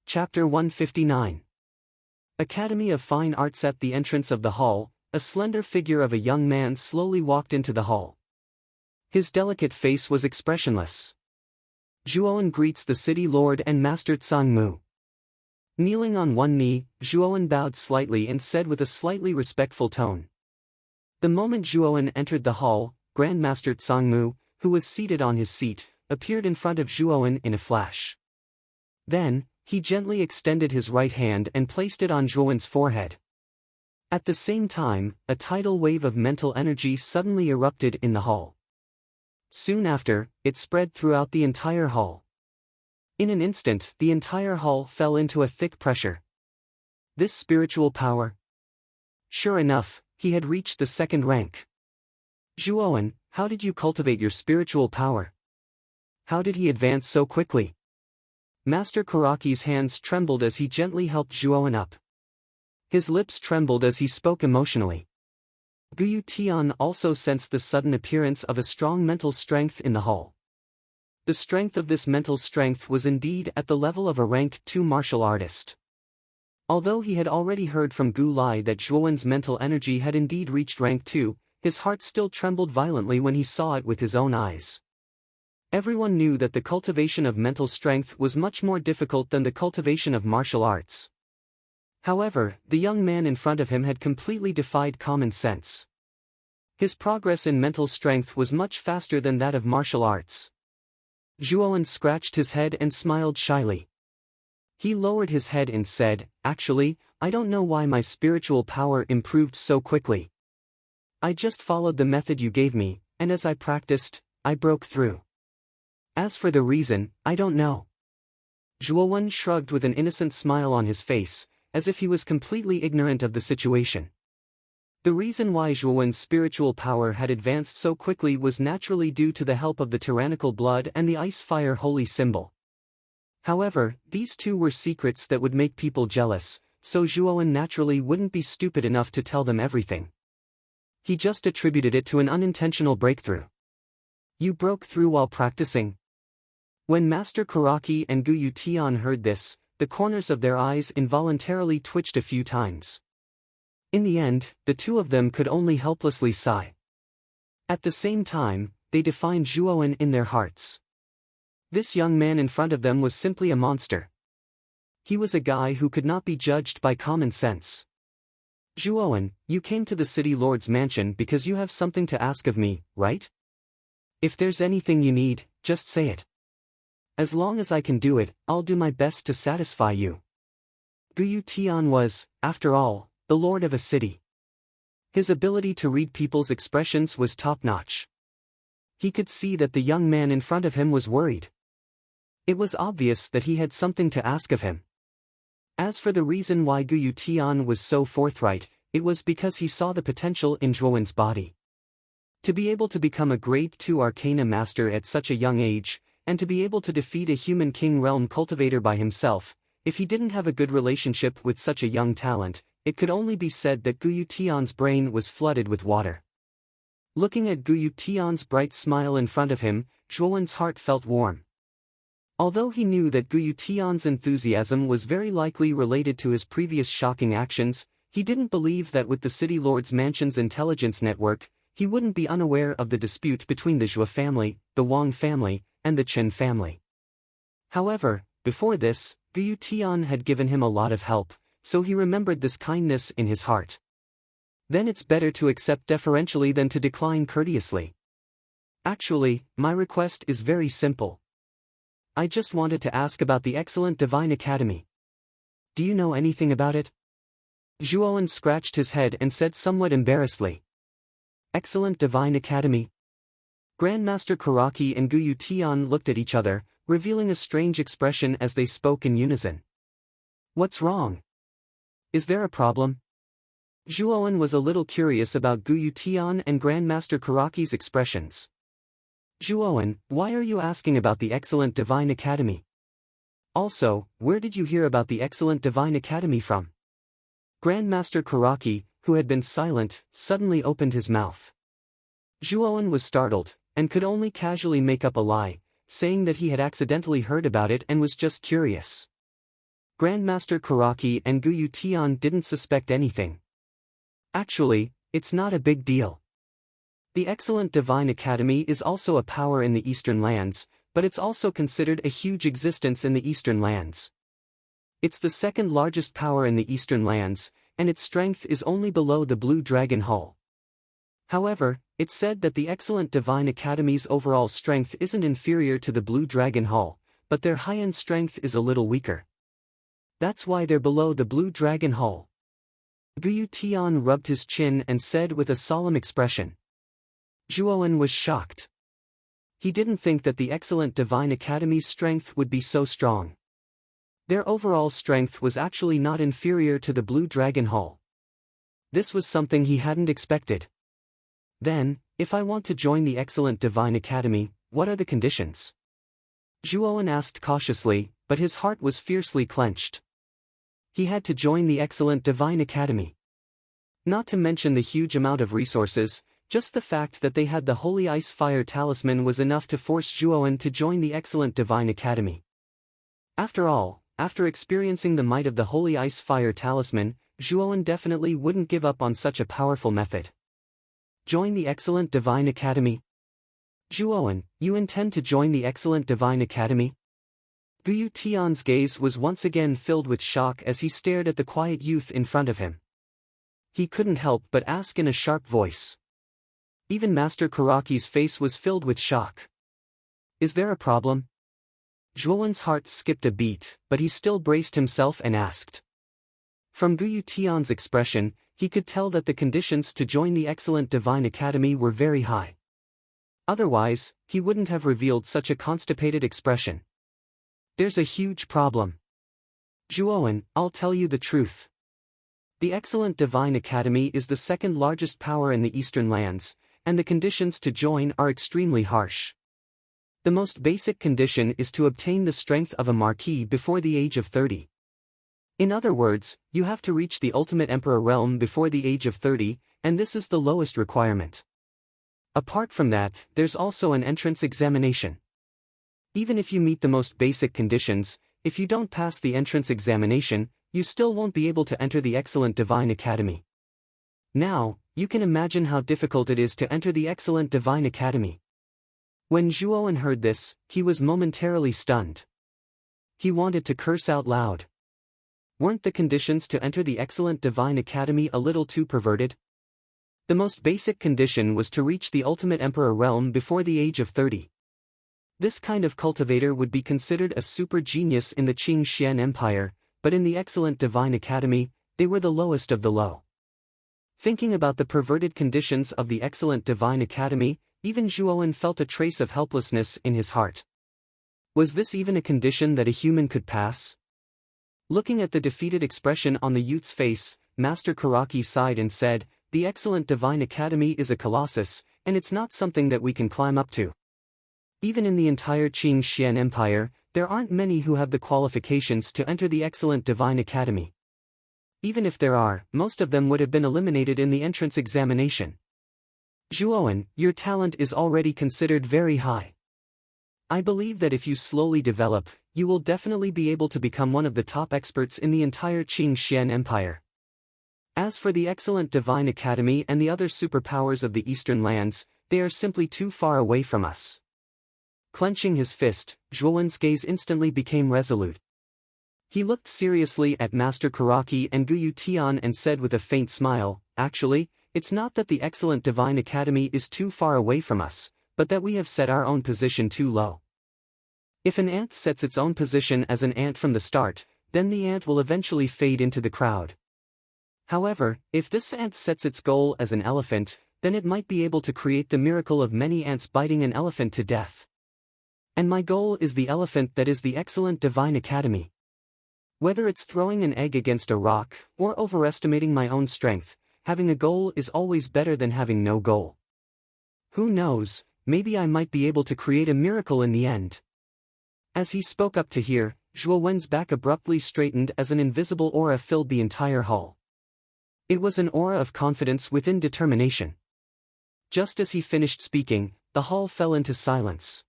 [SPEAKER 1] Chapter 159. Academy of Fine Arts. At the entrance of the hall, a slender figure of a young man slowly walked into the hall. His delicate face was expressionless. Zhuowen greets the city lord and Master Tsangmu. Kneeling on one knee, Zhuowen bowed slightly and said with a slightly respectful tone. The moment Zhuowen entered the hall, Grandmaster Tsangmu, who was seated on his seat, appeared in front of Zhuowen in a flash. Then, he gently extended his right hand and placed it on Zhuowen's forehead. At the same time, a tidal wave of mental energy suddenly erupted in the hall. Soon after, it spread throughout the entire hall. In an instant, the entire hall fell into a thick pressure. This spiritual power. Sure enough, he had reached the second rank. Zhuowen, how did you cultivate your spiritual power? How did he advance so quickly? Master Kuraki's hands trembled as he gently helped Zhuowen up. His lips trembled as he spoke emotionally. Gu Tian also sensed the sudden appearance of a strong mental strength in the hall. The strength of this mental strength was indeed at the level of a rank 2 martial artist. Although he had already heard from Gu Lai that Zhuowen's mental energy had indeed reached rank 2, his heart still trembled violently when he saw it with his own eyes. Everyone knew that the cultivation of mental strength was much more difficult than the cultivation of martial arts. However, the young man in front of him had completely defied common sense. His progress in mental strength was much faster than that of martial arts. Zhuowen scratched his head and smiled shyly. He lowered his head and said, Actually, I don't know why my spiritual power improved so quickly. I just followed the method you gave me, and as I practiced, I broke through. As for the reason, I don't know. Zhuowen shrugged with an innocent smile on his face, as if he was completely ignorant of the situation. The reason why Zhuowen's spiritual power had advanced so quickly was naturally due to the help of the tyrannical blood and the ice-fire holy symbol. However, these two were secrets that would make people jealous, so Zhuowen naturally wouldn't be stupid enough to tell them everything. He just attributed it to an unintentional breakthrough. You broke through while practicing? When Master Kuraki and Guyu Tian heard this, the corners of their eyes involuntarily twitched a few times. In the end, the two of them could only helplessly sigh. At the same time, they defined Zhuowen in their hearts. This young man in front of them was simply a monster. He was a guy who could not be judged by common sense. Zhuowen, you came to the city lord's mansion because you have something to ask of me, right? If there's anything you need, just say it. As long as I can do it, I'll do my best to satisfy you. Guyu Tian was, after all, the lord of a city. His ability to read people's expressions was top-notch. He could see that the young man in front of him was worried. It was obvious that he had something to ask of him. As for the reason why Guyu Tian was so forthright, it was because he saw the potential in Zhuowen's body. To be able to become a grade 2 arcana master at such a young age, and to be able to defeat a human king realm cultivator by himself, if he didn't have a good relationship with such a young talent, it could only be said that Guyu Tian's brain was flooded with water. Looking at Guyu Tian's bright smile in front of him, Zhuowen's heart felt warm. Although he knew that Guyu Tian's enthusiasm was very likely related to his previous shocking actions, he didn't believe that with the City Lord's Mansion's intelligence network, he wouldn't be unaware of the dispute between the Zhua family, the Wang family, and the Chen family. However, before this, Guyu Tian had given him a lot of help, so he remembered this kindness in his heart. Then it's better to accept deferentially than to decline courteously. Actually, my request is very simple. I just wanted to ask about the excellent Divine Academy. Do you know anything about it? Zhuowen scratched his head and said somewhat embarrassedly. Excellent Divine Academy? Grandmaster Kuraki and Guyu Tian looked at each other, revealing a strange expression as they spoke in unison. What's wrong? Is there a problem? Zhuowen was a little curious about Guyu Tian and Grandmaster Kuraki's expressions. Zhuowen, why are you asking about the excellent Divine Academy? Also, where did you hear about the excellent Divine Academy from? Grandmaster Kuraki, who had been silent, suddenly opened his mouth. Zhuowen was startled, and could only casually make up a lie, saying that he had accidentally heard about it and was just curious. Grandmaster Kuraki and Guyu Tian didn't suspect anything. Actually, it's not a big deal. The excellent Divine Academy is also a power in the Eastern Lands, but it's also considered a huge existence in the Eastern Lands. It's the second largest power in the Eastern Lands, and its strength is only below the Blue Dragon Hall. However, it's said that the excellent Divine Academy's overall strength isn't inferior to the Blue Dragon Hall, but their high-end strength is a little weaker. That's why they're below the Blue Dragon Hall. Guyu Tian rubbed his chin and said with a solemn expression. Zhuowen was shocked. He didn't think that the excellent Divine Academy's strength would be so strong. Their overall strength was actually not inferior to the Blue Dragon Hall. This was something he hadn't expected. Then, if I want to join the excellent Divine Academy, what are the conditions? Zhuowen asked cautiously, but his heart was fiercely clenched. He had to join the excellent Divine Academy. Not to mention the huge amount of resources, just the fact that they had the Holy Ice Fire Talisman was enough to force Zhuowen to join the excellent Divine Academy. After all, after experiencing the might of the Holy Ice Fire Talisman, Zhuowen definitely wouldn't give up on such a powerful method. Join the excellent Divine Academy? Zhuowen, you intend to join the excellent Divine Academy? Guyu Tian's gaze was once again filled with shock as he stared at the quiet youth in front of him. He couldn't help but ask in a sharp voice. Even Master Kuraki's face was filled with shock. Is there a problem? Zhuowen's heart skipped a beat, but he still braced himself and asked. From Guyu Tian's expression, he could tell that the conditions to join the excellent Divine Academy were very high. Otherwise, he wouldn't have revealed such a constipated expression. There's a huge problem. Zhuowen, I'll tell you the truth. The excellent Divine Academy is the second largest power in the Eastern lands, and the conditions to join are extremely harsh. The most basic condition is to obtain the strength of a marquis before the age of 30. In other words, you have to reach the ultimate emperor realm before the age of 30, and this is the lowest requirement. Apart from that, there's also an entrance examination. Even if you meet the most basic conditions, if you don't pass the entrance examination, you still won't be able to enter the excellent Divine Academy. Now, you can imagine how difficult it is to enter the excellent Divine Academy. When Zhuowen heard this, he was momentarily stunned. He wanted to curse out loud. Weren't the conditions to enter the excellent Divine Academy a little too perverted? The most basic condition was to reach the ultimate emperor realm before the age of 30. This kind of cultivator would be considered a super genius in the Qing Xian Empire, but in the excellent Divine Academy, they were the lowest of the low. Thinking about the perverted conditions of the excellent Divine Academy, even Zhuowen felt a trace of helplessness in his heart. Was this even a condition that a human could pass? Looking at the defeated expression on the youth's face, Master Karaki sighed and said, "The excellent Divine Academy is a colossus, and it's not something that we can climb up to. Even in the entire Qing Xian Empire, there aren't many who have the qualifications to enter the excellent Divine Academy. Even if there are, most of them would have been eliminated in the entrance examination. Zhuowen, your talent is already considered very high. I believe that if you slowly develop, you will definitely be able to become one of the top experts in the entire Qing Xian Empire. As for the excellent Divine Academy and the other superpowers of the Eastern lands, they are simply too far away from us." Clenching his fist, Zhuowen's gaze instantly became resolute. He looked seriously at Master Karaki and Guyu Tian and said with a faint smile, "Actually, it's not that the excellent Divine Academy is too far away from us, but that we have set our own position too low. If an ant sets its own position as an ant from the start, then the ant will eventually fade into the crowd. However, if this ant sets its goal as an elephant, then it might be able to create the miracle of many ants biting an elephant to death. And my goal is the elephant that is the excellent Divine Academy. Whether it's throwing an egg against a rock, or overestimating my own strength, having a goal is always better than having no goal. Who knows, maybe I might be able to create a miracle in the end." As he spoke up to hear, Zhuowen's back abruptly straightened as an invisible aura filled the entire hall. It was an aura of confidence within determination. Just as he finished speaking, the hall fell into silence.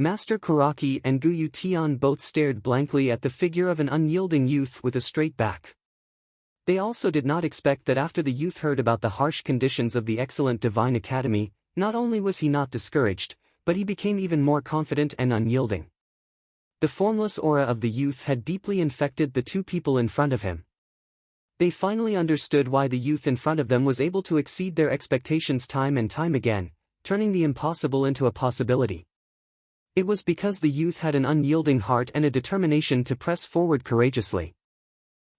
[SPEAKER 1] Master Karaki and Guyu Tian both stared blankly at the figure of an unyielding youth with a straight back. They also did not expect that after the youth heard about the harsh conditions of the excellent Divine Academy, not only was he not discouraged, but he became even more confident and unyielding. The formless aura of the youth had deeply infected the two people in front of him. They finally understood why the youth in front of them was able to exceed their expectations time and time again, turning the impossible into a possibility. It was because the youth had an unyielding heart and a determination to press forward courageously.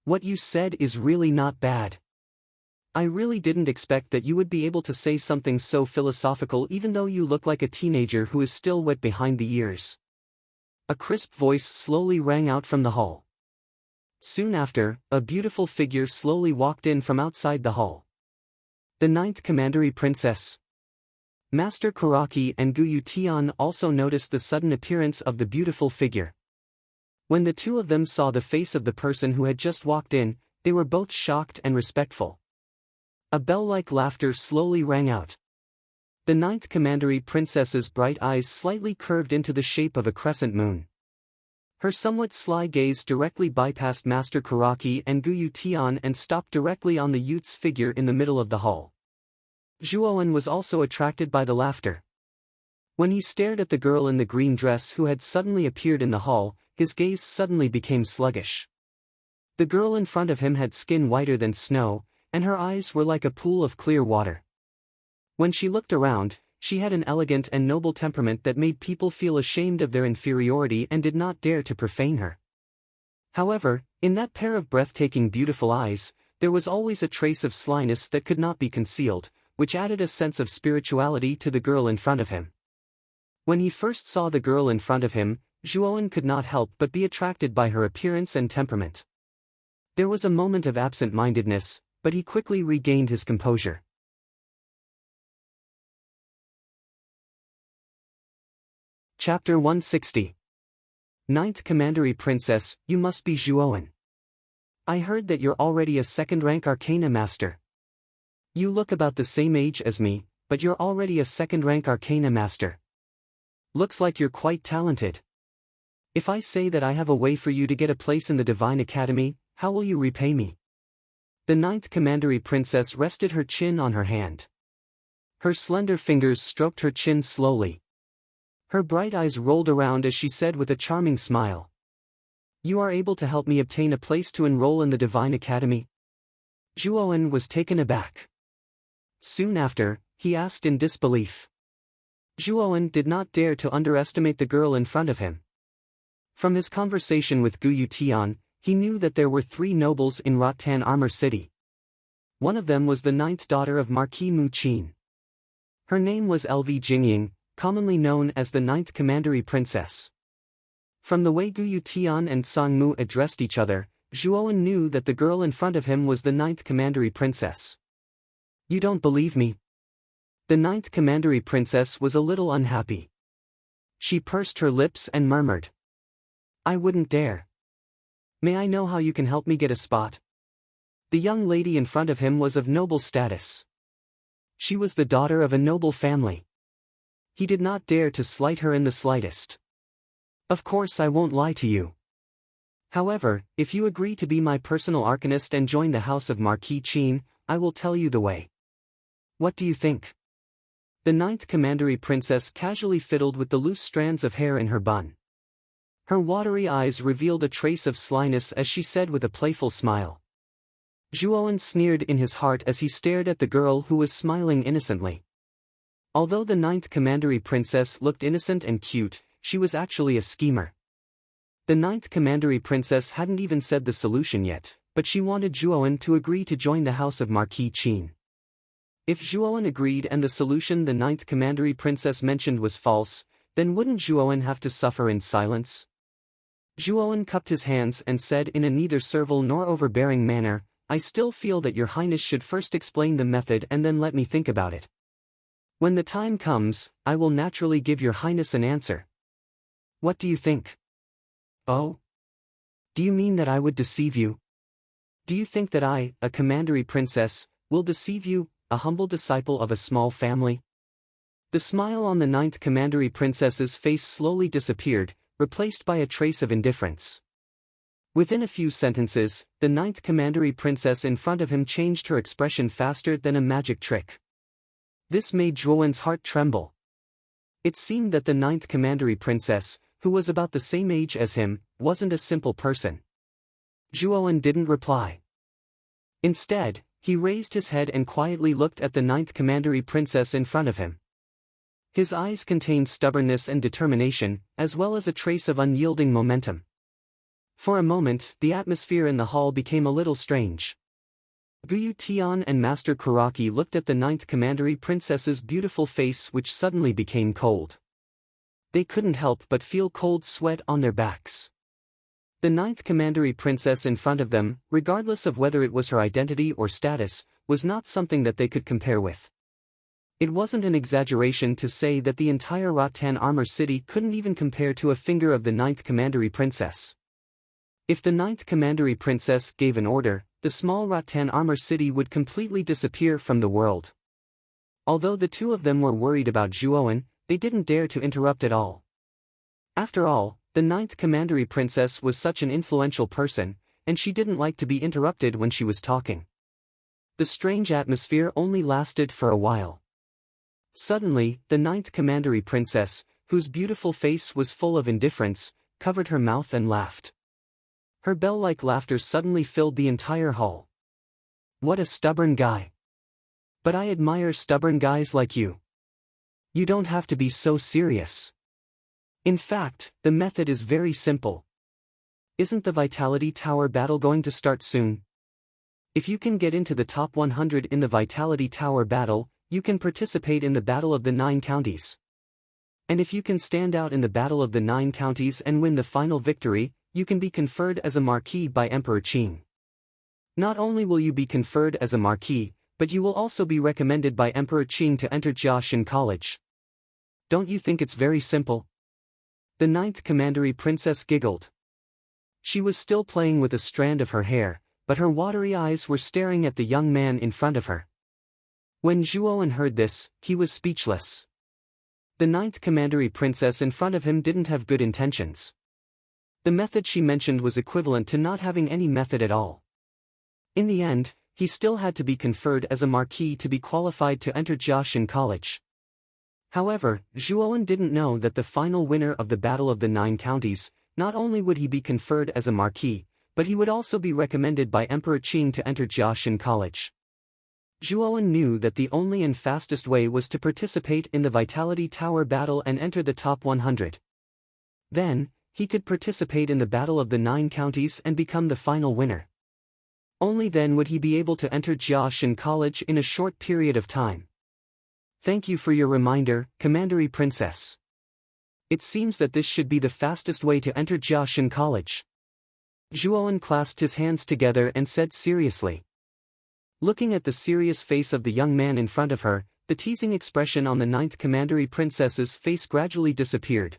[SPEAKER 1] "What you said is really not bad. I really didn't expect that you would be able to say something so philosophical even though you look like a teenager who is still wet behind the ears." A crisp voice slowly rang out from the hall. Soon after, a beautiful figure slowly walked in from outside the hall. The 9th Commandery Princess. Master Karaki and Guyu Tian also noticed the sudden appearance of the beautiful figure. When the two of them saw the face of the person who had just walked in, they were both shocked and respectful. A bell-like laughter slowly rang out. The 9th Commandery Princess's bright eyes slightly curved into the shape of a crescent moon. Her somewhat sly gaze directly bypassed Master Karaki and Guyu Tian and stopped directly on the youth's figure in the middle of the hall. Zhuowen was also attracted by the laughter. When he stared at the girl in the green dress who had suddenly appeared in the hall, his gaze suddenly became sluggish. The girl in front of him had skin whiter than snow, and her eyes were like a pool of clear water. When she looked around, she had an elegant and noble temperament that made people feel ashamed of their inferiority and did not dare to profane her. However, in that pair of breathtaking beautiful eyes, there was always a trace of slyness that could not be concealed, which added a sense of spirituality to the girl in front of him. When he first saw the girl in front of him, Zhuowen could not help but be attracted by her appearance and temperament. There was a moment of absent-mindedness, but he quickly regained his composure. Chapter 160. Ninth Commandery Princess, you must be Zhuowen. I heard that you're already a second-rank Arcana Master. You look about the same age as me, but you're already a second-rank Arcana Master. Looks like you're quite talented. If I say that I have a way for you to get a place in the Divine Academy, how will you repay me? The Ninth Commandery Princess rested her chin on her hand. Her slender fingers stroked her chin slowly. Her bright eyes rolled around as she said with a charming smile. You are able to help me obtain a place to enroll in the Divine Academy? Zhuowen was taken aback. Soon after, he asked in disbelief. Zhuowen did not dare to underestimate the girl in front of him. From his conversation with Guyu Tian, he knew that there were 3 nobles in Rattan Armor City. One of them was the 9th daughter of Marquis Mu Qin. Her name was Lv Jingying, commonly known as the 9th Commandery Princess. From the way Guyu Tian and Song Mu addressed each other, Zhuowen knew that the girl in front of him was the 9th Commandery Princess. You don't believe me? The 9th Commandery Princess was a little unhappy. She pursed her lips and murmured. I wouldn't dare. May I know how you can help me get a spot? The young lady in front of him was of noble status. She was the daughter of a noble family. He did not dare to slight her in the slightest. Of course I won't lie to you. However, if you agree to be my personal arcanist and join the house of Marquis Qin, I will tell you the way. What do you think? The 9th Commandery Princess casually fiddled with the loose strands of hair in her bun. Her watery eyes revealed a trace of slyness as she said with a playful smile. Zhuowen sneered in his heart as he stared at the girl who was smiling innocently. Although the 9th Commandery Princess looked innocent and cute, she was actually a schemer. The 9th Commandery Princess hadn't even said the solution yet, but she wanted Zhuowen to agree to join the house of Marquis Qin. If Zhuowen agreed and the solution the 9th Commandery Princess mentioned was false, then wouldn't Zhuowen have to suffer in silence? Zhuowen cupped his hands and said in a neither servile nor overbearing manner, I still feel that your highness should first explain the method and then let me think about it. When the time comes, I will naturally give your highness an answer. What do you think? Oh? Do you mean that I would deceive you? Do you think that I, a commandery princess, will deceive you, a humble disciple of a small family? The smile on the 9th commandery princess's face slowly disappeared, replaced by a trace of indifference. Within a few sentences, the 9th commandery princess in front of him changed her expression faster than a magic trick. This made Zhuowen's heart tremble. It seemed that the 9th commandery princess, who was about the same age as him, wasn't a simple person. Zhuowen didn't reply. Instead, he raised his head and quietly looked at the 9th commandery princess in front of him. His eyes contained stubbornness and determination, as well as a trace of unyielding momentum. For a moment, the atmosphere in the hall became a little strange. Guyu Tian and Master Kuraki looked at the 9th commandery princess's beautiful face, which suddenly became cold. They couldn't help but feel cold sweat on their backs. The 9th commandery princess in front of them, regardless of whether it was her identity or status, was not something that they could compare with. It wasn't an exaggeration to say that the entire Rattan Armor City couldn't even compare to a finger of the 9th commandery princess. If the 9th commandery princess gave an order, the small Rattan Armor City would completely disappear from the world. Although the two of them were worried about Zhuowen, they didn't dare to interrupt at all. After all, the 9th commandery princess was such an influential person, and she didn't like to be interrupted when she was talking. The strange atmosphere only lasted for a while. Suddenly, the 9th commandery princess, whose beautiful face was full of indifference, covered her mouth and laughed. Her bell-like laughter suddenly filled the entire hall. What a stubborn guy. But I admire stubborn guys like you. You don't have to be so serious. In fact, the method is very simple. Isn't the Vitality Tower battle going to start soon? If you can get into the top 100 in the Vitality Tower battle, you can participate in the Battle of the 9 Counties. And if you can stand out in the Battle of the Nine Counties and win the final victory, you can be conferred as a marquis by Emperor Qing. Not only will you be conferred as a marquis, but you will also be recommended by Emperor Qing to enter Jiaxin College. Don't you think it's very simple? The ninth commandery princess giggled. She was still playing with a strand of her hair, but her watery eyes were staring at the young man in front of her. When Zhuowen heard this, he was speechless. The ninth commandery princess in front of him didn't have good intentions. The method she mentioned was equivalent to not having any method at all. In the end, he still had to be conferred as a marquis to be qualified to enter Jiaxin College. However, Zhuowen didn't know that the final winner of the Battle of the Nine Counties, not only would he be conferred as a marquis, but he would also be recommended by Emperor Qing to enter Jiaxin College. Zhuowen knew that the only and fastest way was to participate in the Vitality Tower battle and enter the top 100. Then, he could participate in the Battle of the Nine Counties and become the final winner. Only then would he be able to enter Jiaxin College in a short period of time. Thank you for your reminder, Commandery Princess. It seems that this should be the fastest way to enter Jiaxin College. Zhuowen clasped his hands together and said seriously. Looking at the serious face of the young man in front of her, the teasing expression on the ninth commandery princess's face gradually disappeared.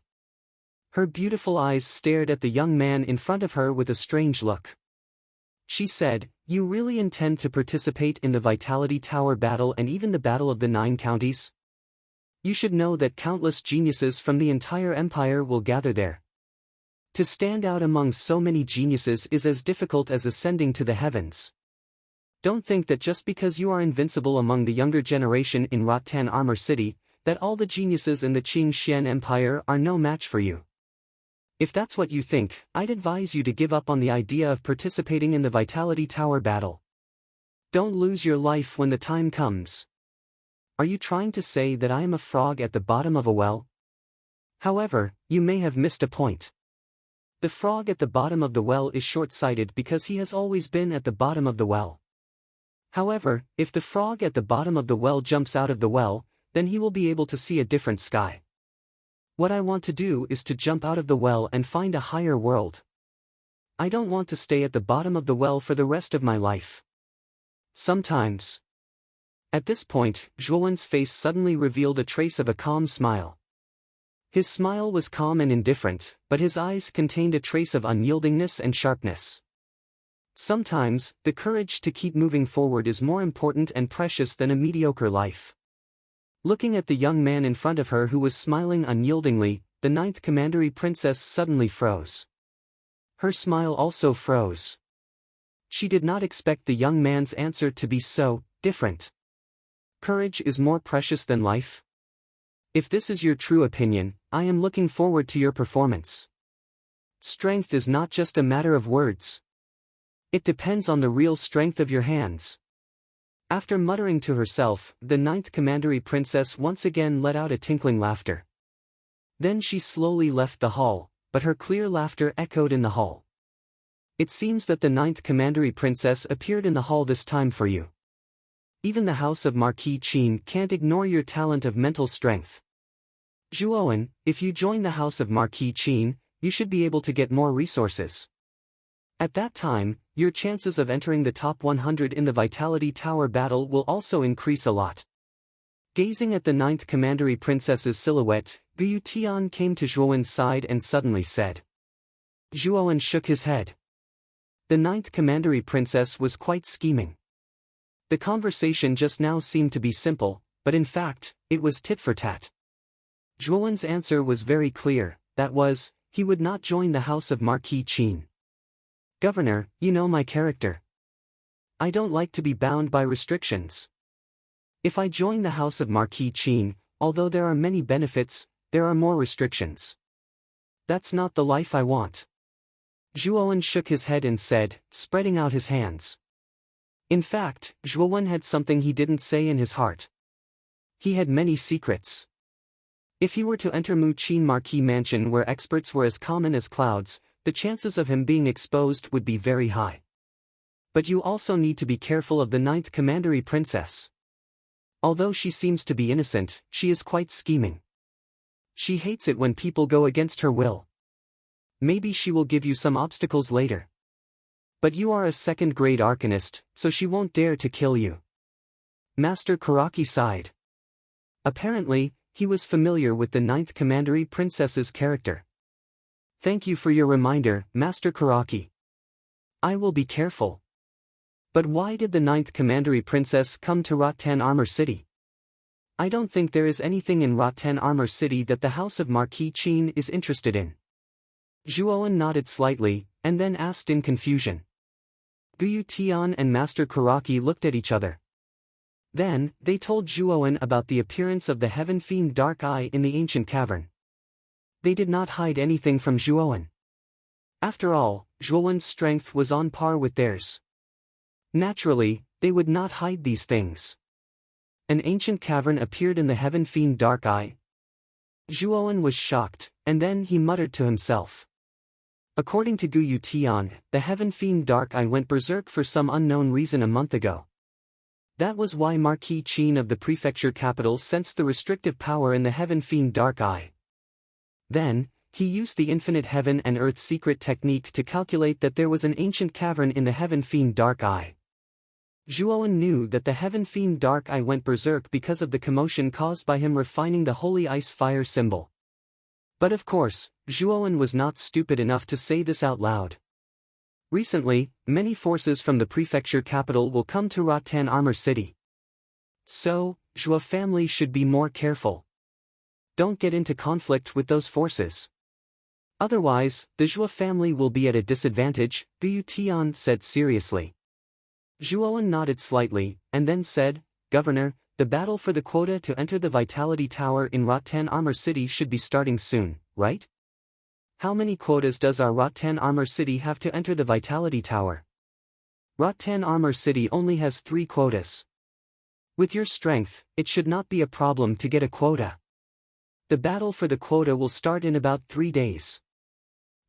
[SPEAKER 1] Her beautiful eyes stared at the young man in front of her with a strange look. She said, "You really intend to participate in the Vitality Tower battle and even the Battle of the Nine Counties? You should know that countless geniuses from the entire empire will gather there. To stand out among so many geniuses is as difficult as ascending to the heavens. Don't think that just because you are invincible among the younger generation in Rattan Armor City, that all the geniuses in the Qingxian Empire are no match for you. If that's what you think, I'd advise you to give up on the idea of participating in the Vitality Tower battle. Don't lose your life when the time comes. Are you trying to say that I am a frog at the bottom of a well? However, you may have missed a point. The frog at the bottom of the well is short-sighted because he has always been at the bottom of the well. However, if the frog at the bottom of the well jumps out of the well, then he will be able to see a different sky. What I want to do is to jump out of the well and find a higher world. I don't want to stay at the bottom of the well for the rest of my life. Sometimes." At this point, Zhuowen's face suddenly revealed a trace of a calm smile. His smile was calm and indifferent, but his eyes contained a trace of unyieldingness and sharpness. Sometimes, the courage to keep moving forward is more important and precious than a mediocre life. Looking at the young man in front of her who was smiling unyieldingly, the ninth commandery princess suddenly froze. Her smile also froze. She did not expect the young man's answer to be so different. Courage is more precious than life? If this is your true opinion, I am looking forward to your performance. Strength is not just a matter of words. It depends on the real strength of your hands. After muttering to herself, the ninth commandery princess once again let out a tinkling laughter. Then she slowly left the hall, but her clear laughter echoed in the hall. It seems that the ninth commandery princess appeared in the hall this time for you. Even the house of Marquis Qin can't ignore your talent of mental strength. Zhuowen, if you join the house of Marquis Qin, you should be able to get more resources. At that time, your chances of entering the top 100 in the Vitality Tower battle will also increase a lot. Gazing at the ninth commandery princess's silhouette, Guyu Tian came to Zhuowen's side and suddenly said. Zhuowen shook his head. The ninth commandery princess was quite scheming. The conversation just now seemed to be simple, but in fact, it was tit for tat. Zhuowen's answer was very clear, that was, he would not join the house of Marquis Qin. Governor, you know my character. I don't like to be bound by restrictions. If I join the house of Marquis Qin, although there are many benefits, there are more restrictions. That's not the life I want. Zhuowen shook his head and said, spreading out his hands. In fact, Zhuowen had something he didn't say in his heart. He had many secrets. If he were to enter Mu Qin Marquis Mansion where experts were as common as clouds, the chances of him being exposed would be very high. But you also need to be careful of the ninth commandery princess. Although she seems to be innocent, she is quite scheming. She hates it when people go against her will. Maybe she will give you some obstacles later. But you are a second-grade arcanist, so she won't dare to kill you. Master Karaki sighed. Apparently, he was familiar with the 9th Commandery Princess's character. Thank you for your reminder, Master Karaki. I will be careful. But why did the 9th Commandery Princess come to Rattan Armor City? I don't think there is anything in Rattan Armor City that the House of Marquis Qin is interested in. Zhuowen nodded slightly, and then asked in confusion. Guyu Tian and Master Karaki looked at each other. Then, they told Zhuowen about the appearance of the heaven-fiend Dark Eye in the ancient cavern. They did not hide anything from Zhuowen. After all, Zhuowen's strength was on par with theirs. Naturally, they would not hide these things. An ancient cavern appeared in the heaven-fiend Dark Eye. Zhuowen was shocked, and then he muttered to himself. According to Guyu Tian, the heaven-fiend Dark Eye went berserk for some unknown reason a month ago. That was why Marquis Qin of the prefecture capital sensed the restrictive power in the heaven-fiend Dark Eye. Then, he used the infinite heaven and earth secret technique to calculate that there was an ancient cavern in the heaven-fiend Dark Eye. Zhuowen knew that the heaven-fiend Dark Eye went berserk because of the commotion caused by him refining the holy ice-fire symbol. But of course, Zhuowen was not stupid enough to say this out loud. Recently, many forces from the prefecture capital will come to Rattan Armor City. So, Zhuo family should be more careful. Don't get into conflict with those forces. Otherwise, the Zhuo family will be at a disadvantage, Guyu Tian said seriously. Zhuowen nodded slightly, and then said, Governor, the battle for the quota to enter the Vitality Tower in Rattan Armor City should be starting soon, right? How many quotas does our Rattan Armor City have to enter the Vitality Tower? Rattan Armor City only has 3 quotas. With your strength, it should not be a problem to get a quota. The battle for the quota will start in about 3 days.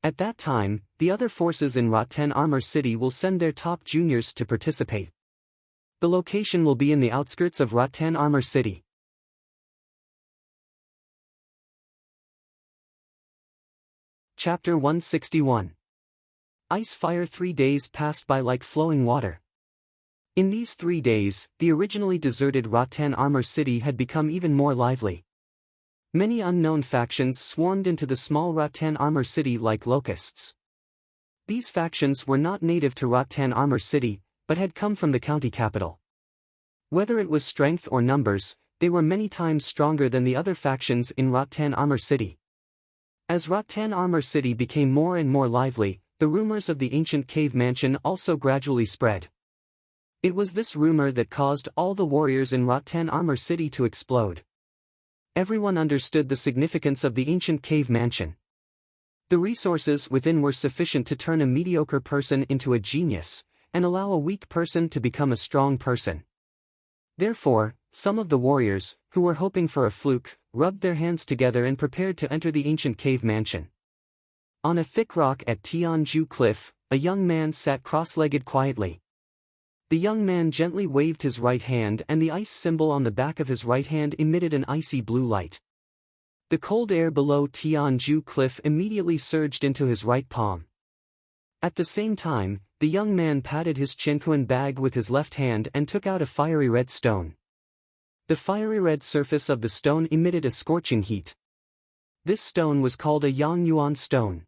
[SPEAKER 1] At that time, the other forces in Rattan Armor City will send their top juniors to participate. The location will be in the outskirts of Rattan Armor City. Chapter 161. Ice Fire. 3 days passed by like flowing water. In these 3 days, the originally deserted Rattan Armor City had become even more lively. Many unknown factions swarmed into the small Rattan Armor City like locusts. These factions were not native to Rattan Armor City, but had come from the county capital. Whether it was strength or numbers, they were many times stronger than the other factions in Rattan Armor City. As Rattan Armor City became more and more lively, the rumors of the ancient cave mansion also gradually spread. It was this rumor that caused all the warriors in Rattan Armor City to explode. Everyone understood the significance of the ancient cave mansion. The resources within were sufficient to turn a mediocre person into a genius, and allow a weak person to become a strong person. Therefore, some of the warriors, who were hoping for a fluke, rubbed their hands together and prepared to enter the ancient cave mansion. On a thick rock at Tianju Cliff, a young man sat cross-legged quietly. The young man gently waved his right hand and the ice symbol on the back of his right hand emitted an icy blue light. The cold air below Tianju Cliff immediately surged into his right palm. At the same time, the young man patted his chinkuan bag with his left hand and took out a fiery red stone. The fiery red surface of the stone emitted a scorching heat. This stone was called a Yang Yuan stone.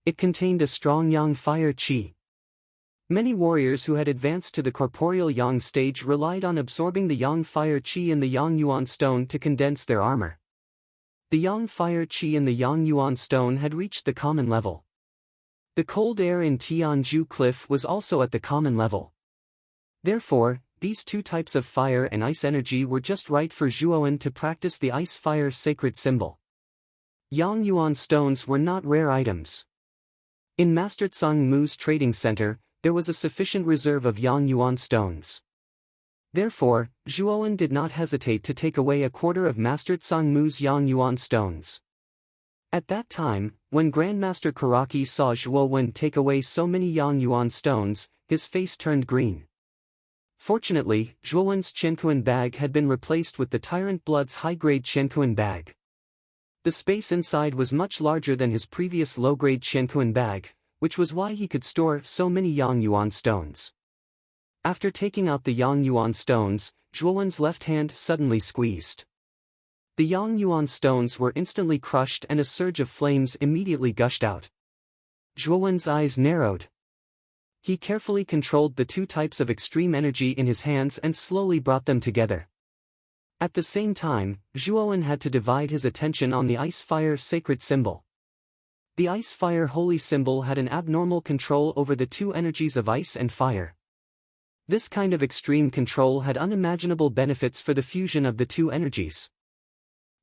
[SPEAKER 1] It contained a strong Yang fire qi. Many warriors who had advanced to the corporeal Yang stage relied on absorbing the Yang fire qi in the Yang Yuan stone to condense their armor. The Yang fire qi in the Yang Yuan stone had reached the common level. The cold air in Tianju Cliff was also at the common level. Therefore, these 2 types of fire and ice energy were just right for Zhuowen to practice the ice-fire sacred symbol. Yang Yuan stones were not rare items. In Master Tsang Mu's trading center, there was a sufficient reserve of Yang Yuan stones. Therefore, Zhuowen did not hesitate to take away a quarter of Master Tsang Mu's Yang Yuan stones. At that time, when Grandmaster Karaki saw Zhuowen take away so many Yang Yuan stones, his face turned green. Fortunately, Zhuowen's chinkuan bag had been replaced with the Tyrant Blood's high-grade chinkuan bag. The space inside was much larger than his previous low-grade Qianquan bag, which was why he could store so many Yang Yuan stones. After taking out the Yang Yuan stones, Zhuowen's left hand suddenly squeezed. The Yang Yuan stones were instantly crushed and a surge of flames immediately gushed out. Zhuowen's eyes narrowed. He carefully controlled the two types of extreme energy in his hands and slowly brought them together. At the same time, Zhuowen had to divide his attention on the ice-fire sacred symbol. The ice-fire holy symbol had an abnormal control over the two energies of ice and fire. This kind of extreme control had unimaginable benefits for the fusion of the two energies.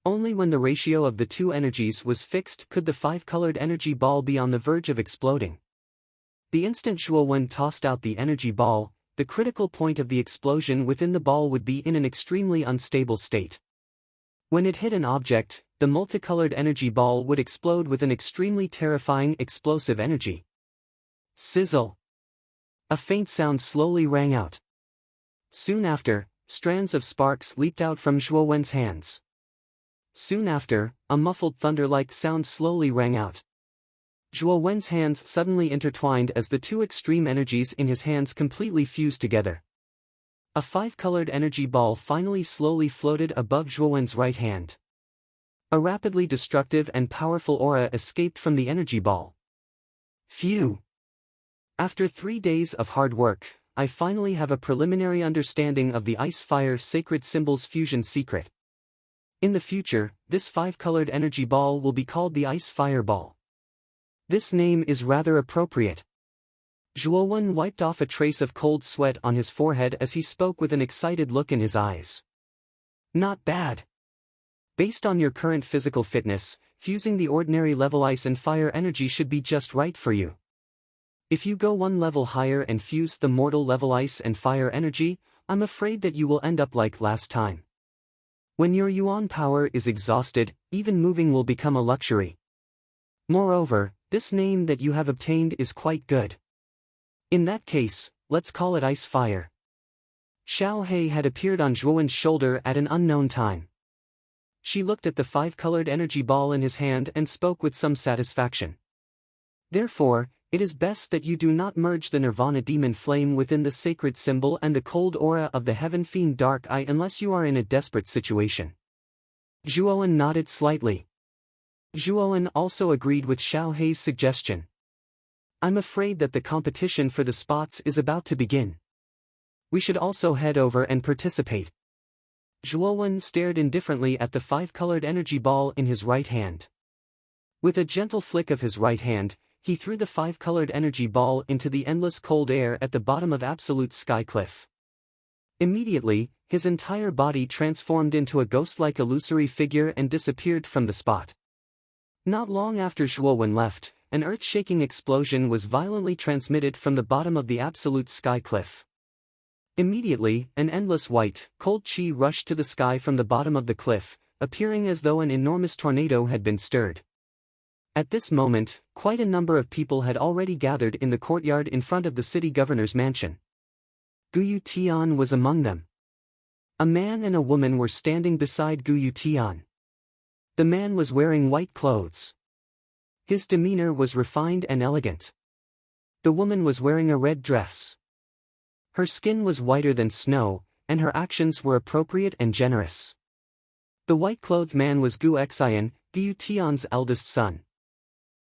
[SPEAKER 1] Only when the ratio of the two energies was fixed could the five-colored energy ball be on the verge of exploding. The instant Zhuowen tossed out the energy ball, the critical point of the explosion within the ball would be in an extremely unstable state. When it hit an object, the multicolored energy ball would explode with an extremely terrifying explosive energy. Sizzle! A faint sound slowly rang out. Soon after, strands of sparks leaped out from Zhuowen's hands. Soon after, a muffled thunder-like sound slowly rang out. Zhuowen's hands suddenly intertwined as the two extreme energies in his hands completely fused together. A five-colored energy ball finally slowly floated above Zhuowen's right hand. A rapidly destructive and powerful aura escaped from the energy ball. Phew! After 3 days of hard work, I finally have a preliminary understanding of the ice-fire sacred symbol's fusion secret. In the future, this five-colored energy ball will be called the ice-fire ball. This name is rather appropriate. Zhuowen wiped off a trace of cold sweat on his forehead as he spoke with an excited look in his eyes. Not bad. Based on your current physical fitness, fusing the ordinary level ice and fire energy should be just right for you. If you go one level higher and fuse the mortal level ice and fire energy, I'm afraid that you will end up like last time. When your yuan power is exhausted, even moving will become a luxury. Moreover, this name that you have obtained is quite good. In that case, let's call it Ice Fire. Xiao He had appeared on Zhuowen's shoulder at an unknown time. She looked at the five-colored energy ball in his hand and spoke with some satisfaction. Therefore, it is best that you do not merge the Nirvana demon flame within the sacred symbol and the cold aura of the Heaven Fiend Dark Eye unless you are in a desperate situation. Zhuowen nodded slightly. Zhuowen also agreed with Xiao He's suggestion. I'm afraid that the competition for the spots is about to begin. We should also head over and participate. Zhuowen stared indifferently at the five-colored energy ball in his right hand. With a gentle flick of his right hand, he threw the five-colored energy ball into the endless cold air at the bottom of Absolute Sky Cliff. Immediately, his entire body transformed into a ghost-like illusory figure and disappeared from the spot. Not long after Zhuowen left, an earth-shaking explosion was violently transmitted from the bottom of the Absolute Sky Cliff. Immediately, an endless white, cold chi rushed to the sky from the bottom of the cliff, appearing as though an enormous tornado had been stirred. At this moment, quite a number of people had already gathered in the courtyard in front of the city governor's mansion. Guyu Tian was among them. A man and a woman were standing beside Guyu Tian. The man was wearing white clothes. His demeanor was refined and elegant. The woman was wearing a red dress. Her skin was whiter than snow, and her actions were appropriate and generous. The white-clothed man was Gu Xian, Guyu Tian's eldest son.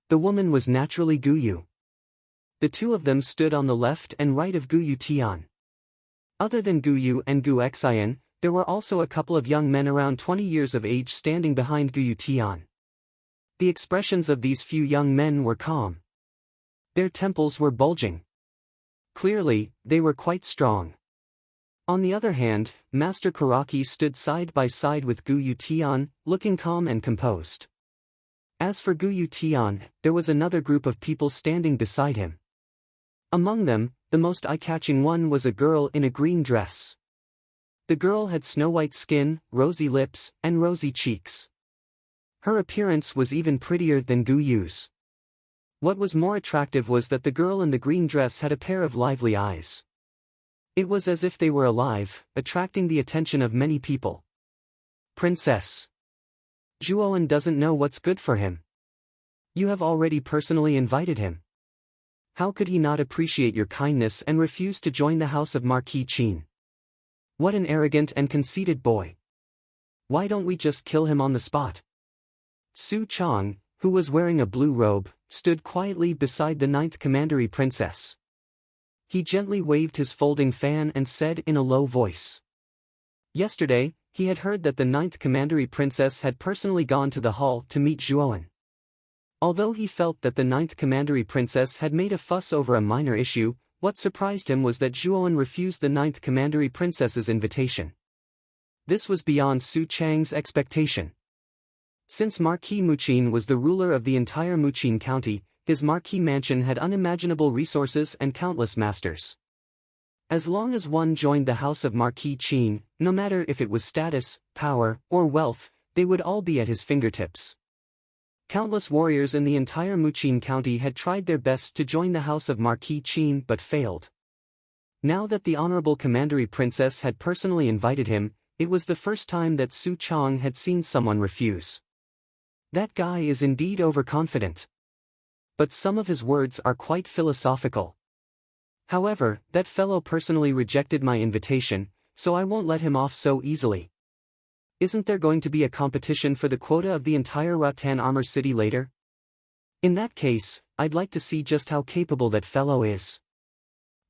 [SPEAKER 1] The woman was naturally Guyu. The two of them stood on the left and right of Guyu Tian. Other than Guyu and Gu Xian, there were also a couple of young men around 20 years of age standing behind Guyu Tian. The expressions of these few young men were calm. Their temples were bulging. Clearly, they were quite strong. On the other hand, Master Karaki stood side by side with Guyu Tian, looking calm and composed. As for Guyu Tian, there was another group of people standing beside him. Among them, the most eye-catching one was a girl in a green dress. The girl had snow-white skin, rosy lips, and rosy cheeks. Her appearance was even prettier than Guyu's. What was more attractive was that the girl in the green dress had a pair of lively eyes. It was as if they were alive, attracting the attention of many people. Princess. Zhuowen doesn't know what's good for him. You have already personally invited him. How could he not appreciate your kindness and refuse to join the house of Marquis Qin? What an arrogant and conceited boy. Why don't we just kill him on the spot? Su Chang, who was wearing a blue robe, stood quietly beside the ninth commandery princess. He gently waved his folding fan and said in a low voice. Yesterday, he had heard that the ninth commandery princess had personally gone to the hall to meet Zhuowen. Although he felt that the ninth commandery princess had made a fuss over a minor issue, what surprised him was that Zhuowen refused the ninth commandery princess's invitation. This was beyond Su Chang's expectation. Since Marquis Muqin was the ruler of the entire Muqin county, his marquis mansion had unimaginable resources and countless masters. As long as one joined the house of Marquis Qin, no matter if it was status, power, or wealth, they would all be at his fingertips. Countless warriors in the entire Muqin county had tried their best to join the house of Marquis Qin but failed. Now that the honorable commandery princess had personally invited him, it was the first time that Su Chang had seen someone refuse. That guy is indeed overconfident. But some of his words are quite philosophical. However, that fellow personally rejected my invitation, so I won't let him off so easily. Isn't there going to be a competition for the quota of the entire Rattan Armor City later? In that case, I'd like to see just how capable that fellow is.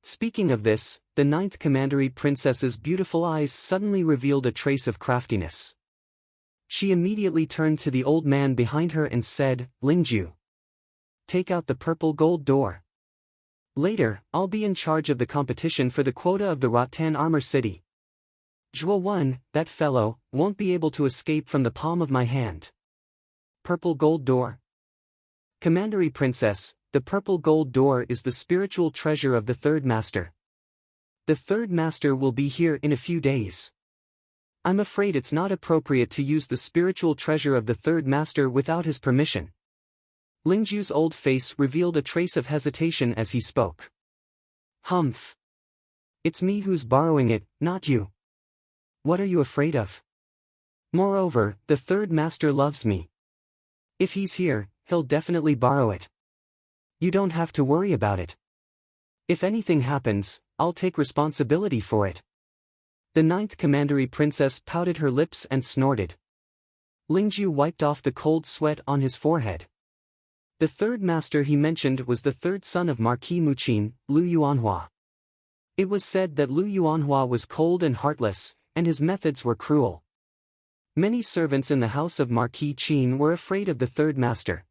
[SPEAKER 1] Speaking of this, the ninth commandery princess's beautiful eyes suddenly revealed a trace of craftiness. She immediately turned to the old man behind her and said, "Lingju, take out the purple gold door. Later, I'll be in charge of the competition for the quota of the Rattan Armor City. Zhuowen, that fellow, won't be able to escape from the palm of my hand." Purple gold door. Commandery princess, the purple gold door is the spiritual treasure of the third master. The third master will be here in a few days. I'm afraid it's not appropriate to use the spiritual treasure of the third master without his permission. Lingju's old face revealed a trace of hesitation as he spoke. Humph. It's me who's borrowing it, not you. What are you afraid of? Moreover, the third master loves me. If he's here, he'll definitely borrow it. You don't have to worry about it. If anything happens, I'll take responsibility for it. The ninth commandery princess pouted her lips and snorted. Lingju wiped off the cold sweat on his forehead. The third master he mentioned was the third son of Marquis Muqin, Lu Yuanhua. It was said that Lu Yuanhua was cold and heartless, and his methods were cruel. Many servants in the house of Marquis Qin were afraid of the third master.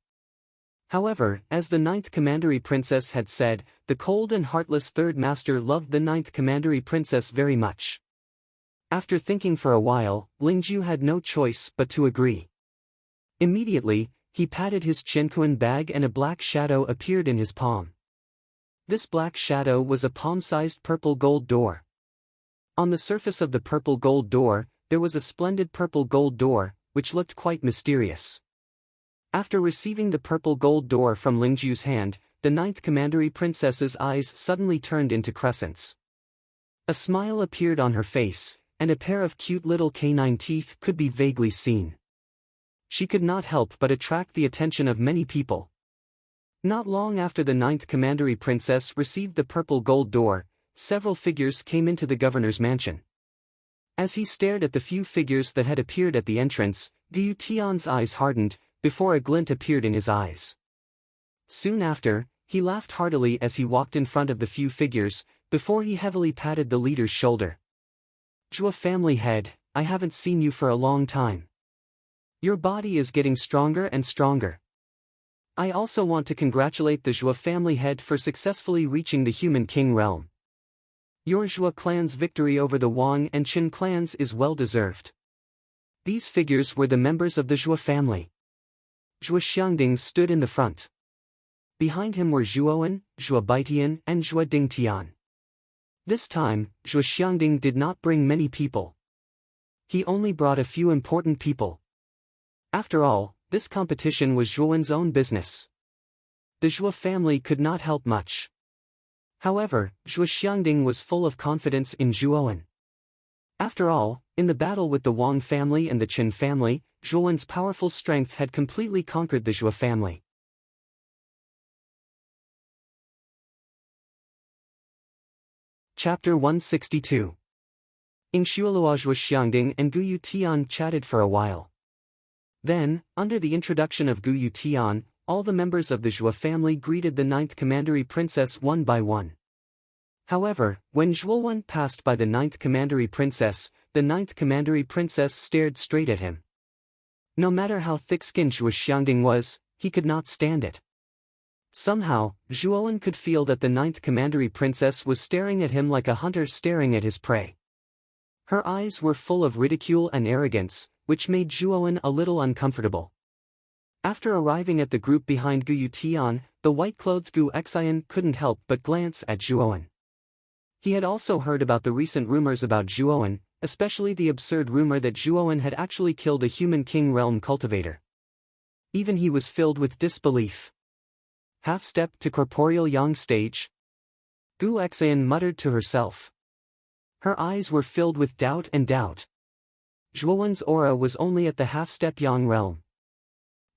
[SPEAKER 1] However, as the ninth commandery princess had said, the cold and heartless third master loved the ninth commandery princess very much. After thinking for a while, Lingju had no choice but to agree. Immediately, he patted his chinquan bag and a black shadow appeared in his palm. This black shadow was a palm-sized purple gold door. On the surface of the purple gold door, there was a splendid purple gold door, which looked quite mysterious. After receiving the purple gold door from Lingju's hand, the ninth commandery princess's eyes suddenly turned into crescents. A smile appeared on her face, and a pair of cute little canine teeth could be vaguely seen. She could not help but attract the attention of many people. Not long after the ninth commandery princess received the purple gold door, several figures came into the governor's mansion. As he stared at the few figures that had appeared at the entrance, Gu Tian's eyes hardened, before a glint appeared in his eyes. Soon after, he laughed heartily as he walked in front of the few figures, before he heavily patted the leader's shoulder. "Zhuo family head, I haven't seen you for a long time. Your body is getting stronger and stronger. I also want to congratulate the Zhuo family head for successfully reaching the Human King realm. Your Zhuo clan's victory over the Wang and Qin clans is well deserved." These figures were the members of the Zhuo family. Zhuo Xiangding stood in the front. Behind him were Zhuowen, Zhuo Baitian and Zhuo Dingtian. This time, Zhuo Xiangding did not bring many people. He only brought a few important people. After all, this competition was Zhuowen's own business. The Zhuo family could not help much. However, Zhuo Xiangding was full of confidence in Zhuowen. After all, in the battle with the Wang family and the Qin family, Zhuowen's powerful strength had completely conquered the Zhou family. Chapter 162. In Xueluozhua Xiangding and Guyu Tian chatted for a while. Then, under the introduction of Guyu Tian, all the members of the Zhou family greeted the 9th Commandery Princess one by one. However, when Zhuowen passed by the 9th Commandery Princess, the 9th Commandery Princess stared straight at him. No matter how thick-skinned Zhou Xiangding was, he could not stand it. Somehow, Zhuowen could feel that the 9th Commandery Princess was staring at him like a hunter staring at his prey. Her eyes were full of ridicule and arrogance, which made Zhuowen a little uncomfortable. After arriving at the group behind Guyu Tian, the white-clothed Gu Xian couldn't help but glance at Zhuowen. He had also heard about the recent rumors about Zhuowen, especially the absurd rumor that Zhuowen had actually killed a human king realm cultivator. Even he was filled with disbelief. Half-step to corporeal yang stage? Gu Xian muttered to herself. Her eyes were filled with doubt and doubt. Zhuowen's aura was only at the half-step yang realm.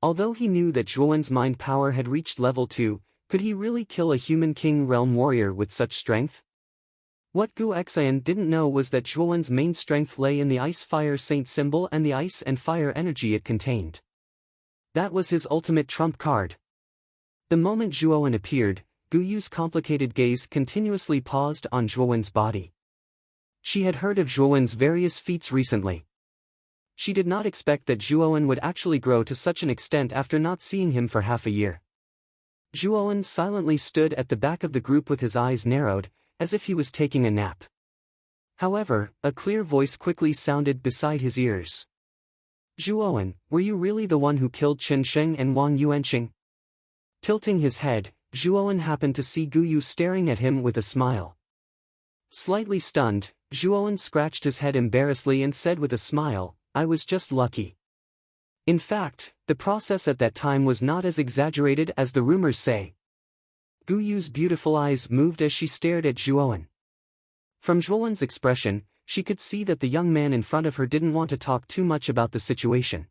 [SPEAKER 1] Although he knew that Zhuowen's mind power had reached level 2, could he really kill a human king realm warrior with such strength? What Gu Xian didn't know was that Zhuowen's main strength lay in the ice-fire saint symbol and the ice and fire energy it contained. That was his ultimate trump card. The moment Zhuowen appeared, Guyu's complicated gaze continuously paused on Zhuowen's body. She had heard of Zhuowen's various feats recently. She did not expect that Zhuowen would actually grow to such an extent after not seeing him for half a year. Zhuowen silently stood at the back of the group with his eyes narrowed, as if he was taking a nap. However, a clear voice quickly sounded beside his ears. Zhuowen, were you really the one who killed Chen Sheng and Wang Yuanqing? Tilting his head, Zhuowen happened to see Guyu staring at him with a smile. Slightly stunned, Zhuowen scratched his head embarrassedly and said with a smile, I was just lucky. In fact, the process at that time was not as exaggerated as the rumors say. Guyu's beautiful eyes moved as she stared at Zhuowen. From Zhuowen's expression, she could see that the young man in front of her didn't want to talk too much about the situation.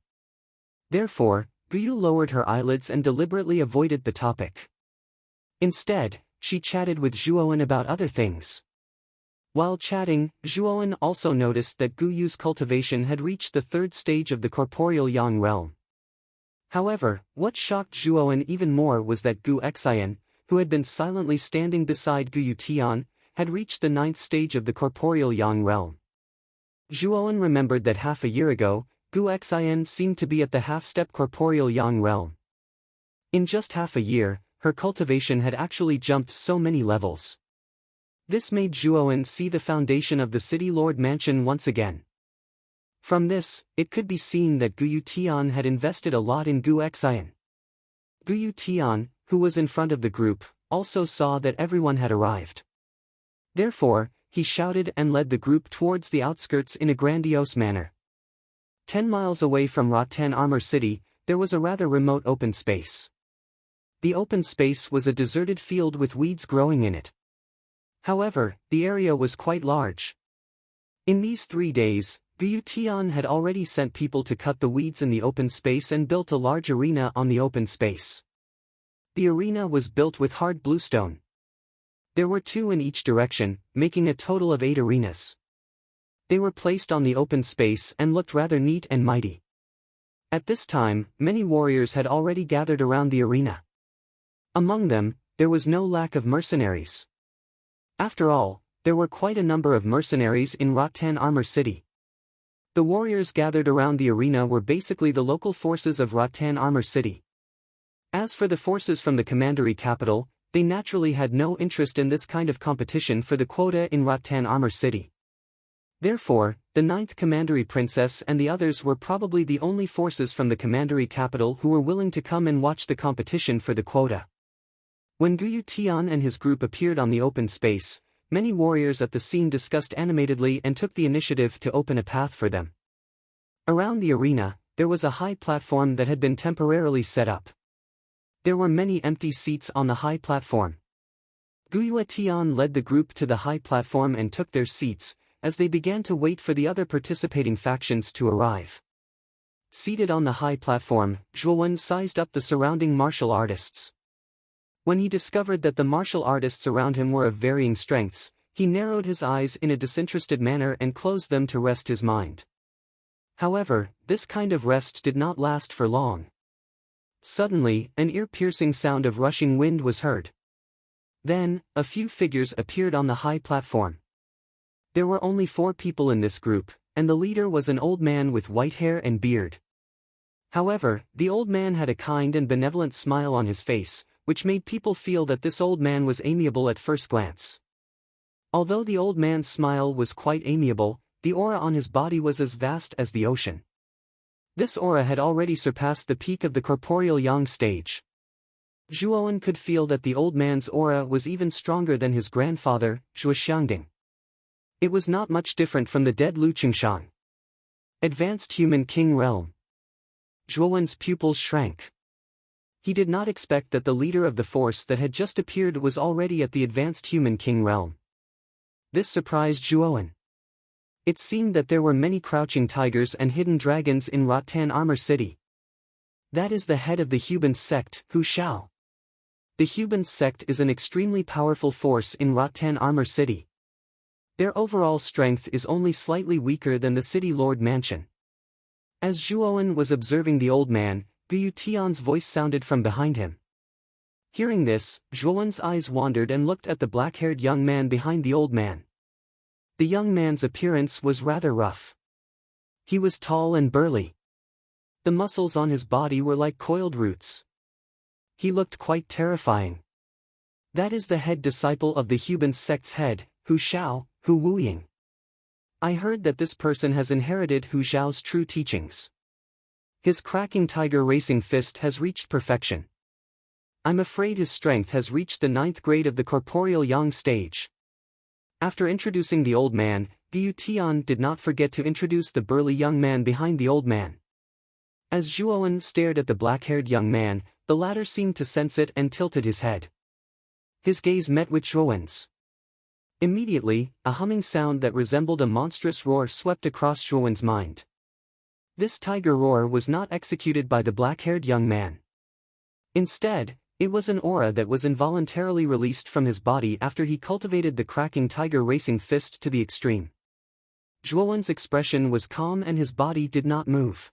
[SPEAKER 1] Therefore, Guyu lowered her eyelids and deliberately avoided the topic. Instead, she chatted with Zhuowen about other things. While chatting, Zhuowen also noticed that Guyu's cultivation had reached the 3rd stage of the corporeal yang realm. However, what shocked Zhuowen even more was that Gu Xian, who had been silently standing beside Guyu Tian, had reached the 9th stage of the corporeal yang realm. Zhuowen remembered that half a year ago, Gu Xian seemed to be at the half-step corporeal yang realm. In just half a year, her cultivation had actually jumped so many levels. This made Zhuowen see the foundation of the City Lord Mansion once again. From this, it could be seen that Guyu Tian had invested a lot in Gu Xian. Guyu Tian, who was in front of the group, also saw that everyone had arrived. Therefore, he shouted and led the group towards the outskirts in a grandiose manner. 10 miles away from Rotan Armor City, there was a rather remote open space. The open space was a deserted field with weeds growing in it. However, the area was quite large. In these 3 days, Guyu Tian had already sent people to cut the weeds in the open space and built a large arena on the open space. The arena was built with hard bluestone. There were 2 in each direction, making a total of 8 arenas. They were placed on the open space and looked rather neat and mighty. At this time, many warriors had already gathered around the arena. Among them, there was no lack of mercenaries. After all, there were quite a number of mercenaries in Rotan Armor City. The warriors gathered around the arena were basically the local forces of Rotan Armor City. As for the forces from the commandery capital, they naturally had no interest in this kind of competition for the quota in Rotan Armor City. Therefore, the 9th Commandery Princess and the others were probably the only forces from the commandery capital who were willing to come and watch the competition for the quota. When Guyu Tian and his group appeared on the open space, many warriors at the scene discussed animatedly and took the initiative to open a path for them. Around the arena, there was a high platform that had been temporarily set up. There were many empty seats on the high platform. Guyu Tian led the group to the high platform and took their seats, as they began to wait for the other participating factions to arrive. Seated on the high platform, Zhuowen sized up the surrounding martial artists. When he discovered that the martial artists around him were of varying strengths, he narrowed his eyes in a disinterested manner and closed them to rest his mind. However, this kind of rest did not last for long. Suddenly, an ear-piercing sound of rushing wind was heard. Then, a few figures appeared on the high platform. There were only 4 people in this group, and the leader was an old man with white hair and beard. However, the old man had a kind and benevolent smile on his face, which made people feel that this old man was amiable at first glance. Although the old man's smile was quite amiable, the aura on his body was as vast as the ocean. This aura had already surpassed the peak of the corporeal yang stage. Zhuowen could feel that the old man's aura was even stronger than his grandfather, Zhuoxiangding. It was not much different from the dead Lu Qingshan. Advanced Human King Realm. Zhuowen's pupils shrank. He did not expect that the leader of the force that had just appeared was already at the Advanced Human King Realm. This surprised Zhuowen. It seemed that there were many crouching tigers and hidden dragons in Rattan Armor City. That is the head of the Hubans sect, Hu Shao. The Hubans sect is an extremely powerful force in Rattan Armor City. Their overall strength is only slightly weaker than the City Lord Mansion. As Zhuowen was observing the old man, Gu Tian's voice sounded from behind him. Hearing this, Zhuowen's eyes wandered and looked at the black-haired young man behind the old man. The young man's appearance was rather rough. He was tall and burly. The muscles on his body were like coiled roots. He looked quite terrifying. That is the head disciple of the Hubans sect's head, Hu Shao, Hu Wuying. I heard that this person has inherited Hu Zhao's true teachings. His cracking tiger racing fist has reached perfection. I'm afraid his strength has reached the 9th grade of the corporeal yang stage. After introducing the old man, Gu Tian did not forget to introduce the burly young man behind the old man. As Zhuowen stared at the black-haired young man, the latter seemed to sense it and tilted his head. His gaze met with Zhuowen's. Immediately, a humming sound that resembled a monstrous roar swept across Zhuowen's mind. This tiger roar was not executed by the black-haired young man. Instead, it was an aura that was involuntarily released from his body after he cultivated the cracking tiger racing fist to the extreme. Zhuowen's expression was calm and his body did not move.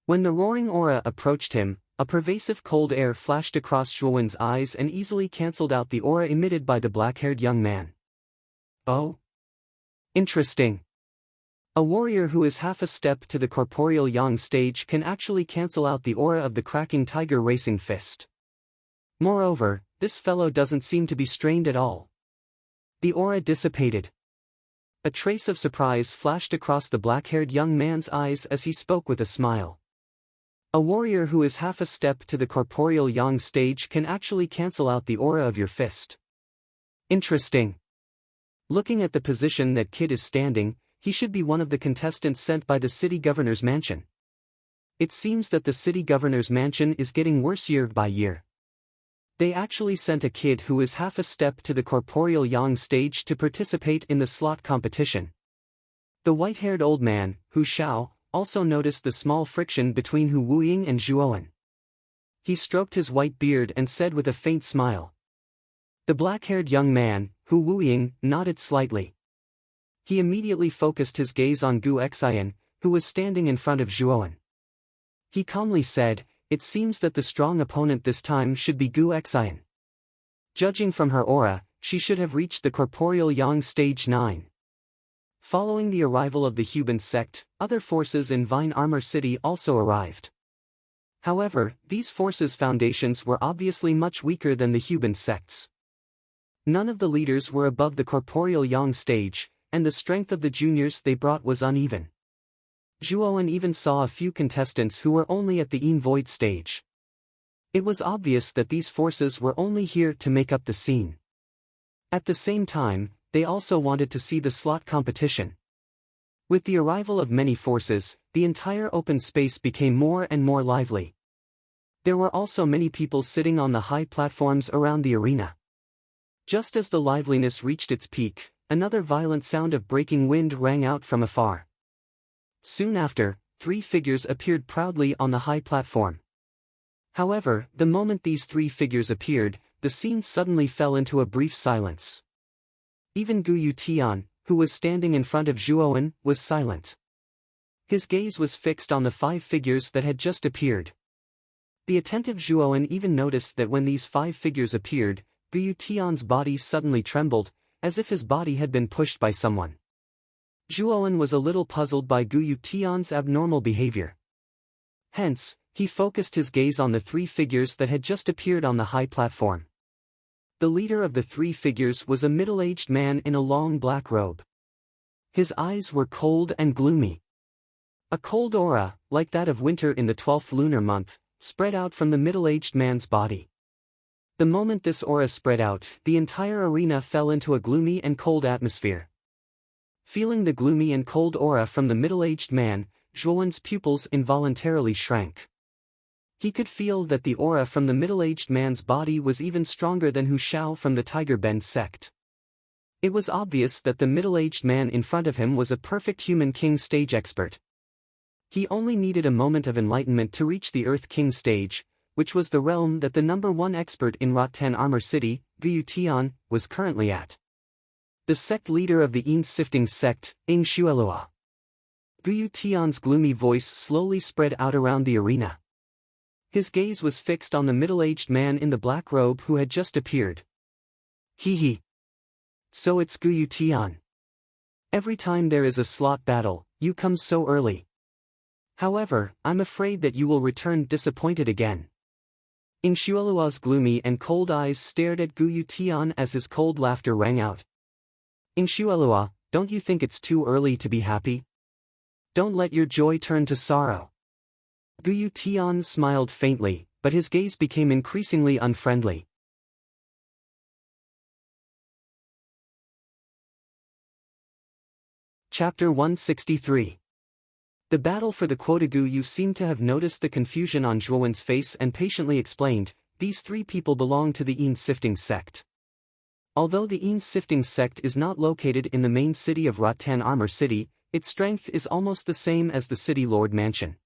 [SPEAKER 1] When the roaring aura approached him, a pervasive cold air flashed across Zhuowen's eyes and easily cancelled out the aura emitted by the black-haired young man. Oh? Interesting. A warrior who is half a step to the corporeal yang stage can actually cancel out the aura of the cracking tiger racing fist. Moreover, this fellow doesn't seem to be strained at all. The aura dissipated. A trace of surprise flashed across the black-haired young man's eyes as he spoke with a smile. A warrior who is half a step to the corporeal yang stage can actually cancel out the aura of your fist. Interesting. Looking at the position that kid is standing, he should be one of the contestants sent by the city governor's mansion. It seems that the city governor's mansion is getting worse year by year. They actually sent a kid who is half a step to the corporeal yang stage to participate in the slot competition. The white-haired old man, Hu Shao, also noticed the small friction between Hu Wuying and Zhuowen. He stroked his white beard and said with a faint smile. The black-haired young man, Hu Wuying, nodded slightly. He immediately focused his gaze on Gu Xian, who was standing in front of Zhuowen. He calmly said, "It seems that the strong opponent this time should be Gu Xian. Judging from her aura, she should have reached the corporeal yang stage 9. Following the arrival of the Hubans sect, other forces in Vine Armor City also arrived. However, these forces' foundations were obviously much weaker than the Hubans sect's. None of the leaders were above the corporeal yang stage, and the strength of the juniors they brought was uneven. Zhuowen even saw a few contestants who were only at the Yin Void stage. It was obvious that these forces were only here to make up the scene. At the same time, they also wanted to see the slot competition. With the arrival of many forces, the entire open space became more and more lively. There were also many people sitting on the high platforms around the arena. Just as the liveliness reached its peak, another violent sound of breaking wind rang out from afar. Soon after, 3 figures appeared proudly on the high platform. However, the moment these 3 figures appeared, the scene suddenly fell into a brief silence. Even Gu Tian, who was standing in front of Zhuowen, was silent. His gaze was fixed on the 5 figures that had just appeared. The attentive Zhuowen even noticed that when these 5 figures appeared, Gu Tian's body suddenly trembled, as if his body had been pushed by someone. Zhuowen was a little puzzled by Gu Tian's abnormal behavior. Hence, he focused his gaze on the 3 figures that had just appeared on the high platform. The leader of the 3 figures was a middle-aged man in a long black robe. His eyes were cold and gloomy. A cold aura, like that of winter in the 12th lunar month, spread out from the middle-aged man's body. The moment this aura spread out, the entire arena fell into a gloomy and cold atmosphere. Feeling the gloomy and cold aura from the middle-aged man, Zhuowen's pupils involuntarily shrank. He could feel that the aura from the middle-aged man's body was even stronger than Hu Shao from the Tiger Bend sect. It was obvious that the middle-aged man in front of him was a perfect human king stage expert. He only needed a moment of enlightenment to reach the Earth King stage, which was the realm that the #1 expert in Rotten Armor City, Gu Tian, was currently at. The sect leader of the Yin-sifting sect, Ing Shuelua. Gu Tian's gloomy voice slowly spread out around the arena. His gaze was fixed on the middle-aged man in the black robe who had just appeared. He. So it's Gu Tian. Every time there is a slot battle, you come so early. However, I'm afraid that you will return disappointed again. Ing Shuelua's gloomy and cold eyes stared at Gu Tian as his cold laughter rang out. Ing Shuelua, don't you think it's too early to be happy? Don't let your joy turn to sorrow. Gu Tian smiled faintly, but his gaze became increasingly unfriendly. Chapter 163. The battle for the quota. Gu Yu seemed to have noticed the confusion on Zhuowen's face and patiently explained, these 3 people belong to the Yin-sifting sect. Although the Yin-sifting sect is not located in the main city of Rotten Armor City, its strength is almost the same as the City Lord Mansion.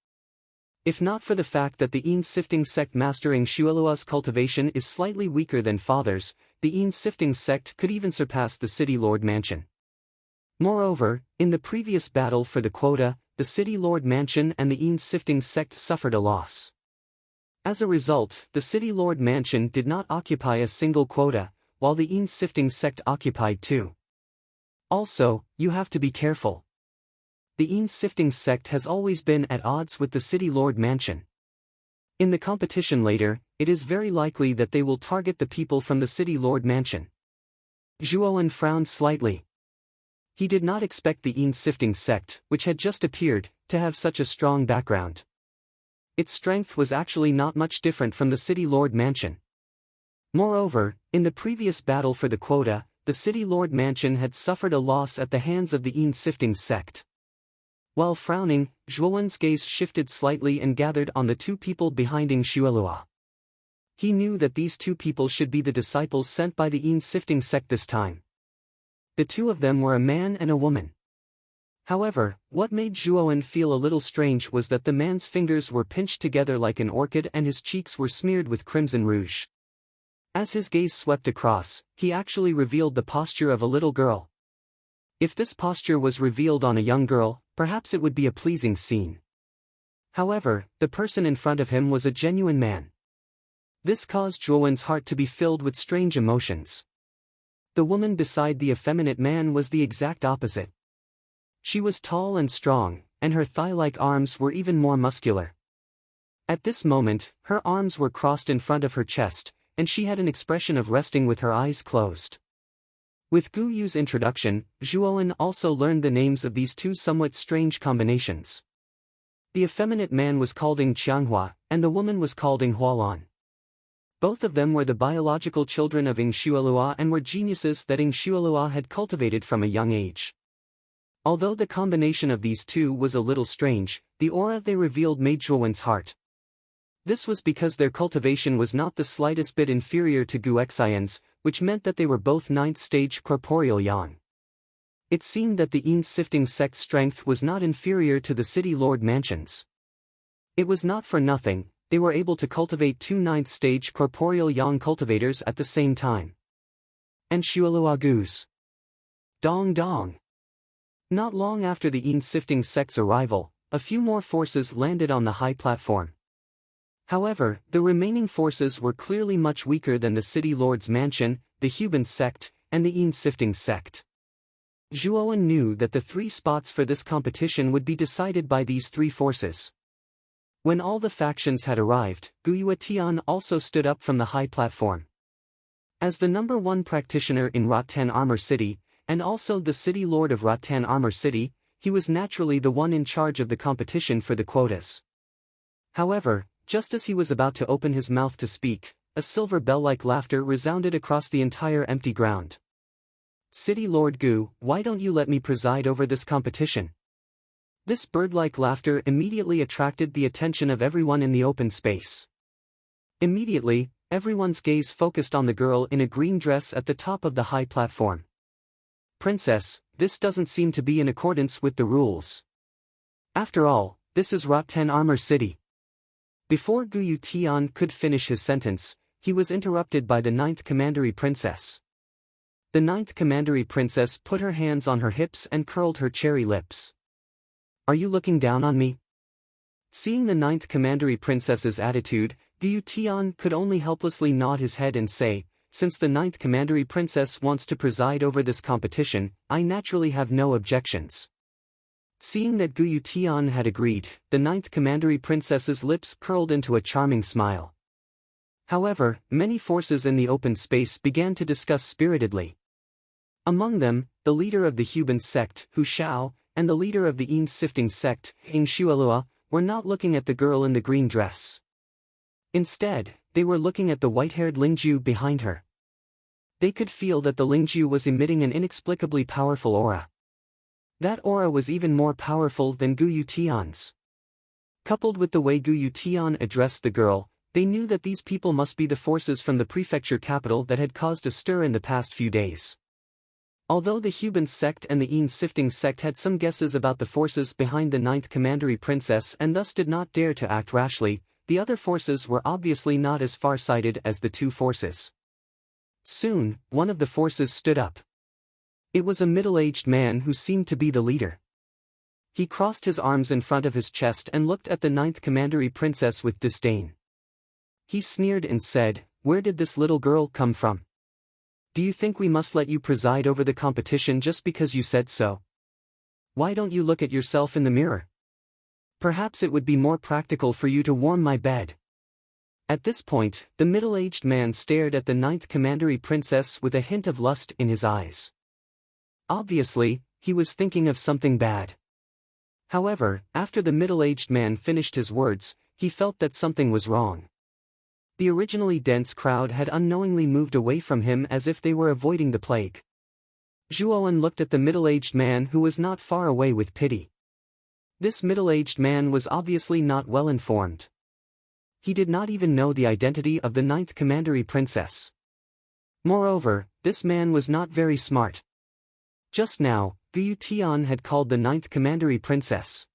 [SPEAKER 1] If not for the fact that the Yin-sifting sect mastering Shuelua's cultivation is slightly weaker than Father's, the Yin-sifting sect could even surpass the City Lord Mansion. Moreover, in the previous battle for the quota, the City Lord Mansion and the Yin-sifting sect suffered a loss. As a result, the City Lord Mansion did not occupy a single quota, while the Yin-sifting sect occupied 2. Also, you have to be careful. The Yin-sifting sect has always been at odds with the City Lord Mansion. In the competition later, it is very likely that they will target the people from the City Lord Mansion. Zhuowen frowned slightly. He did not expect the Yin-sifting sect, which had just appeared, to have such a strong background. Its strength was actually not much different from the City Lord Mansion. Moreover, in the previous battle for the quota, the City Lord Mansion had suffered a loss at the hands of the Yin-sifting sect. While frowning, Zhuowen's gaze shifted slightly and gathered on the 2 people behind Ing Shuelua. He knew that these 2 people should be the disciples sent by the Yin-sifting sect this time. The 2 of them were a man and a woman. However, what made Zhuowen feel a little strange was that the man's fingers were pinched together like an orchid and his cheeks were smeared with crimson rouge. As his gaze swept across, he actually revealed the posture of a little girl. If this posture was revealed on a young girl, perhaps it would be a pleasing scene. However, the person in front of him was a genuine man. This caused Zhuowen's heart to be filled with strange emotions. The woman beside the effeminate man was the exact opposite. She was tall and strong, and her thigh-like arms were even more muscular. At this moment, her arms were crossed in front of her chest, and she had an expression of resting with her eyes closed. With Gu Yu's introduction, Zhuowen also learned the names of these 2 somewhat strange combinations. The effeminate man was called Ing Qianghua, and the woman was called Ing Hualan. Both of them were the biological children of Ing Shuelua and were geniuses that Ing Shuelua had cultivated from a young age. Although the combination of these 2 was a little strange, the aura they revealed made Zhuowen's heart. This was because their cultivation was not the slightest bit inferior to Gu Xian's, which meant that they were both 9th stage corporeal yang. It seemed that the Yin-sifting sect's strength was not inferior to the city lord mansions. It was not for nothing, they were able to cultivate 2 ninth-stage corporeal yang cultivators at the same time. And Shualuagu's. Dong dong. Not long after the Yin-sifting sect's arrival, a few more forces landed on the high platform. However, the remaining forces were clearly much weaker than the city lord's mansion, the Huban sect, and the Yin-sifting sect. Zhuoan knew that the 3 spots for this competition would be decided by these 3 forces. When all the factions had arrived, Guyue Tian also stood up from the high platform. As the number 1 practitioner in Rotan Armor City, and also the city lord of Rotan Armor City, he was naturally the one in charge of the competition for the quotas. However, just as he was about to open his mouth to speak, a silver bell-like laughter resounded across the entire empty ground. City Lord Gu, why don't you let me preside over this competition? This bird-like laughter immediately attracted the attention of everyone in the open space. Immediately, everyone's gaze focused on the girl in a green dress at the top of the high platform. Princess, this doesn't seem to be in accordance with the rules. After all, this is Rotan Armor City. Before Guyue Tian could finish his sentence, he was interrupted by the 9th Commandery Princess. The 9th Commandery Princess put her hands on her hips and curled her cherry lips. Are you looking down on me? Seeing the 9th Commandery Princess's attitude, Guyue Tian could only helplessly nod his head and say, since the 9th Commandery Princess wants to preside over this competition, I naturally have no objections. Seeing that Guyue Tian had agreed, the 9th Commandery Princess's lips curled into a charming smile. However, many forces in the open space began to discuss spiritedly. Among them, the leader of the Huban sect, Hu Shao, and the leader of the Yin-sifting sect, Hing Shualua, were not looking at the girl in the green dress. Instead, they were looking at the white-haired Lingju behind her. They could feel that the Lingju was emitting an inexplicably powerful aura. That aura was even more powerful than Guyue Tian's. Coupled with the way Guyue Tian addressed the girl, they knew that these people must be the forces from the prefecture capital that had caused a stir in the past few days. Although the Huban sect and the Yin-sifting sect had some guesses about the forces behind the 9th Commandery Princess and thus did not dare to act rashly, the other forces were obviously not as far-sighted as the 2 forces. Soon, one of the forces stood up. It was a middle-aged man who seemed to be the leader. He crossed his arms in front of his chest and looked at the 9th Commandery Princess with disdain. He sneered and said, "Where did this little girl come from? Do you think we must let you preside over the competition just because you said so? Why don't you look at yourself in the mirror? Perhaps it would be more practical for you to warm my bed." At this point, the middle-aged man stared at the 9th Commandery Princess with a hint of lust in his eyes. Obviously, he was thinking of something bad. However, after the middle-aged man finished his words, he felt that something was wrong. The originally dense crowd had unknowingly moved away from him as if they were avoiding the plague. Zhuoan looked at the middle-aged man who was not far away with pity. This middle-aged man was obviously not well informed. He did not even know the identity of the 9th Commandery Princess. Moreover, this man was not very smart. Just now, Guyue Tian had called the 9th Commandery Princess.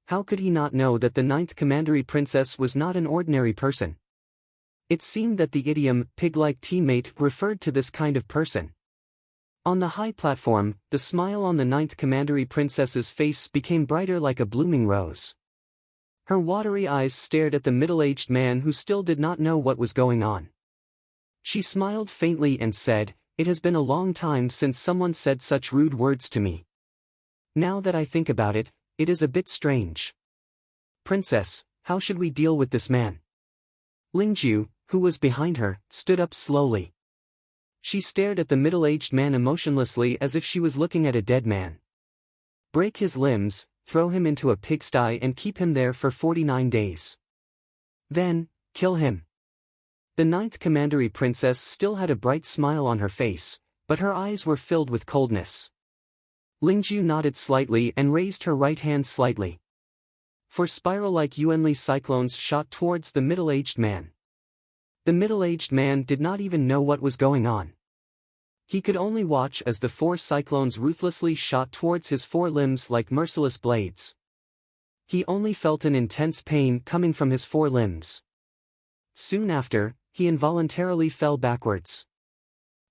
[SPEAKER 1] How could he not know that the 9th Commandery Princess was not an ordinary person? It seemed that the idiom, pig-like teammate, referred to this kind of person. On the high platform, the smile on the 9th Commandery Princess's face became brighter like a blooming rose. Her watery eyes stared at the middle-aged man who still did not know what was going on. She smiled faintly and said, "It has been a long time since someone said such rude words to me. Now that I think about it, it is a bit strange. Princess, how should we deal with this man?" Lingju, who was behind her, stood up slowly. She stared at the middle-aged man emotionlessly as if she was looking at a dead man. "Break his limbs, throw him into a pigsty and keep him there for 49 days. Then, kill him." The 9th Commandery Princess still had a bright smile on her face, but her eyes were filled with coldness. Lingju nodded slightly and raised her right hand slightly. 4 spiral-like Yuanli cyclones shot towards the middle-aged man. The middle-aged man did not even know what was going on. He could only watch as the 4 cyclones ruthlessly shot towards his 4 limbs like merciless blades. He only felt an intense pain coming from his 4 limbs. Soon after, he involuntarily fell backwards.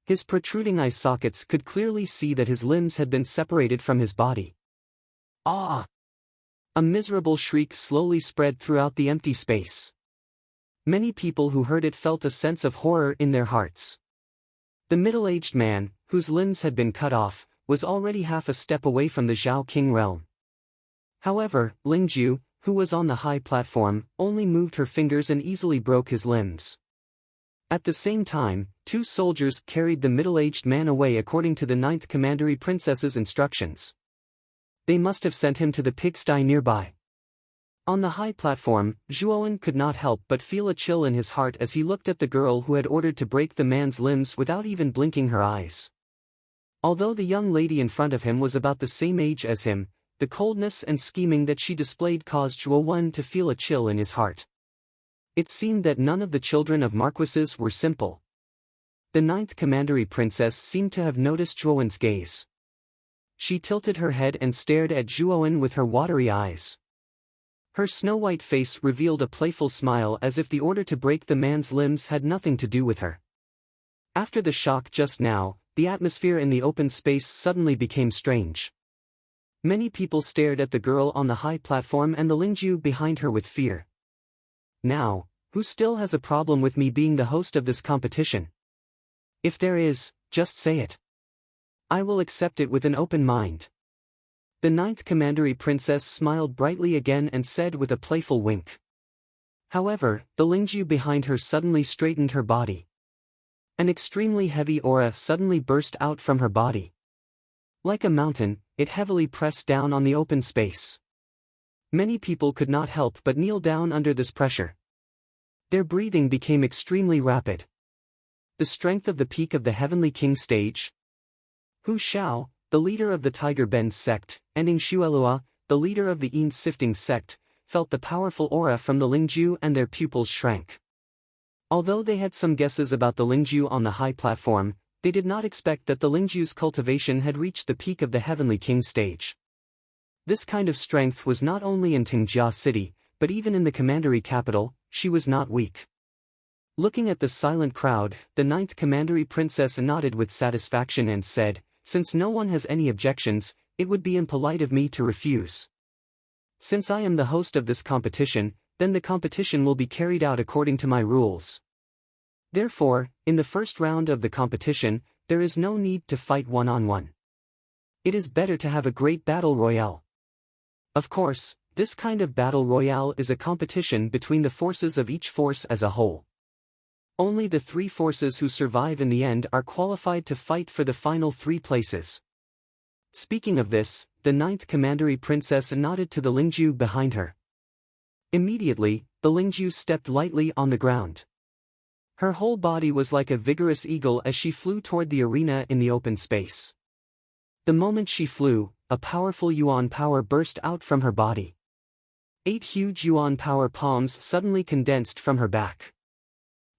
[SPEAKER 1] His protruding eye sockets could clearly see that his limbs had been separated from his body. Ah! A miserable shriek slowly spread throughout the empty space. Many people who heard it felt a sense of horror in their hearts. The middle-aged man, whose limbs had been cut off, was already half a step away from the Zhao King realm. However, Lingju, who was on the high platform, only moved her fingers and easily broke his limbs. At the same time, 2 soldiers carried the middle-aged man away according to the 9th Commandery Princess's instructions. They must have sent him to the pigsty nearby. On the high platform, Zhuowen could not help but feel a chill in his heart as he looked at the girl who had ordered to break the man's limbs without even blinking her eyes. Although the young lady in front of him was about the same age as him, the coldness and scheming that she displayed caused Zhuowen to feel a chill in his heart. It seemed that none of the children of marquises were simple. The 9th Commandery Princess seemed to have noticed Zhuowen's gaze. She tilted her head and stared at Zhuowen with her watery eyes. Her snow-white face revealed a playful smile as if the order to break the man's limbs had nothing to do with her. After the shock just now, the atmosphere in the open space suddenly became strange. Many people stared at the girl on the high platform and the Lingju behind her with fear. Now, who still has a problem with me being the host of this competition? If there is, just say it. I will accept it with an open mind. The 9th Commandery Princess smiled brightly again and said with a playful wink. However, the Lingju behind her suddenly straightened her body. An extremely heavy aura suddenly burst out from her body. Like a mountain, it heavily pressed down on the open space. Many people could not help but kneel down under this pressure. Their breathing became extremely rapid. The strength of the peak of the Heavenly King stage. Hu Xiao, the leader of the Tiger Bend sect, and Ing Xuelua, the leader of the Yin Sifting sect, felt the powerful aura from the Lingju and their pupils shrank. Although they had some guesses about the Lingju on the high platform, they did not expect that the Lingju's cultivation had reached the peak of the Heavenly King stage. This kind of strength was not only in Tingjia City, but even in the commandery capital. She was not weak. Looking at the silent crowd, the 9th Commandery Princess nodded with satisfaction and said, "Since no one has any objections, it would be impolite of me to refuse. Since I am the host of this competition, then the competition will be carried out according to my rules. Therefore, in the first round of the competition, there is no need to fight one-on-one. It is better to have a great battle royale. Of course, this kind of battle royale is a competition between the forces of each force as a whole. Only the 3 forces who survive in the end are qualified to fight for the final 3 places." Speaking of this, the 9th Commandery Princess nodded to the Lingju behind her. Immediately, the Lingju stepped lightly on the ground. Her whole body was like a vigorous eagle as she flew toward the arena in the open space. The moment she flew, a powerful Yuan power burst out from her body. 8 huge Yuan power palms suddenly condensed from her back.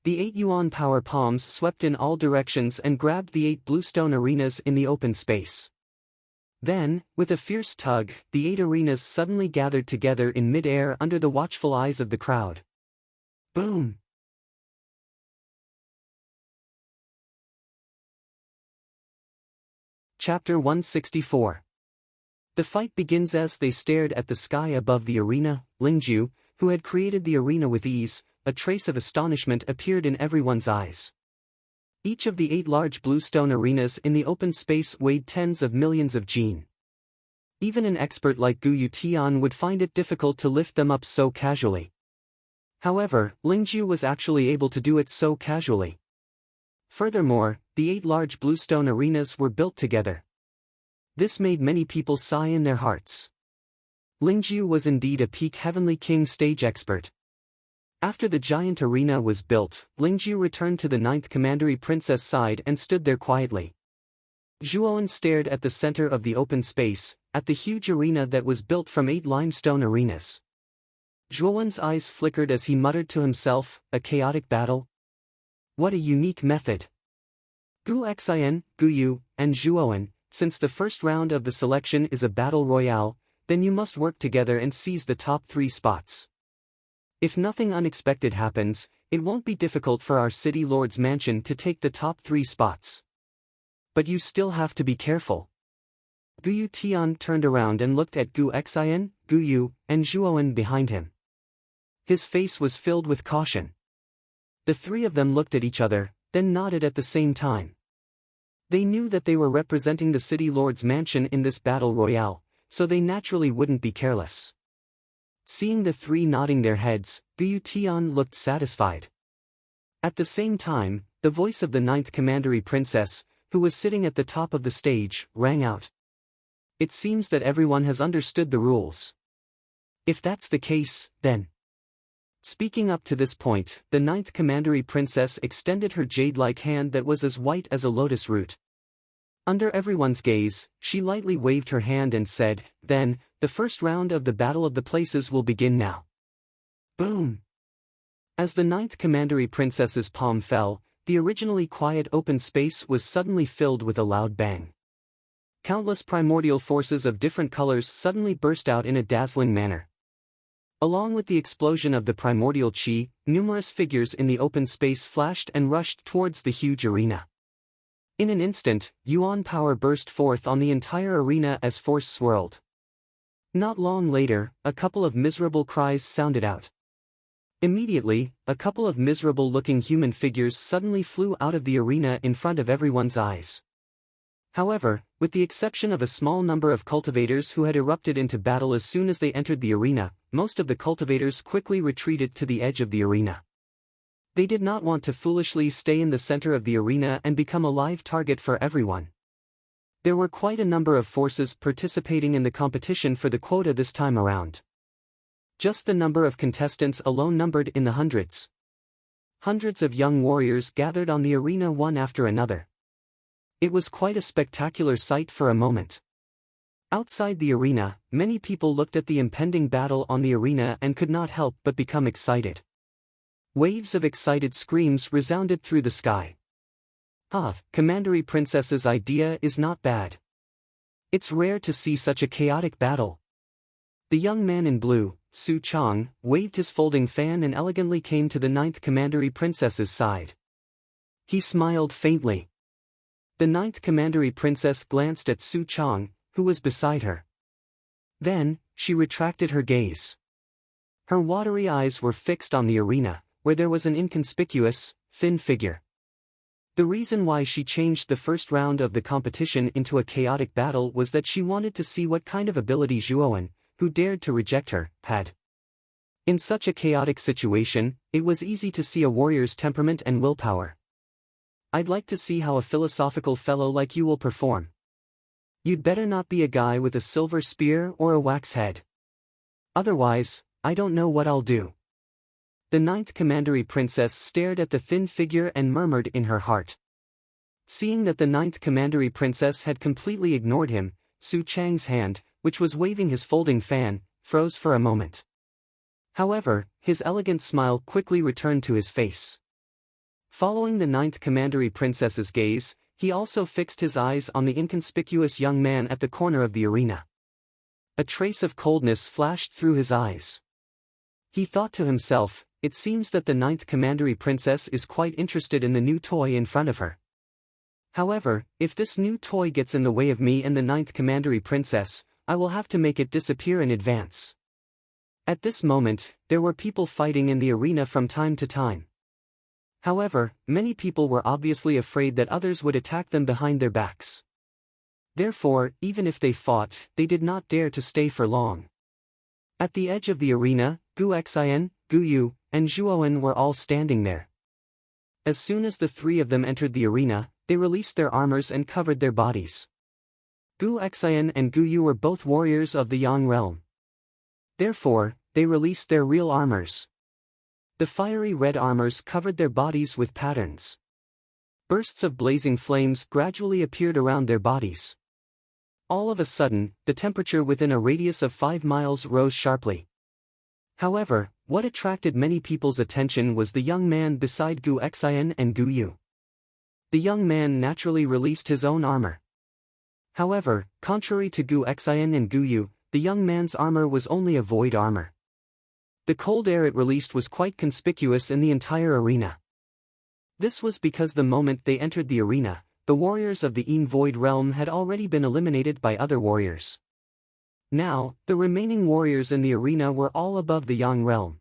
[SPEAKER 1] The 8 Yuan power palms swept in all directions and grabbed the 8 bluestone arenas in the open space. Then, with a fierce tug, the 8 arenas suddenly gathered together in mid-air under the watchful eyes of the crowd. Boom! Chapter 164. The fight begins. As they stared at the sky above the arena, Lingju, who had created the arena with ease, a trace of astonishment appeared in everyone's eyes. Each of the 8 large bluestone arenas in the open space weighed tens of millions of jin. Even an expert like Gu Yutian would find it difficult to lift them up so casually. However, Lingju was actually able to do it so casually. Furthermore, the 8 large bluestone arenas were built together. This made many people sigh in their hearts. Lingju was indeed a peak Heavenly King stage expert. After the giant arena was built, Lingju returned to the 9th Commandery Princess side and stood there quietly. Zhuowen stared at the center of the open space, at the huge arena that was built from 8 limestone arenas. Zhuowen's eyes flickered as he muttered to himself, "A chaotic battle? What a unique method." Gu Xian, Gu Yu, and Zhuowen, since the first round of the selection is a battle royale, then you must work together and seize the top 3 spots. If nothing unexpected happens, it won't be difficult for our city lord's mansion to take the top 3 spots. But you still have to be careful. Gu Yu Tian turned around and looked at Gu Xian, Gu Yu, and Zhuowen behind him. His face was filled with caution. The 3 of them looked at each other, then nodded at the same time. They knew that they were representing the city lord's mansion in this battle royale, so they naturally wouldn't be careless. Seeing the 3 nodding their heads, Gu Yu Tian looked satisfied. At the same time, the voice of the 9th Commandery Princess, who was sitting at the top of the stage, rang out. It seems that everyone has understood the rules. If that's the case, then... Speaking up to this point, the 9th Commandery Princess extended her jade-like hand that was as white as a lotus root. Under everyone's gaze, she lightly waved her hand and said, "Then, the first round of the Battle of the Places will begin now." Boom! As the 9th Commandery Princess's palm fell, the originally quiet open space was suddenly filled with a loud bang. Countless primordial forces of different colors suddenly burst out in a dazzling manner. Along with the explosion of the primordial chi, numerous figures in the open space flashed and rushed towards the huge arena. In an instant, Yuan power burst forth on the entire arena as force swirled. Not long later, a couple of miserable cries sounded out. Immediately, a couple of miserable-looking human figures suddenly flew out of the arena in front of everyone's eyes. However, with the exception of a small number of cultivators who had erupted into battle as soon as they entered the arena, most of the cultivators quickly retreated to the edge of the arena. They did not want to foolishly stay in the center of the arena and become a live target for everyone. There were quite a number of forces participating in the competition for the quota this time around. Just the number of contestants alone numbered in the hundreds. Hundreds of young warriors gathered on the arena one after another. It was quite a spectacular sight for a moment. Outside the arena, many people looked at the impending battle on the arena and could not help but become excited. Waves of excited screams resounded through the sky. Commandery Princess's idea is not bad. It's rare to see such a chaotic battle. The young man in blue, Su Chang, waved his folding fan and elegantly came to the 9th Commandery Princess's side. He smiled faintly. The 9th Commandery Princess glanced at Su Chang, who was beside her. Then, she retracted her gaze. Her watery eyes were fixed on the arena, where there was an inconspicuous, thin figure. The reason why she changed the first round of the competition into a chaotic battle was that she wanted to see what kind of ability Zhuowen, who dared to reject her, had. In such a chaotic situation, it was easy to see a warrior's temperament and willpower. I'd like to see how a philosophical fellow like you will perform. You'd better not be a guy with a silver spear or a wax head. Otherwise, I don't know what I'll do. The 9th Commandery Princess stared at the thin figure and murmured in her heart. Seeing that the 9th Commandery Princess had completely ignored him, Su Chang's hand, which was waving his folding fan, froze for a moment. However, his elegant smile quickly returned to his face. Following the 9th Commandery Princess's gaze, he also fixed his eyes on the inconspicuous young man at the corner of the arena. A trace of coldness flashed through his eyes. He thought to himself, it seems that the 9th Commandery Princess is quite interested in the new toy in front of her. However, if this new toy gets in the way of me and the 9th Commandery Princess, I will have to make it disappear in advance. At this moment, there were people fighting in the arena from time to time. However, many people were obviously afraid that others would attack them behind their backs. Therefore, even if they fought, they did not dare to stay for long. At the edge of the arena, Gu Xian, Gu Yu, and Zhuowen were all standing there. As soon as the 3 of them entered the arena, they released their armors and covered their bodies. Gu Xian and Gu Yu were both warriors of the Yang realm. Therefore, they released their real armors. The fiery red armors covered their bodies with patterns. Bursts of blazing flames gradually appeared around their bodies. All of a sudden, the temperature within a radius of 5 miles rose sharply. However, what attracted many people's attention was the young man beside Gu Xian and Gu Yu. the young man naturally released his own armor. However, contrary to Gu Xian and Gu Yu, the young man's armor was only a void armor. The cold air it released was quite conspicuous in the entire arena. This was because the moment they entered the arena, the warriors of the Yin Void realm had already been eliminated by other warriors. Now, the remaining warriors in the arena were all above the Yang realm.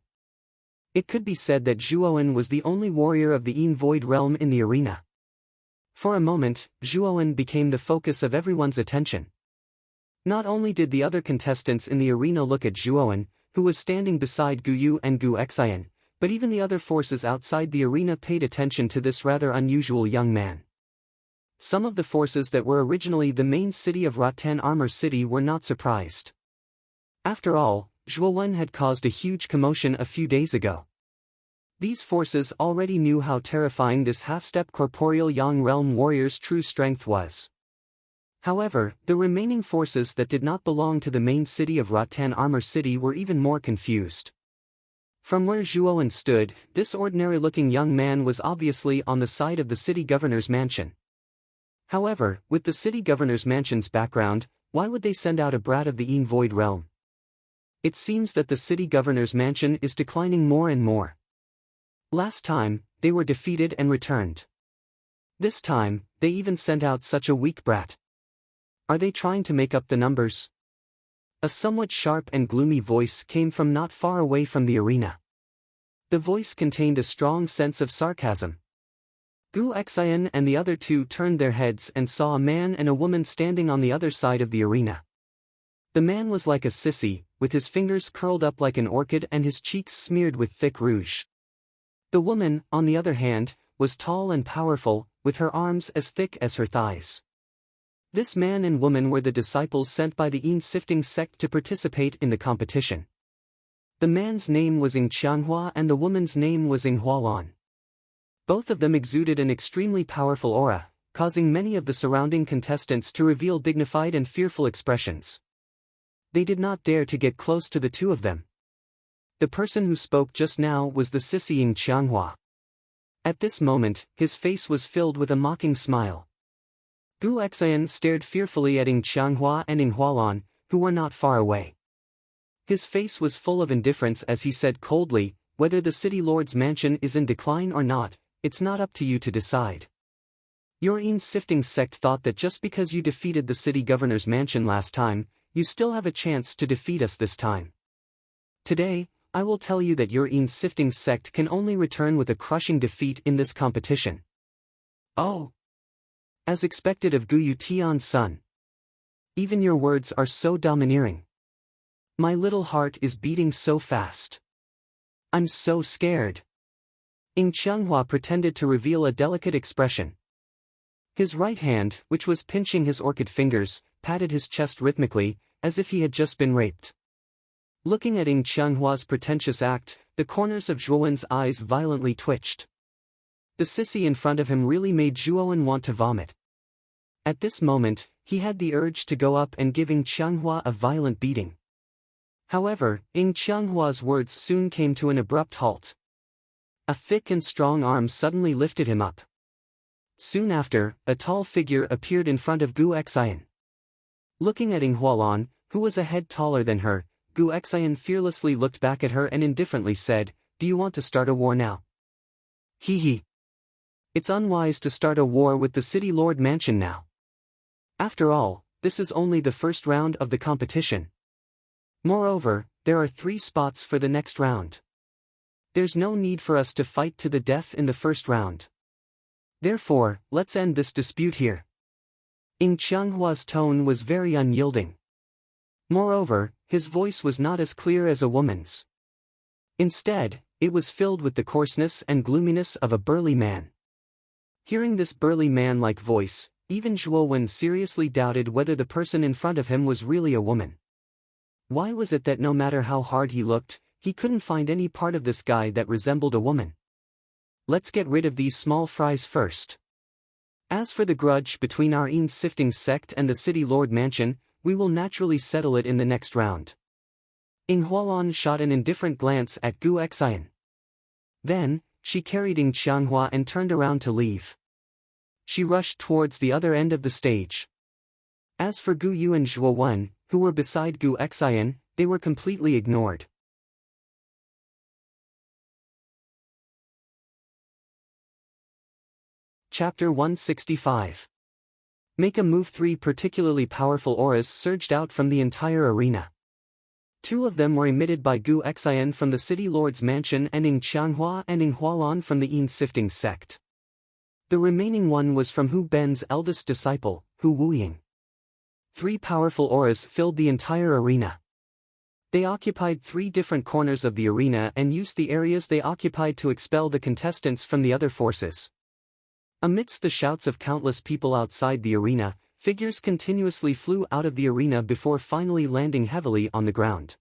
[SPEAKER 1] It could be said that Zhuowen was the only warrior of the Yin Void realm in the arena. For a moment, Zhuowen became the focus of everyone's attention. Not only did the other contestants in the arena look at Zhuowen, who was standing beside Gu Yu and Gu Xian, but even the other forces outside the arena paid attention to this rather unusual young man. Some of the forces that were originally the main city of Rattan Armor City were not surprised. After all, Zhuowen had caused a huge commotion a few days ago. These forces already knew how terrifying this half-step corporeal Yang realm warrior's true strength was. However, the remaining forces that did not belong to the main city of Rattan Armor City were even more confused. From where Zhuowen stood, this ordinary-looking young man was obviously on the side of the city governor's mansion. However, with the city governor's mansion's background, why would they send out a brat of the Yin Void realm? It seems that the city governor's mansion is declining more and more. Last time, they were defeated and returned. This time, they even sent out such a weak brat. Are they trying to make up the numbers? A somewhat sharp and gloomy voice came from not far away from the arena. The voice contained a strong sense of sarcasm. Gu Xian and the other two turned their heads and saw a man and a woman standing on the other side of the arena. The man was like a sissy, with his fingers curled up like an orchid and his cheeks smeared with thick rouge. The woman, on the other hand, was tall and powerful, with her arms as thick as her thighs. This man and woman were the disciples sent by the Yin Sifting sect to participate in the competition. The man's name was Ing Qianghua and the woman's name was Ing Hualan. Both of them exuded an extremely powerful aura, causing many of the surrounding contestants to reveal dignified and fearful expressions. They did not dare to get close to the two of them. The person who spoke just now was the sissy Ing Qianghua. At this moment, his face was filled with a mocking smile. Gu Xian stared fearfully at Ing Qianghua and Ing Hualan, who were not far away. His face was full of indifference as he said coldly, "Whether the city lord's mansion is in decline or not, it's not up to you to decide. Your Yin Sifting sect thought that just because you defeated the city governor's mansion last time, you still have a chance to defeat us this time. Today, I will tell you that your Yin Sifting sect can only return with a crushing defeat in this competition." Oh! As expected of Gu Yu Tian's son. Even your words are so domineering. My little heart is beating so fast. I'm so scared. Ing Qianghua pretended to reveal a delicate expression. His right hand, which was pinching his orchid fingers, patted his chest rhythmically, as if he had just been raped. Looking at Ing Qianghua's pretentious act, the corners of Zhuowen's eyes violently twitched. The sissy in front of him really made Zhuowen want to vomit. At this moment, he had the urge to go up and give Ing Qianghua a violent beating. However, Ing Qianghua's words soon came to an abrupt halt. A thick and strong arm suddenly lifted him up. Soon after, a tall figure appeared in front of Gu Xian. Looking at Ing Hualan, who was a head taller than her, Gu Xian fearlessly looked back at her and indifferently said, "Do you want to start a war now?" Hee hee. It's unwise to start a war with the city lord mansion now. After all, this is only the first round of the competition. Moreover, there are 3 spots for the next round. There's no need for us to fight to the death in the first round. Therefore, let's end this dispute here. Ing Qianghua's tone was very unyielding. Moreover, his voice was not as clear as a woman's. Instead, it was filled with the coarseness and gloominess of a burly man. Hearing this burly man-like voice, even Zhuowen seriously doubted whether the person in front of him was really a woman. Why was it that no matter how hard he looked, he couldn't find any part of this guy that resembled a woman? Let's get rid of these small fries first. As for the grudge between our Yin Sifting sect and the city lord mansion, we will naturally settle it in the next round. Ing Hualan shot an indifferent glance at Gu Xian. Then, she carried Ing Qianghua and turned around to leave. she rushed towards the other end of the stage. As for Gu Yu and Zhuo Wen, who were beside Gu Xian, they were completely ignored. Chapter 165. Make a move. 3 particularly powerful auras surged out from the entire arena. 2 of them were emitted by Gu Xian from the City Lord's mansion and Ing Qianghua and Ing Hualan from the Yin Sifting sect. The remaining one was from Hu Ben's eldest disciple, Hu Wuying. 3 powerful auras filled the entire arena. They occupied 3 different corners of the arena and used the areas they occupied to expel the contestants from the other forces. Amidst the shouts of countless people outside the arena, figures continuously flew out of the arena before finally landing heavily on the ground.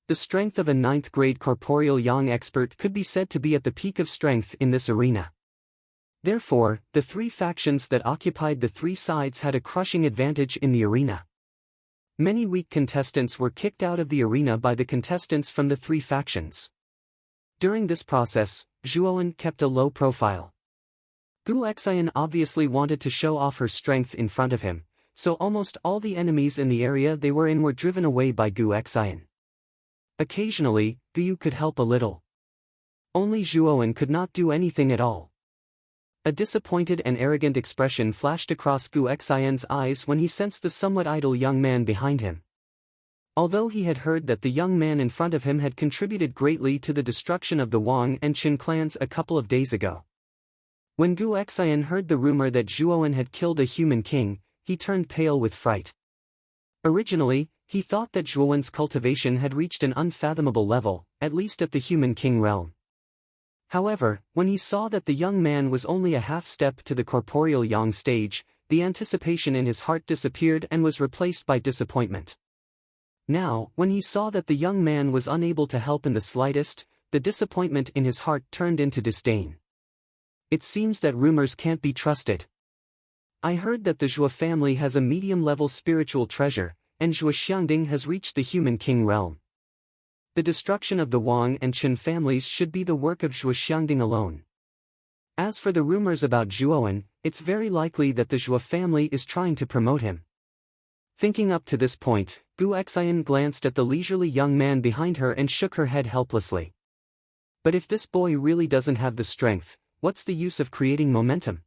[SPEAKER 1] The strength of a 9th-grade corporeal yang expert could be said to be at the peak of strength in this arena. Therefore, the 3 factions that occupied the 3 sides had a crushing advantage in the arena. Many weak contestants were kicked out of the arena by the contestants from the 3 factions. During this process, Zhuowen kept a low profile. Gu Xian obviously wanted to show off her strength in front of him, so almost all the enemies in the area they were in were driven away by Gu Xian. Occasionally, Gu Yu could help a little. Only Zhuowen could not do anything at all. A disappointed and arrogant expression flashed across Gu Xian's eyes when he sensed the somewhat idle young man behind him. Although he had heard that the young man in front of him had contributed greatly to the destruction of the Wang and Qin clans a couple of days ago. When Gu Xian heard the rumor that Zhuowen had killed a human king, he turned pale with fright. Originally, he thought that Zhuowen's cultivation had reached an unfathomable level, at least at the human king realm. However, when he saw that the young man was only a half-step to the corporeal yang stage, the anticipation in his heart disappeared and was replaced by disappointment. Now, when he saw that the young man was unable to help in the slightest, the disappointment in his heart turned into disdain. It seems that rumors can't be trusted. I heard that the Zhuo family has a medium-level spiritual treasure, and Zhuo Xiangding has reached the human king realm. The destruction of the Wang and Qin families should be the work of Zhuo Xiangding alone. As for the rumors about Zhuowen, it's very likely that the Zhuo family is trying to promote him. Thinking up to this point, Gu Xian glanced at the leisurely young man behind her and shook her head helplessly. But if this boy really doesn't have the strength, what's the use of creating momentum?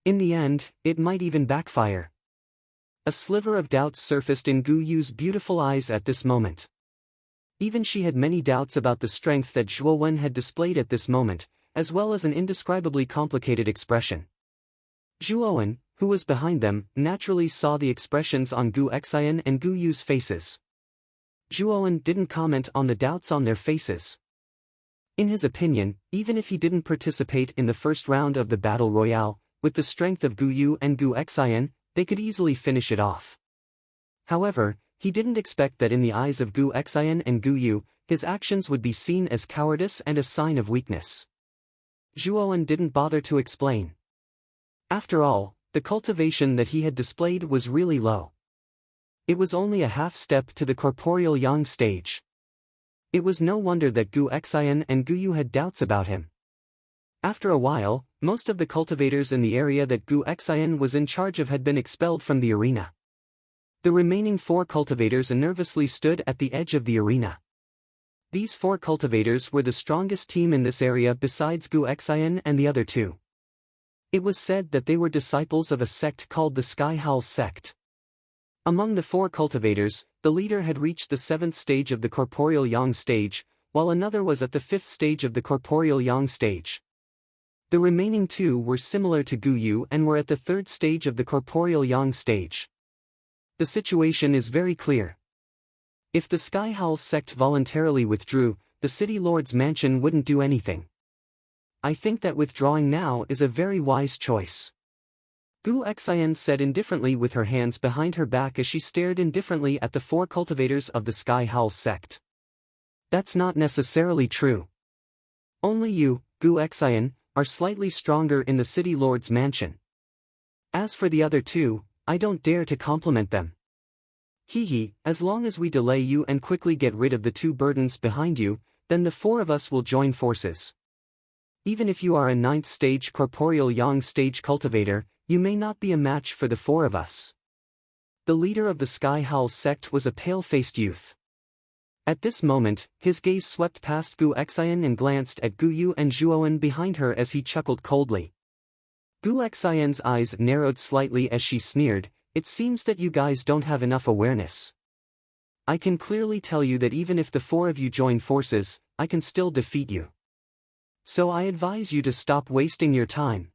[SPEAKER 1] In the end, it might even backfire. A sliver of doubt surfaced in Gu Yu's beautiful eyes at this moment. Even she had many doubts about the strength that Zhuowen had displayed at this moment, as well as an indescribably complicated expression. Zhuowen, who was behind them, naturally saw the expressions on Gu Xian and Gu Yu's faces. Zhuowen didn't comment on the doubts on their faces. In his opinion, even if he didn't participate in the first round of the battle royale, with the strength of Gu Yu and Gu Xian, they could easily finish it off. However, he didn't expect that in the eyes of Gu Xian and Gu Yu, his actions would be seen as cowardice and a sign of weakness. Zhuowen didn't bother to explain. After all, the cultivation that he had displayed was really low. It was only a half-step to the corporeal yang stage. It was no wonder that Gu Xian and Gu Yu had doubts about him. After a while, most of the cultivators in the area that Gu Xian was in charge of had been expelled from the arena. The remaining 4 cultivators nervously stood at the edge of the arena. These 4 cultivators were the strongest team in this area besides Gu Xian and the other 2. It was said that they were disciples of a sect called the Sky Howl sect. Among the 4 cultivators, the leader had reached the 7th stage of the corporeal yang stage, while another was at the 5th stage of the corporeal yang stage. The remaining 2 were similar to Gu Yu and were at the 3rd stage of the corporeal yang stage. The situation is very clear. If the Sky Howl sect voluntarily withdrew, the City Lord's mansion wouldn't do anything. I think that withdrawing now is a very wise choice. Gu Xian said indifferently with her hands behind her back as she stared indifferently at the 4 cultivators of the Sky Howl sect. That's not necessarily true. Only you, Gu Xian, are slightly stronger in the City Lord's mansion. As for the other 2, I don't dare to compliment them. Hee, as long as we delay you and quickly get rid of the 2 burdens behind you, then the 4 of us will join forces. Even if you are a 9th stage corporeal yang stage cultivator, you may not be a match for the four of us. The leader of the Sky Howl sect was a pale-faced youth. At this moment, his gaze swept past Gu Xian and glanced at Gu Yu and Zhuowen behind her as he chuckled coldly. Gu Xian's eyes narrowed slightly as she sneered, "It seems that you guys don't have enough awareness. I can clearly tell you that even if the four of you join forces, I can still defeat you. So I advise you to stop wasting your time.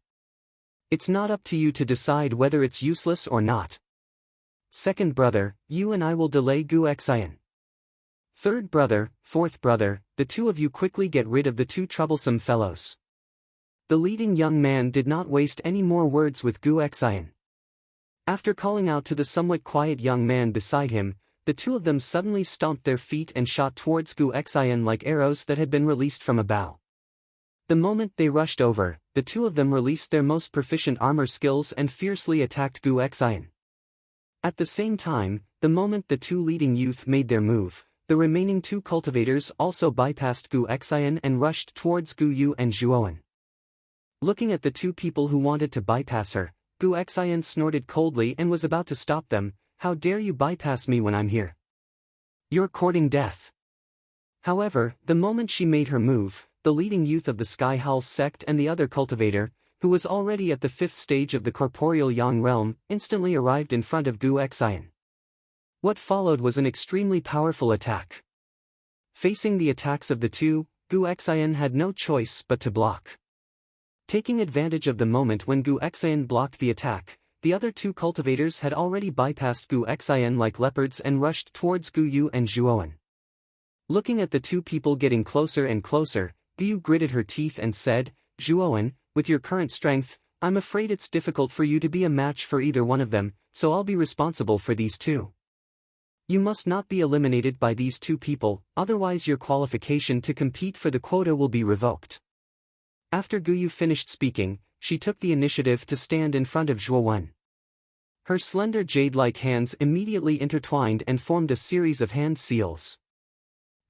[SPEAKER 1] It's not up to you to decide whether it's useless or not. Second brother, you and I will delay Gu Xian. Third brother, fourth brother, the two of you quickly get rid of the two troublesome fellows." The leading young man did not waste any more words with Gu Xian. After calling out to the somewhat quiet young man beside him, the two of them suddenly stomped their feet and shot towards Gu Xian like arrows that had been released from a bow. The moment they rushed over, the two of them released their most proficient armor skills and fiercely attacked Gu Xian. At the same time, the moment the two leading youth made their move, the remaining two cultivators also bypassed Gu Xian and rushed towards Gu Yu and Zhuowen. Looking at the two people who wanted to bypass her, Gu Xian snorted coldly and was about to stop them. "How dare you bypass me when I'm here? You're courting death." However, the moment she made her move, the leading youth of the Sky Howl sect and the other cultivator, who was already at the 5th stage of the corporeal yang realm, instantly arrived in front of Gu Xian. What followed was an extremely powerful attack. Facing the attacks of the two, Gu Xian had no choice but to block. Taking advantage of the moment when Gu Xian blocked the attack, the other two cultivators had already bypassed Gu Xian like leopards and rushed towards Gu Yu and Zhuowen. Looking at the two people getting closer and closer, Gu Yu gritted her teeth and said, "Zhuowen, with your current strength, I'm afraid it's difficult for you to be a match for either one of them, so I'll be responsible for these two. You must not be eliminated by these two people, otherwise your qualification to compete for the quota will be revoked." After Gu Yu finished speaking, she took the initiative to stand in front of Zhuowen. Her slender jade-like hands immediately intertwined and formed a series of hand seals.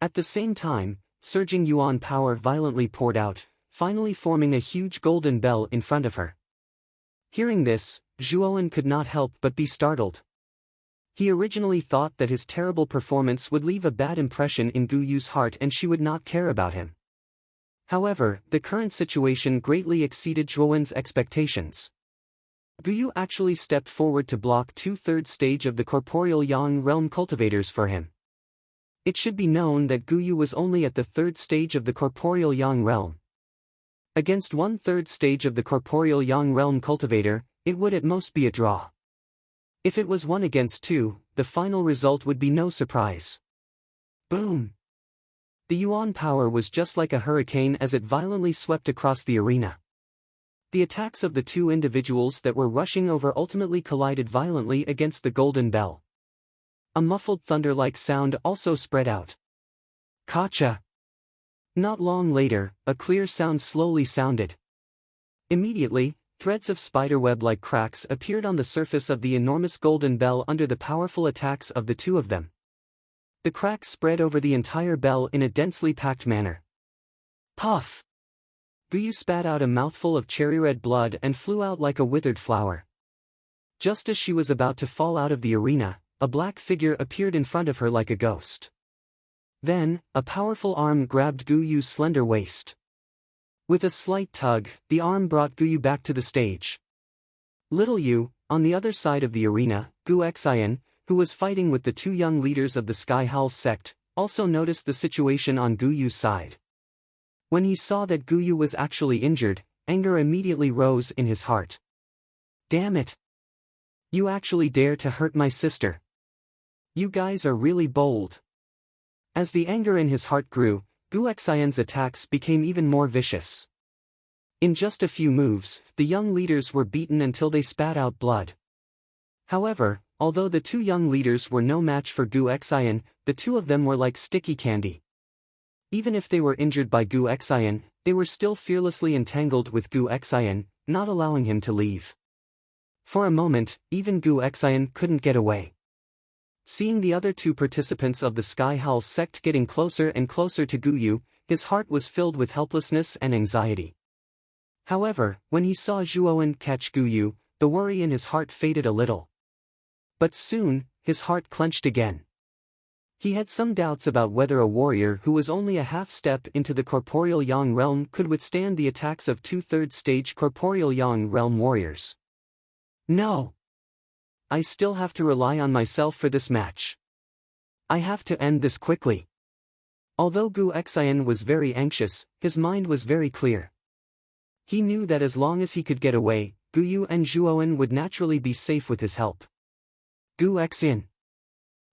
[SPEAKER 1] At the same time, surging yuan power violently poured out, finally forming a huge golden bell in front of her. Hearing this, Zhuowen could not help but be startled. He originally thought that his terrible performance would leave a bad impression in Gu Yu's heart and she would not care about him. However, the current situation greatly exceeded Zhuowen's expectations. Gu Yu actually stepped forward to block 2/3 stage of the corporeal yang realm cultivators for him. It should be known that Gu Yu was only at the 3rd stage of the corporeal yang realm. Against 1/3 stage of the corporeal yang realm cultivator, it would at most be a draw. If it was 1 against 2, the final result would be no surprise. Boom! The yuan power was just like a hurricane as it violently swept across the arena. The attacks of the two individuals that were rushing over ultimately collided violently against the golden bell. A muffled thunder-like sound also spread out. Kacha! Not long later, a clear sound slowly sounded. Immediately, threads of spiderweb-like cracks appeared on the surface of the enormous golden bell under the powerful attacks of the two of them. The cracks spread over the entire bell in a densely packed manner. Puff! Gu Yu spat out a mouthful of cherry-red blood and flew out like a withered flower. Just as she was about to fall out of the arena, a black figure appeared in front of her like a ghost. Then, a powerful arm grabbed Gu Yu's slender waist. With a slight tug, the arm brought Gu Yu back to the stage. Little Yu, on the other side of the arena, Gu Xian, who was fighting with the two young leaders of the Sky Howl sect, also noticed the situation on Gu Yu's side. When he saw that Gu Yu was actually injured, anger immediately rose in his heart. Damn it! You actually dare to hurt my sister! You guys are really bold. As the anger in his heart grew, Gu Xian's attacks became even more vicious. In just a few moves, the young leaders were beaten until they spat out blood. However, although the two young leaders were no match for Gu Xian, the two of them were like sticky candy. Even if they were injured by Gu Xian, they were still fearlessly entangled with Gu Xian, not allowing him to leave. For a moment, even Gu Xian couldn't get away. Seeing the other two participants of the Sky Howl sect getting closer and closer to Gu Yu, his heart was filled with helplessness and anxiety. However, when he saw Zhuowen catch Guyu, the worry in his heart faded a little. But soon, his heart clenched again. He had some doubts about whether a warrior who was only a half-step into the corporeal Yang realm could withstand the attacks of 2/3 stage corporeal Yang realm warriors. No. I still have to rely on myself for this match. I have to end this quickly. Although Gu Xian was very anxious, his mind was very clear. He knew that as long as he could get away, Guyu and Zhuowen would naturally be safe with his help. Gu Xian.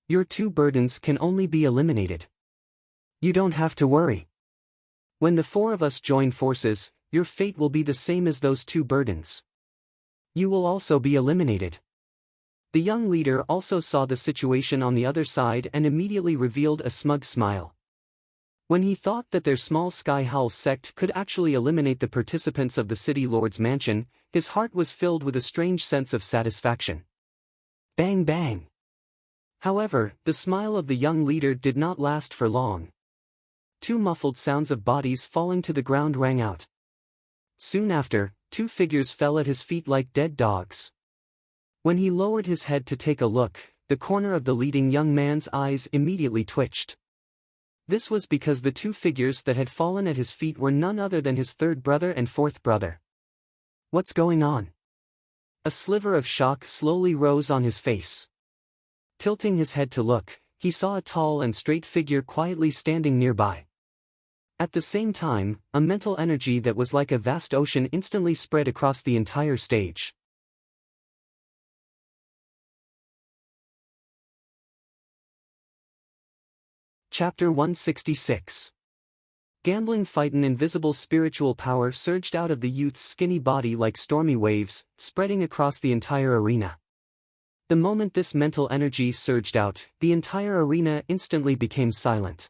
[SPEAKER 1] Your two burdens can only be eliminated. You don't have to worry. When the four of us join forces, your fate will be the same as those two burdens. You will also be eliminated. The young leader also saw the situation on the other side and immediately revealed a smug smile. When he thought that their small Sky Howl sect could actually eliminate the participants of the City Lord's mansion, his heart was filled with a strange sense of satisfaction. Bang bang! However, the smile of the young leader did not last for long. Two muffled sounds of bodies falling to the ground rang out. Soon after, two figures fell at his feet like dead dogs. When he lowered his head to take a look, the corner of the leading young man's eyes immediately twitched. This was because the two figures that had fallen at his feet were none other than his third brother and fourth brother. What's going on? A sliver of shock slowly rose on his face. Tilting his head to look, he saw a tall and straight figure quietly standing nearby. At the same time, a mental energy that was like a vast ocean instantly spread across the entire stage. Chapter 166. Gambling fight. An invisible spiritual power surged out of the youth's skinny body like stormy waves, spreading across the entire arena. The moment this mental energy surged out, the entire arena instantly became silent.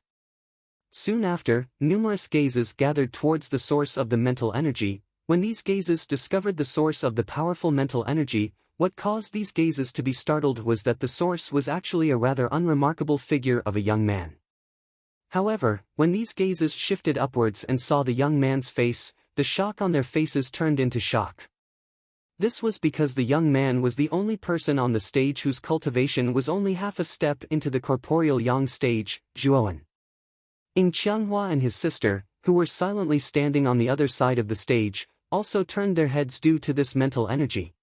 [SPEAKER 1] Soon after, numerous gazes gathered towards the source of the mental energy. When these gazes discovered the source of the powerful mental energy, what caused these gazes to be startled was that the source was actually a rather unremarkable figure of a young man. However, when these gazes shifted upwards and saw the young man's face, the shock on their faces turned into shock. This was because the young man was the only person on the stage whose cultivation was only half a step into the corporeal Yang stage, Zhuowen. Ying Qianghua and his sister, who were silently standing on the other side of the stage, also turned their heads due to this mental energy.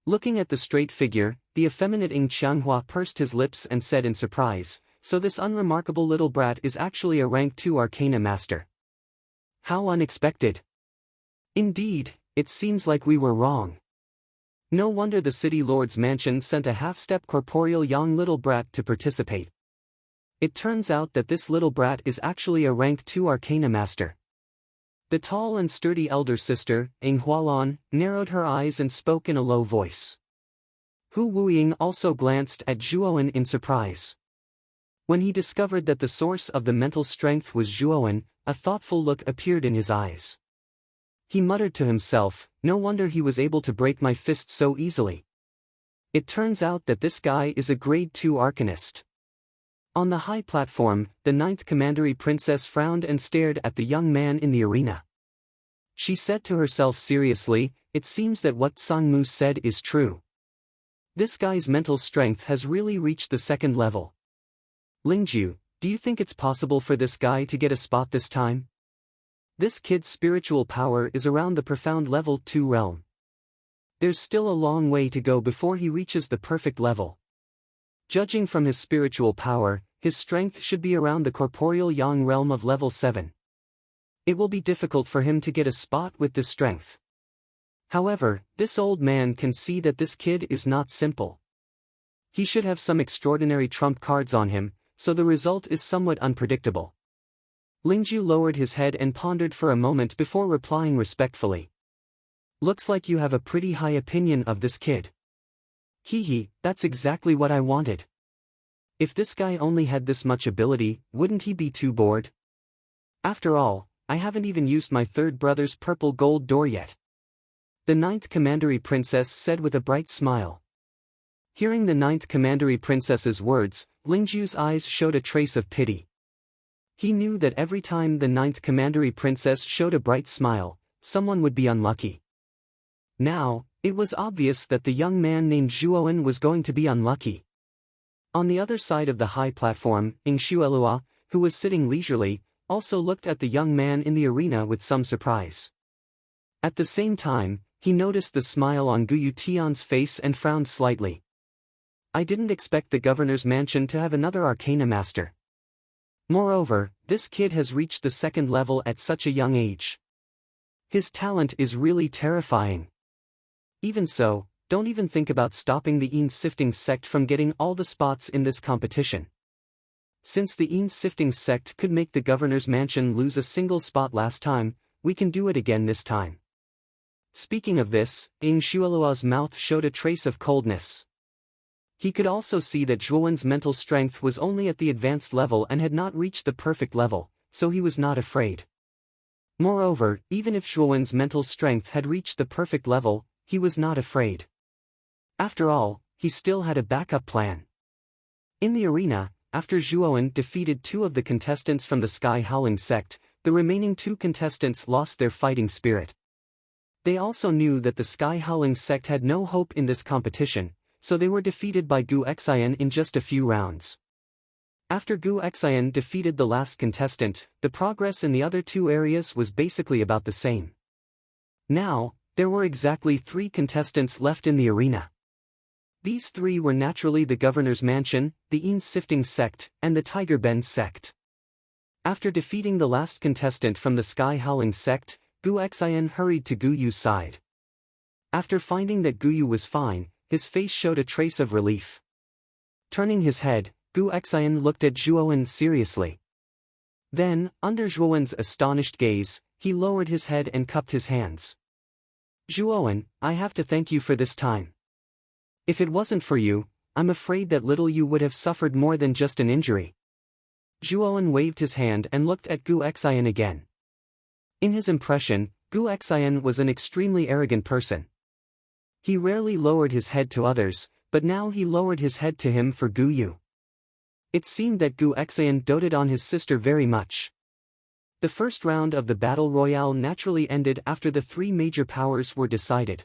[SPEAKER 1] Looking at the straight figure, the effeminate Ying Qianghua pursed his lips and said in surprise, "So this unremarkable little brat is actually a rank 2 Arcana Master. How unexpected. Indeed, it seems like we were wrong. No wonder the City Lord's mansion sent a half-step corporeal young little brat to participate. It turns out that this little brat is actually a rank 2 Arcana Master." The tall and sturdy elder sister, Ying Hualan, narrowed her eyes and spoke in a low voice. Hu Wuying also glanced at Zhuowen in surprise. When he discovered that the source of the mental strength was Zhuowen, a thoughtful look appeared in his eyes. He muttered to himself, "No wonder he was able to break my fist so easily. It turns out that this guy is a grade 2 arcanist." On the high platform, the 9th Commandery Princess frowned and stared at the young man in the arena. She said to herself seriously, "It seems that what Sangmu said is true. This guy's mental strength has really reached the 2nd level. Lingju, do you think it's possible for this guy to get a spot this time? This kid's spiritual power is around the profound level 2 realm. There's still a long way to go before he reaches the perfect level. Judging from his spiritual power, his strength should be around the corporeal Yang realm of level 7. It will be difficult for him to get a spot with this strength. However, this old man can see that this kid is not simple. He should have some extraordinary trump cards on him, so the result is somewhat unpredictable." Lingju lowered his head and pondered for a moment before replying respectfully. "Looks like you have a pretty high opinion of this kid." "Hee, that's exactly what I wanted. If this guy only had this much ability, wouldn't he be too bored? After all, I haven't even used my third brother's purple gold door yet," the 9th Commandery Princess said with a bright smile. Hearing the 9th Commandery Princess's words, Lingju's eyes showed a trace of pity. He knew that every time the 9th Commandery Princess showed a bright smile, someone would be unlucky. Now, it was obvious that the young man named Zhuowen was going to be unlucky. On the other side of the high platform, Ing Xuelua, who was sitting leisurely, also looked at the young man in the arena with some surprise. At the same time, he noticed the smile on Guyu Tian's face and frowned slightly. I didn't expect the governor's mansion to have another arcana master. Moreover, this kid has reached the second level at such a young age. His talent is really terrifying. Even so, don't even think about stopping the Een Sifting sect from getting all the spots in this competition. Since the Een Sifting sect could make the governor's mansion lose a single spot last time, we can do it again this time. Speaking of this, Ing Xuelua's mouth showed a trace of coldness. He could also see that Zhuowen's mental strength was only at the advanced level and had not reached the perfect level, so he was not afraid. Moreover, even if Zhuowen's mental strength had reached the perfect level, he was not afraid. After all, he still had a backup plan. In the arena, after Zhuowen defeated 2 of the contestants from the Sky Howling sect, the remaining 2 contestants lost their fighting spirit. They also knew that the Sky Howling sect had no hope in this competition, so they were defeated by Gu Xian in just a few rounds. After Gu Xian defeated the last contestant, the progress in the other 2 areas was basically about the same. Now, there were exactly 3 contestants left in the arena. These 3 were naturally the governor's mansion, the Een Sifting sect, and the Tiger Bend sect. After defeating the last contestant from the Sky Howling sect, Gu Xian hurried to Gu Yu's side. After finding that Gu Yu was fine, his face showed a trace of relief. Turning his head, Gu Xian looked at Zhuowen seriously. Then, under Zhuowen's astonished gaze, he lowered his head and cupped his hands. Zhuowen, I have to thank you for this time. If it wasn't for you, I'm afraid that little you would have suffered more than just an injury. Zhuowen waved his hand and looked at Gu Xian again. In his impression, Gu Xian was an extremely arrogant person. He rarely lowered his head to others, but now he lowered his head to him for Gu Yu. It seemed that Gu Xian doted on his sister very much. The first round of the battle royale naturally ended after the 3 major powers were decided.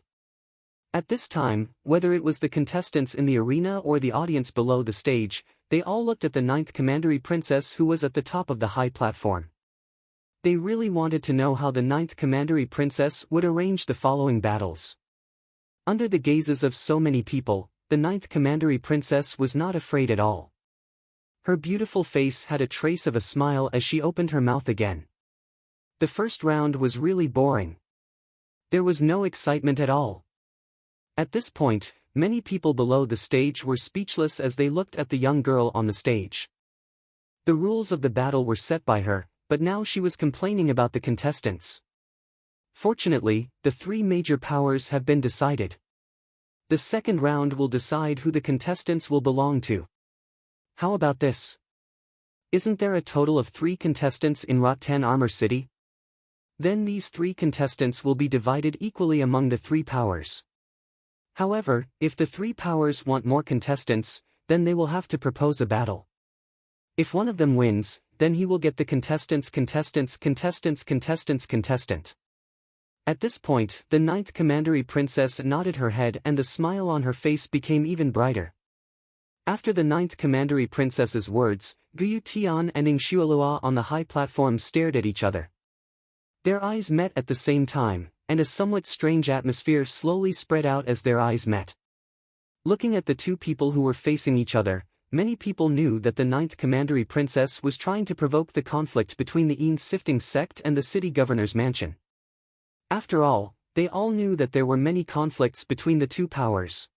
[SPEAKER 1] At this time, whether it was the contestants in the arena or the audience below the stage, they all looked at the 9th commandery princess who was at the top of the high platform. They really wanted to know how the 9th commandery princess would arrange the following battles. Under the gazes of so many people, the 9th commandery princess was not afraid at all. Her beautiful face had a trace of a smile as she opened her mouth again. The first round was really boring. There was no excitement at all. At this point, many people below the stage were speechless as they looked at the young girl on the stage. The rules of the battle were set by her, but now she was complaining about the contestants. Fortunately, the 3 major powers have been decided. The second round will decide who the contestants will belong to. How about this? Isn't there a total of 3 contestants in Rotan Armor City? Then these 3 contestants will be divided equally among the 3 powers. However, if the 3 powers want more contestants, then they will have to propose a battle. If one of them wins, then he will get the contestant. At this point, the 9th commandery princess nodded her head and the smile on her face became even brighter. After the 9th commandery princess's words, Guyu Tian and Ing Xuelua on the high platform stared at each other. Their eyes met at the same time, and a somewhat strange atmosphere slowly spread out as their eyes met. Looking at the 2 people who were facing each other, many people knew that the 9th commandery princess was trying to provoke the conflict between the Een Sifting sect and the city governor's mansion. After all, they all knew that there were many conflicts between the 2 powers.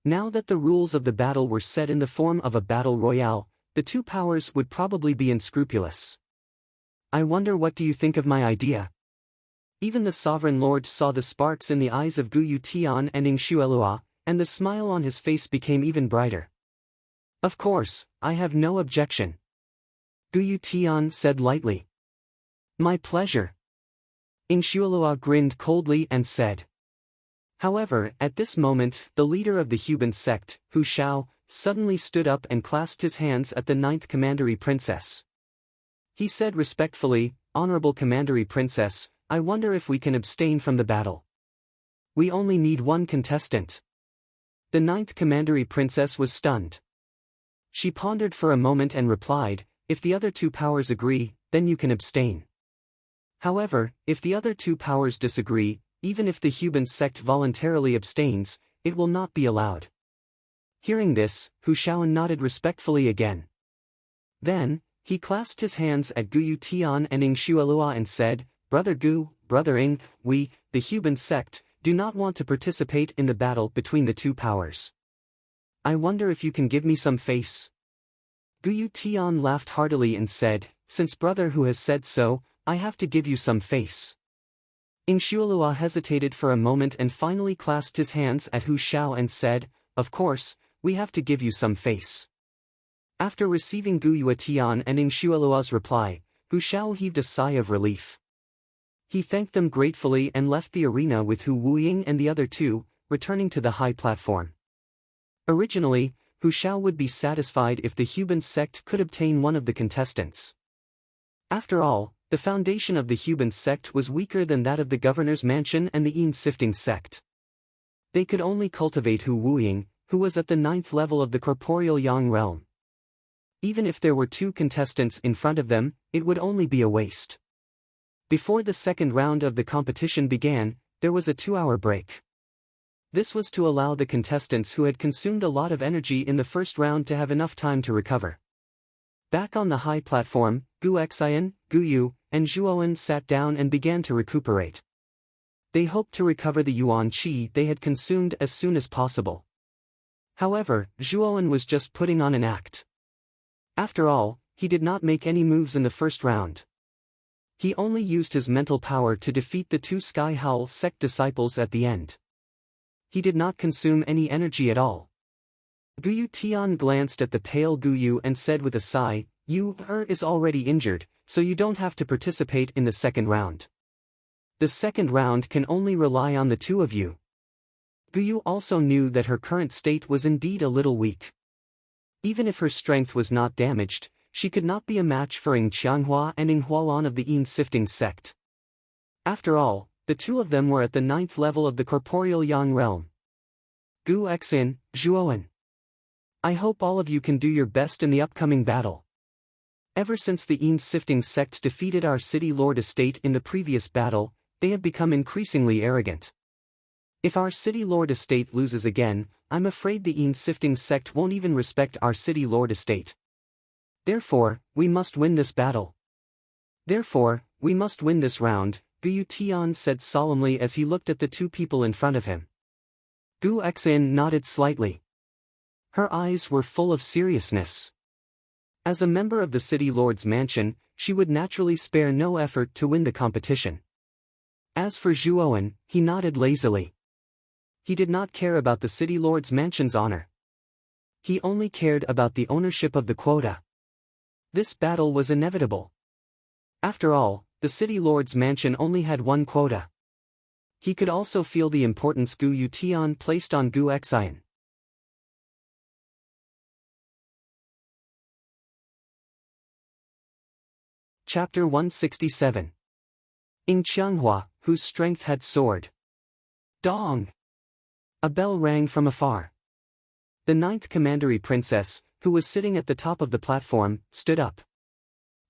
[SPEAKER 1] Now that the rules of the battle were set in the form of a battle royale, the 2 powers would probably be unscrupulous. I wonder, what do you think of my idea? Even the Sovereign Lord saw the sparks in the eyes of Guyu Tian and Ing Xuelua, and the smile on his face became even brighter. Of course, I have no objection. Guyu Tian said lightly. My pleasure. Ing Xuelua grinned coldly and said. However, at this moment, the leader of the Huban sect, Hu Shao, suddenly stood up and clasped his hands at the 9th commandery princess. He said respectfully, Honorable commandery princess, I wonder if we can abstain from the battle. We only need one contestant. The ninth commandery princess was stunned. She pondered for a moment and replied, if the other two powers agree, then you can abstain. However, if the other two powers disagree, even if the Huban sect voluntarily abstains, it will not be allowed. Hearing this, Hu Shaoan nodded respectfully again. Then, he clasped his hands at Gu Tian and Ing Shuelua and said, Brother Gu, Brother Ing, we, the Huban sect, do not want to participate in the battle between the two powers. I wonder if you can give me some face. Gu Tian laughed heartily and said, since Brother Hu has said so, I have to give you some face. Ing Shuelua hesitated for a moment and finally clasped his hands at Hu Shao and said, of course, we have to give you some face. After receiving Gu Tian and Ing Shuelua's reply, Hu Shao heaved a sigh of relief. He thanked them gratefully and left the arena with Hu Wuying and the other two, returning to the high platform. Originally, Hu Shao would be satisfied if the Huban sect could obtain one of the contestants. After all, the foundation of the Huban sect was weaker than that of the governor's mansion and the Yin sifting sect. They could only cultivate Hu Wuying, who was at the 9th level of the corporeal Yang realm. Even if there were two contestants in front of them, it would only be a waste. Before the second round of the competition began, there was a 2-hour break. This was to allow the contestants who had consumed a lot of energy in the first round to have enough time to recover. Back on the high platform, Gu Xian, Gu Yu, and Zhuowen sat down and began to recuperate. They hoped to recover the yuan qi they had consumed as soon as possible. However, Zhuowen was just putting on an act. After all, he did not make any moves in the first round. He only used his mental power to defeat the two Sky Howl sect disciples at the end. He did not consume any energy at all. Gu Tian glanced at the pale Gu Yu and said with a sigh, Yu is already injured, so you don't have to participate in the second round. The second round can only rely on the two of you. Gu Yu also knew that her current state was indeed a little weak. Even if her strength was not damaged, she could not be a match for Ing Qianghua and Ing Hualan of the Yin sifting sect. After all, the two of them were at the 9th level of the corporeal Yang realm. Gu Xin, Zhuowen. I hope all of you can do your best in the upcoming battle. Ever since the Yin sifting sect defeated our city lord estate in the previous battle, they have become increasingly arrogant. If our city lord estate loses again, I'm afraid the Yin sifting sect won't even respect our city lord estate. Therefore, we must win this battle. Therefore, we must win this round, Gu Tian said solemnly as he looked at the two people in front of him. Gu Xin nodded slightly. Her eyes were full of seriousness. As a member of the city lord's mansion, she would naturally spare no effort to win the competition. As for Zhuowen, he nodded lazily. He did not care about the city lord's mansion's honor. He only cared about the ownership of the quota. This battle was inevitable. After all, the city lord's mansion only had one quota. He could also feel the importance Gu Tian placed on Gu Xian. Chapter 167. Ing Qianghua, whose strength had soared. Dong! A bell rang from afar. The 9th commandery princess, who was sitting at the top of the platform, stood up.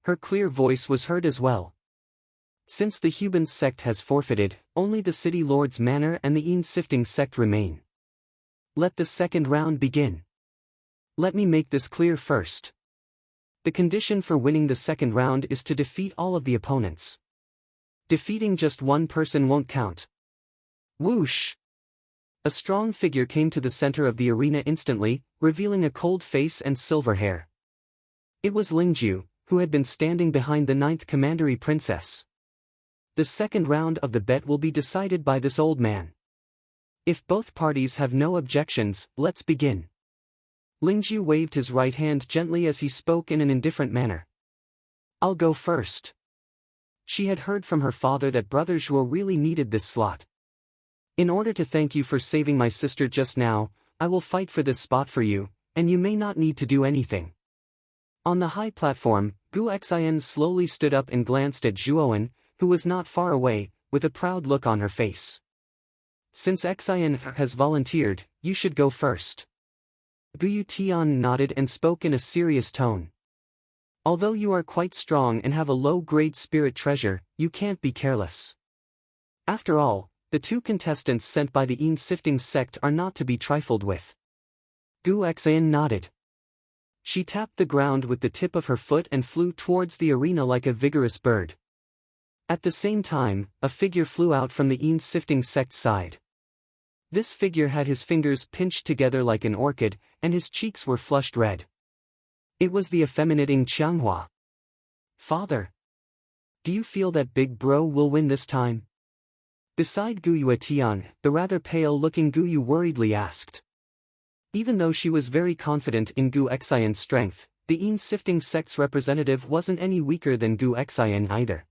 [SPEAKER 1] Her clear voice was heard as well. Since the Huban sect has forfeited, only the city lord's manor and the Yin sifting sect remain. Let the second round begin. Let me make this clear first. The condition for winning the second round is to defeat all of the opponents. Defeating just one person won't count. Whoosh! A strong figure came to the center of the arena instantly, revealing a cold face and silver hair. It was Lingju, who had been standing behind the 9th commandery princess. The second round of the bet will be decided by this old man. If both parties have no objections, let's begin. Lingju waved his right hand gently as he spoke in an indifferent manner. I'll go first. She had heard from her father that Brother Zhuo really needed this slot. In order to thank you for saving my sister just now, I will fight for this spot for you, and you may not need to do anything. On the high platform, Gu Xian slowly stood up and glanced at Zhuowen, who was not far away, with a proud look on her face. Since Xian has volunteered, you should go first. Gu Tian nodded and spoke in a serious tone. Although you are quite strong and have a low-grade spirit treasure, you can't be careless. After all, the two contestants sent by the Yin-sifting sect are not to be trifled with. Gu Xian nodded. She tapped the ground with the tip of her foot and flew towards the arena like a vigorous bird. At the same time, a figure flew out from the Yin-sifting sect side. This figure had his fingers pinched together like an orchid, and his cheeks were flushed red. It was the effeminate Ing Qianghua. Father, do you feel that Big Bro will win this time? Beside Gu Yuetian, the rather pale-looking Gu Yu worriedly asked. Even though she was very confident in Gu Xian's strength, the Yin-sifting sect's representative wasn't any weaker than Gu Xian either.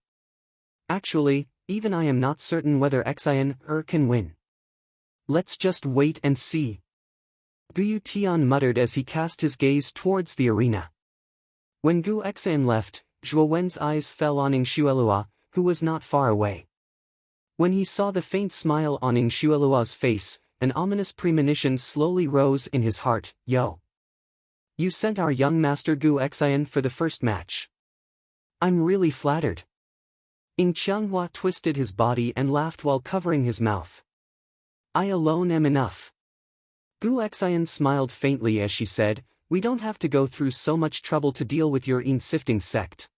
[SPEAKER 1] Actually, even I am not certain whether Xian can win. Let's just wait and see. Gu Tian muttered as he cast his gaze towards the arena. When Gu Xian left, Zhuo Wen's eyes fell on Ing Xuelua, who was not far away. When he saw the faint smile on Ing Xuelua's face, an ominous premonition slowly rose in his heart. Yo! You sent our young master Gu Xian for the first match. I'm really flattered. Ing Qianghua twisted his body and laughed while covering his mouth. I alone am enough. Gu Xian smiled faintly as she said, we don't have to go through so much trouble to deal with your Yin-sifting sect.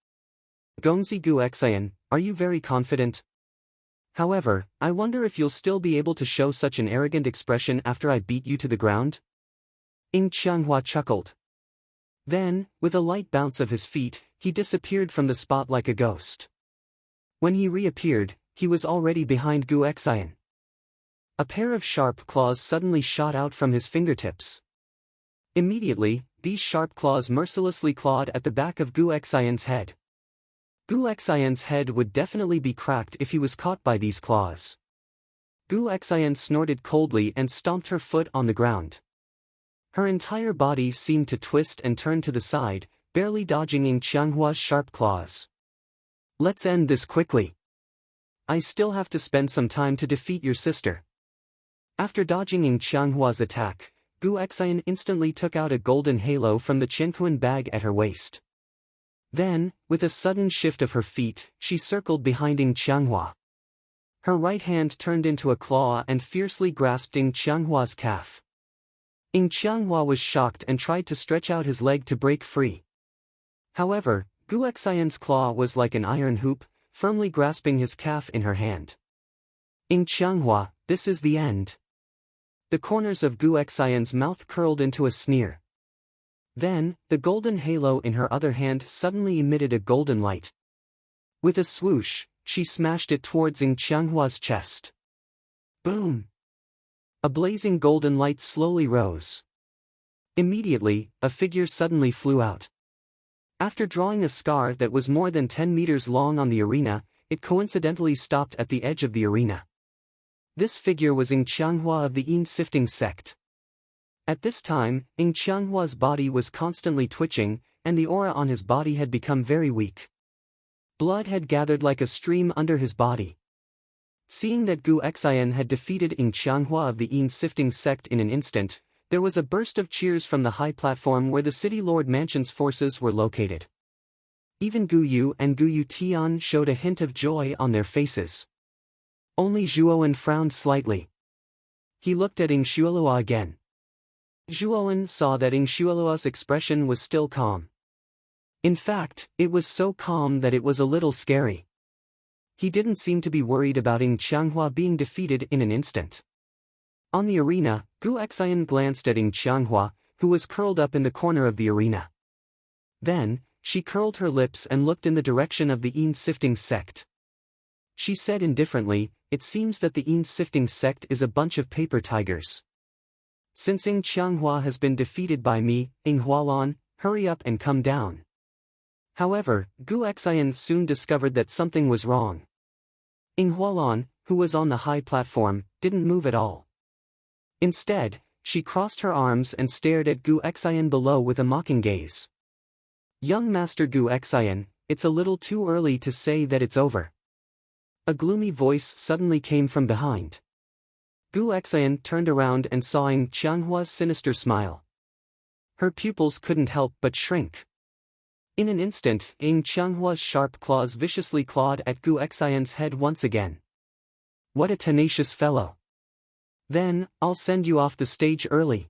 [SPEAKER 1] Gongzi Gu Xian, are you very confident? However, I wonder if you'll still be able to show such an arrogant expression after I beat you to the ground? Ing Qianghua chuckled. Then, with a light bounce of his feet, he disappeared from the spot like a ghost. When he reappeared, he was already behind Gu Xian. A pair of sharp claws suddenly shot out from his fingertips. Immediately, these sharp claws mercilessly clawed at the back of Gu Xian's head. Gu Xian's head would definitely be cracked if he was caught by these claws. Gu Xian snorted coldly and stomped her foot on the ground. Her entire body seemed to twist and turn to the side, barely dodging Ing Qianghua's sharp claws. Let's end this quickly. I still have to spend some time to defeat your sister. After dodging Ing Qianghua's attack, Gu Xian instantly took out a golden halo from the Qianquan bag at her waist. Then, with a sudden shift of her feet, she circled behind Ing Qianghua. Her right hand turned into a claw and fiercely grasped Ing Qianghua's calf. Ing Qianghua was shocked and tried to stretch out his leg to break free. However, Gu Xian's claw was like an iron hoop, firmly grasping his calf in her hand. Ing Qianghua, this is the end. The corners of Gu Xian's mouth curled into a sneer. Then, the golden halo in her other hand suddenly emitted a golden light. With a swoosh, she smashed it towards Ing Qianghua's chest. Boom! A blazing golden light slowly rose. Immediately, a figure suddenly flew out. After drawing a scar that was more than 10 meters long on the arena, it coincidentally stopped at the edge of the arena. This figure was Ing Qianghua of the Yin-sifting sect. At this time, Ing Qianghua's body was constantly twitching, and the aura on his body had become very weak. Blood had gathered like a stream under his body. Seeing that Gu Xian had defeated Ing Qianghua of the Yin-sifting sect in an instant, there was a burst of cheers from the high platform where the City Lord Mansion's forces were located. Even Gu Yu and Gu Yu Tian showed a hint of joy on their faces. Only Zhuowen frowned slightly. He looked at Ing Xuelua again. Zhuowen saw that Ing Xuelua's expression was still calm. In fact, it was so calm that it was a little scary. He didn't seem to be worried about Ing Qianghua being defeated in an instant. On the arena, Gu Xian glanced at Ing Qianghua, who was curled up in the corner of the arena. Then, she curled her lips and looked in the direction of the Yin-sifting sect. She said indifferently, it seems that the Yin-sifting sect is a bunch of paper tigers. Since Ing Qianghua has been defeated by me, Ing Hualan, hurry up and come down. However, Gu Xian soon discovered that something was wrong. Ing Hualan, who was on the high platform, didn't move at all. Instead, she crossed her arms and stared at Gu Xian below with a mocking gaze. Young Master Gu Xian, it's a little too early to say that it's over. A gloomy voice suddenly came from behind. Gu Xian turned around and saw Ng Qianghua's sinister smile. Her pupils couldn't help but shrink. In an instant, Ng Qianghua's sharp claws viciously clawed at Gu Xian's head once again. What a tenacious fellow. Then, I'll send you off the stage early.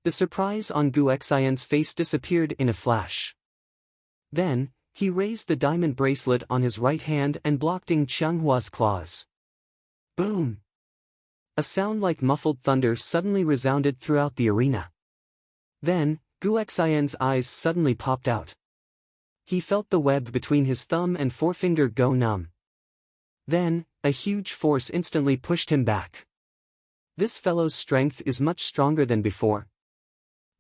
[SPEAKER 1] The surprise on Gu Xian's face disappeared in a flash. Then, he raised the diamond bracelet on his right hand and blocked Ng Qianghua's claws. Boom! A sound like muffled thunder suddenly resounded throughout the arena. Then, Gu Xian's eyes suddenly popped out. He felt the web between his thumb and forefinger go numb. Then, a huge force instantly pushed him back. This fellow's strength is much stronger than before.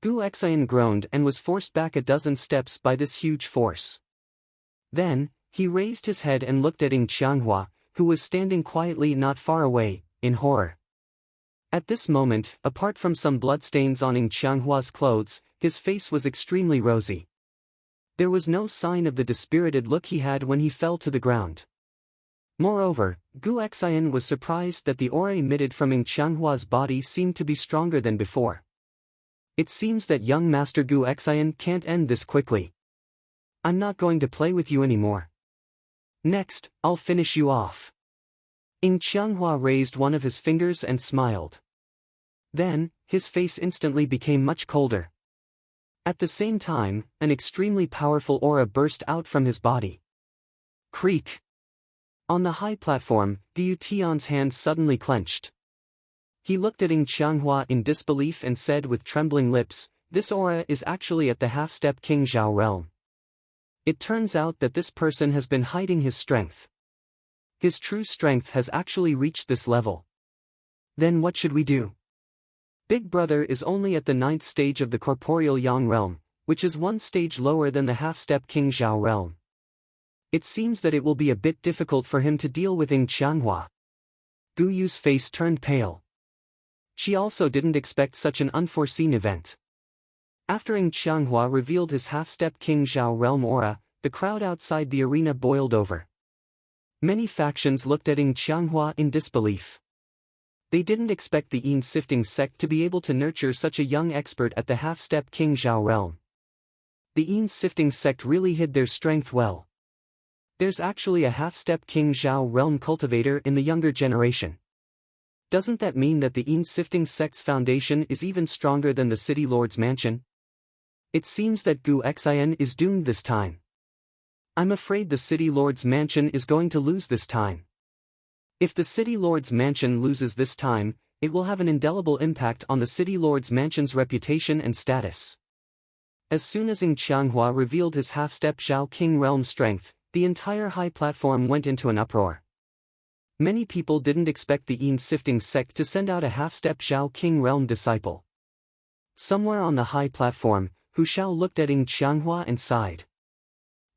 [SPEAKER 1] Gu Xian groaned and was forced back a dozen steps by this huge force. Then, he raised his head and looked at Ng Qianghua, who was standing quietly not far away, in horror. At this moment, apart from some bloodstains on Ng Qianghua's clothes, his face was extremely rosy. There was no sign of the dispirited look he had when he fell to the ground. Moreover, Gu Xian was surprised that the aura emitted from Ng Qianghua's body seemed to be stronger than before. It seems that young Master Gu Xian can't end this quickly. I'm not going to play with you anymore. Next, I'll finish you off. Ng Qianghua raised one of his fingers and smiled. Then, his face instantly became much colder. At the same time, an extremely powerful aura burst out from his body. Creak! On the high platform, Gu Tian's hand suddenly clenched. He looked at Ng Qianghua in disbelief and said with trembling lips, "This aura is actually at the half-step King Zhao realm. It turns out that this person has been hiding his strength. His true strength has actually reached this level. Then what should we do? Big Brother is only at the 9th stage of the corporeal Yang realm, which is one stage lower than the half-step King Zhao realm. It seems that it will be a bit difficult for him to deal with Ng Qianghua." Gu Yu's face turned pale. She also didn't expect such an unforeseen event. After Ng Qianghua revealed his half-step King Zhao realm aura, the crowd outside the arena boiled over. Many factions looked at Ng Qianghua in disbelief. They didn't expect the Yin sifting sect to be able to nurture such a young expert at the half-step King Zhao realm. The Yin sifting sect really hid their strength well. There's actually a half-step King Zhao realm cultivator in the younger generation. Doesn't that mean that the Yin sifting sect's foundation is even stronger than the City Lord's mansion? It seems that Gu Xian is doomed this time. I'm afraid the City Lord's mansion is going to lose this time. If the City Lord's mansion loses this time, it will have an indelible impact on the City Lord's mansion's reputation and status. As soon as Ng Qianghua revealed his half-step Zhao King realm strength, the entire high platform went into an uproar. Many people didn't expect the Yin sifting sect to send out a half-step Zhao King realm disciple. Somewhere on the high platform, Hu Shao looked at Ng Qianghua and sighed.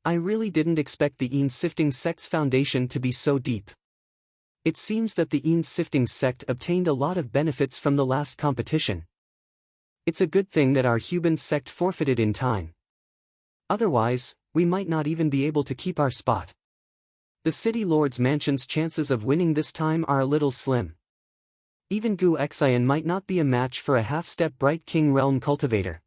[SPEAKER 1] I really didn't expect the Yin sifting sect's foundation to be so deep. It seems that the Yin sifting sect obtained a lot of benefits from the last competition. It's a good thing that our Huban sect forfeited in time. Otherwise, we might not even be able to keep our spot. The City Lord's mansion's chances of winning this time are a little slim. Even Gu Xian might not be a match for a half-step Bright King realm cultivator.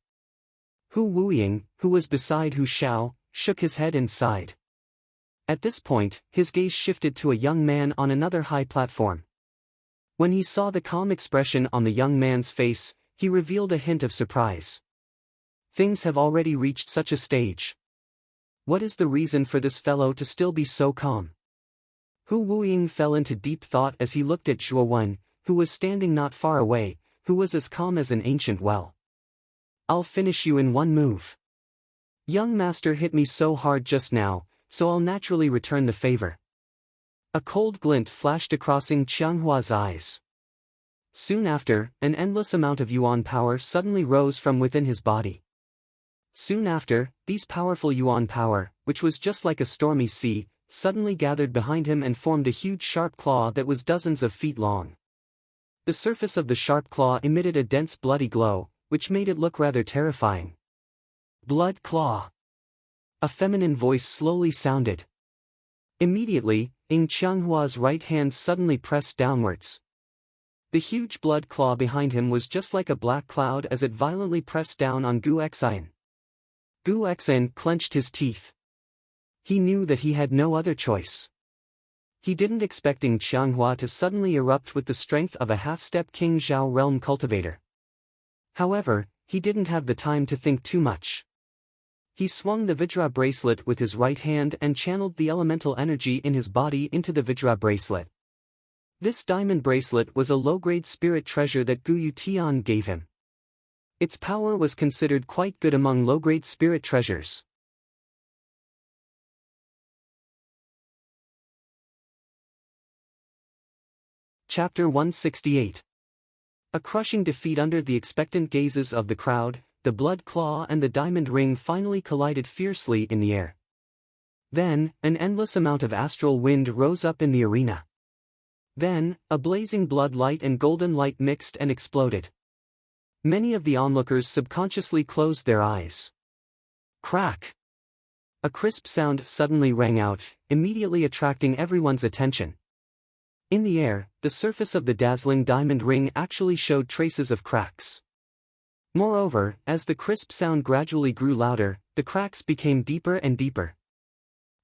[SPEAKER 1] Hu Wuying, who was beside Hu Shao, shook his head and sighed. At this point, his gaze shifted to a young man on another high platform. When he saw the calm expression on the young man's face, he revealed a hint of surprise. Things have already reached such a stage. What is the reason for this fellow to still be so calm? Hu Wuying fell into deep thought as he looked at Zhuo Wen, who was standing not far away, who was as calm as an ancient well. I'll finish you in one move. Young master hit me so hard just now, so I'll naturally return the favor. A cold glint flashed across Ng Qianghua's eyes. Soon after, an endless amount of yuan power suddenly rose from within his body. Soon after, these powerful yuan power, which was just like a stormy sea, suddenly gathered behind him and formed a huge sharp claw that was dozens of feet long. The surface of the sharp claw emitted a dense bloody glow, which made it look rather terrifying. Blood claw. A feminine voice slowly sounded. Immediately, Ing Qianghua's right hand suddenly pressed downwards. The huge blood claw behind him was just like a black cloud as it violently pressed down on Gu Xian. Gu Xian clenched his teeth. He knew that he had no other choice. He didn't expect Ing Qianghua to suddenly erupt with the strength of a half-step King Zhao realm cultivator. However, he didn't have the time to think too much. He swung the Vajra bracelet with his right hand and channeled the elemental energy in his body into the Vajra bracelet. This diamond bracelet was a low-grade spirit treasure that Gu Yutian gave him. Its power was considered quite good among low-grade spirit treasures. Chapter 168. A crushing defeat. Under the expectant gazes of the crowd, the blood claw and the diamond ring finally collided fiercely in the air. Then, an endless amount of astral wind rose up in the arena. Then, a blazing blood light and golden light mixed and exploded. Many of the onlookers subconsciously closed their eyes. Crack! A crisp sound suddenly rang out, immediately attracting everyone's attention. In the air, the surface of the dazzling diamond ring actually showed traces of cracks. Moreover, as the crisp sound gradually grew louder, the cracks became deeper and deeper.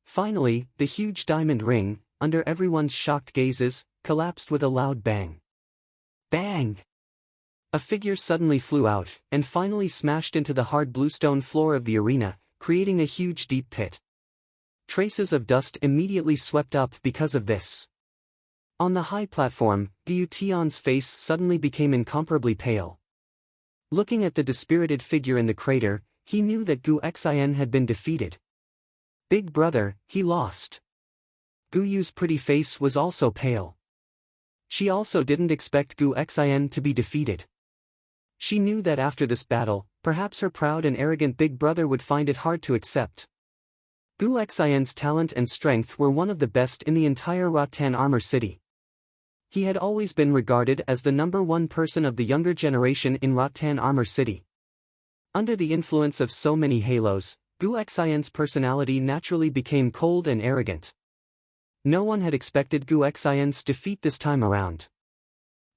[SPEAKER 1] Finally, the huge diamond ring, under everyone's shocked gazes, collapsed with a loud bang. Bang! A figure suddenly flew out, and finally smashed into the hard bluestone floor of the arena, creating a huge deep pit. Traces of dust immediately swept up because of this. On the high platform, Gu Tian's face suddenly became incomparably pale. Looking at the dispirited figure in the crater, he knew that Gu Xian had been defeated. Big brother, he lost. Gu Yu's pretty face was also pale. She also didn't expect Gu Xian to be defeated. She knew that after this battle, perhaps her proud and arrogant big brother would find it hard to accept. Gu Xian's talent and strength were one of the best in the entire Rattan Armor City. He had always been regarded as the #1 person of the younger generation in Rattan Armor City. Under the influence of so many halos, Gu Xian's personality naturally became cold and arrogant. No one had expected Gu Xian's defeat this time around.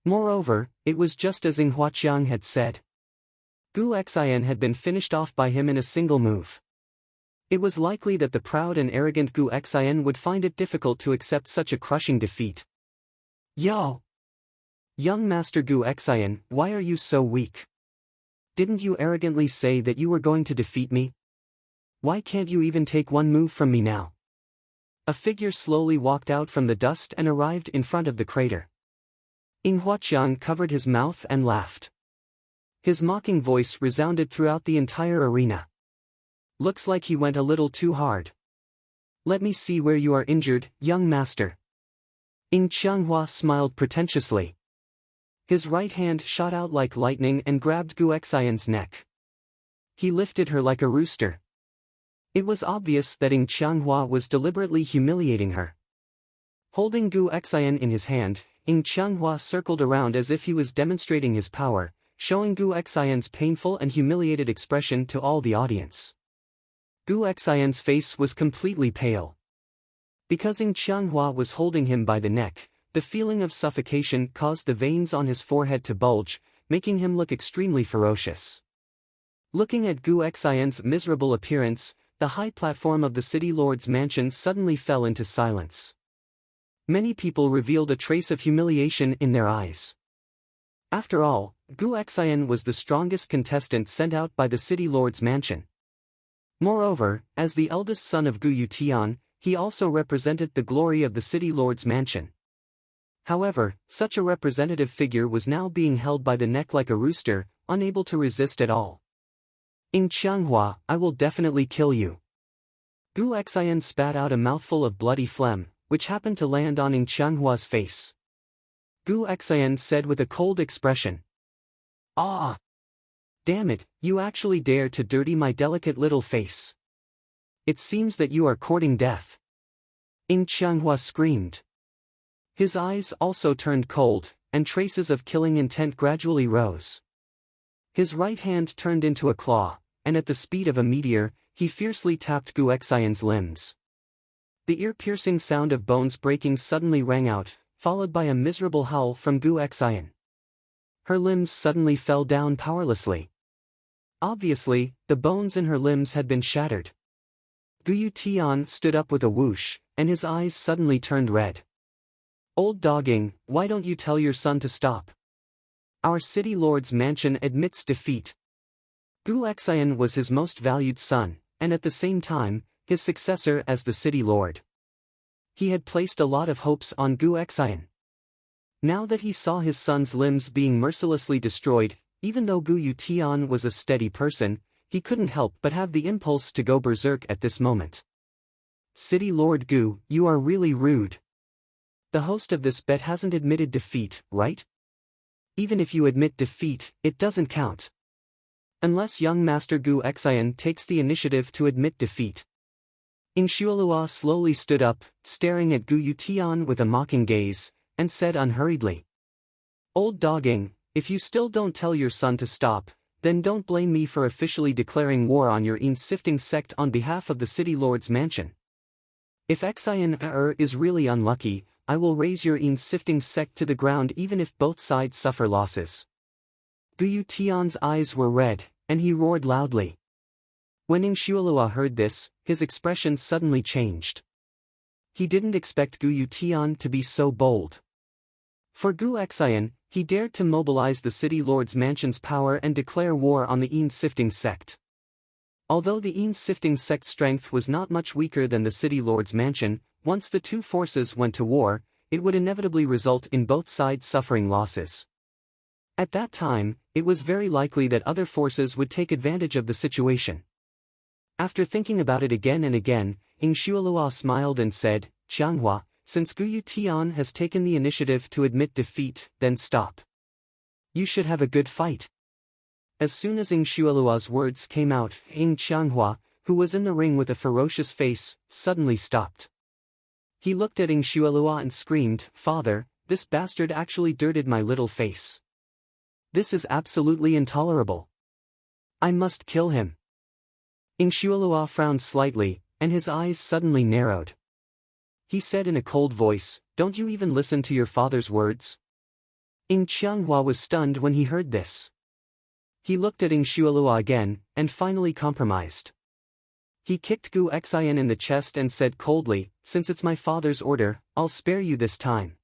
[SPEAKER 1] Moreover, it was just as Ing Huaqiang had said. Gu Xian had been finished off by him in a single move. It was likely that the proud and arrogant Gu Xian would find it difficult to accept such a crushing defeat. Yo! Young Master Gu Xian, why are you so weak? Didn't you arrogantly say that you were going to defeat me? Why can't you even take one move from me now? A figure slowly walked out from the dust and arrived in front of the crater. Ing Huaqiang covered his mouth and laughed. His mocking voice resounded throughout the entire arena. Looks like he went a little too hard. Let me see where you are injured, young master. Ing Qianghua smiled pretentiously. His right hand shot out like lightning and grabbed Gu Xian's neck. He lifted her like a rooster. It was obvious that Ing Qianghua was deliberately humiliating her. Holding Gu Xian in his hand, Ing Qianghua circled around as if he was demonstrating his power, showing Gu Xian's painful and humiliated expression to all the audience. Gu Xian's face was completely pale. Because Ing Qianghua was holding him by the neck, the feeling of suffocation caused the veins on his forehead to bulge, making him look extremely ferocious. Looking at Gu Xian's miserable appearance, the high platform of the city lord's mansion suddenly fell into silence. Many people revealed a trace of humiliation in their eyes. After all, Gu Xian was the strongest contestant sent out by the city lord's mansion. Moreover, as the eldest son of Gu Yutian, he also represented the glory of the city lord's mansion. However, such a representative figure was now being held by the neck like a rooster, unable to resist at all. Ing Qianghua, I will definitely kill you. Gu Xian spat out a mouthful of bloody phlegm, which happened to land on Ing Qianghua's face. Gu Xian said with a cold expression. Ah! Damn it, you actually dare to dirty my delicate little face. It seems that you are courting death. Ing Qianghua screamed. His eyes also turned cold, and traces of killing intent gradually rose. His right hand turned into a claw, and at the speed of a meteor, he fiercely tapped Gu Xian's limbs. The ear-piercing sound of bones breaking suddenly rang out, followed by a miserable howl from Gu Xian. Her limbs suddenly fell down powerlessly. Obviously, the bones in her limbs had been shattered. Gu Tian stood up with a whoosh, and his eyes suddenly turned red. "Old dogging, why don't you tell your son to stop? Our city lord's mansion admits defeat." Gu Xian was his most valued son, and at the same time, his successor as the city lord. He had placed a lot of hopes on Gu Xian. Now that he saw his son's limbs being mercilessly destroyed, even though Gu Tian was a steady person, he couldn't help but have the impulse to go berserk at this moment. "City Lord Gu, you are really rude. The host of this bet hasn't admitted defeat, right? Even if you admit defeat, it doesn't count. Unless young Master Gu Xian takes the initiative to admit defeat." Inshualua slowly stood up, staring at Gu Tian with a mocking gaze, and said unhurriedly, "Old dogging, if you still don't tell your son to stop, then don't blame me for officially declaring war on your yin-sifting sect on behalf of the city lord's mansion. If Xian is really unlucky, I will raise your yin-sifting sect to the ground even if both sides suffer losses." Gu Tian's eyes were red, and he roared loudly. When Inshualua heard this, his expression suddenly changed. He didn't expect Gu Tian to be so bold. For Gu Xian, he dared to mobilize the city lord's mansion's power and declare war on the yin-sifting sect. Although the yin-sifting sect's strength was not much weaker than the city lord's mansion, once the two forces went to war, it would inevitably result in both sides suffering losses. At that time, it was very likely that other forces would take advantage of the situation. After thinking about it again and again, Inshualua smiled and said, "Qianghua, since Gu Tian has taken the initiative to admit defeat, then stop. You should have a good fight." As soon as Inshualua's words came out, Qianghua, who was in the ring with a ferocious face, suddenly stopped. He looked at Inshualua and screamed, "Father, this bastard actually dirted my little face. This is absolutely intolerable. I must kill him." Inshualua frowned slightly, and his eyes suddenly narrowed. He said in a cold voice, "Don't you even listen to your father's words?" Qianghua was stunned when he heard this. He looked at Inshualua again, and finally compromised. He kicked Gu Xian in the chest and said coldly, "Since it's my father's order, I'll spare you this time.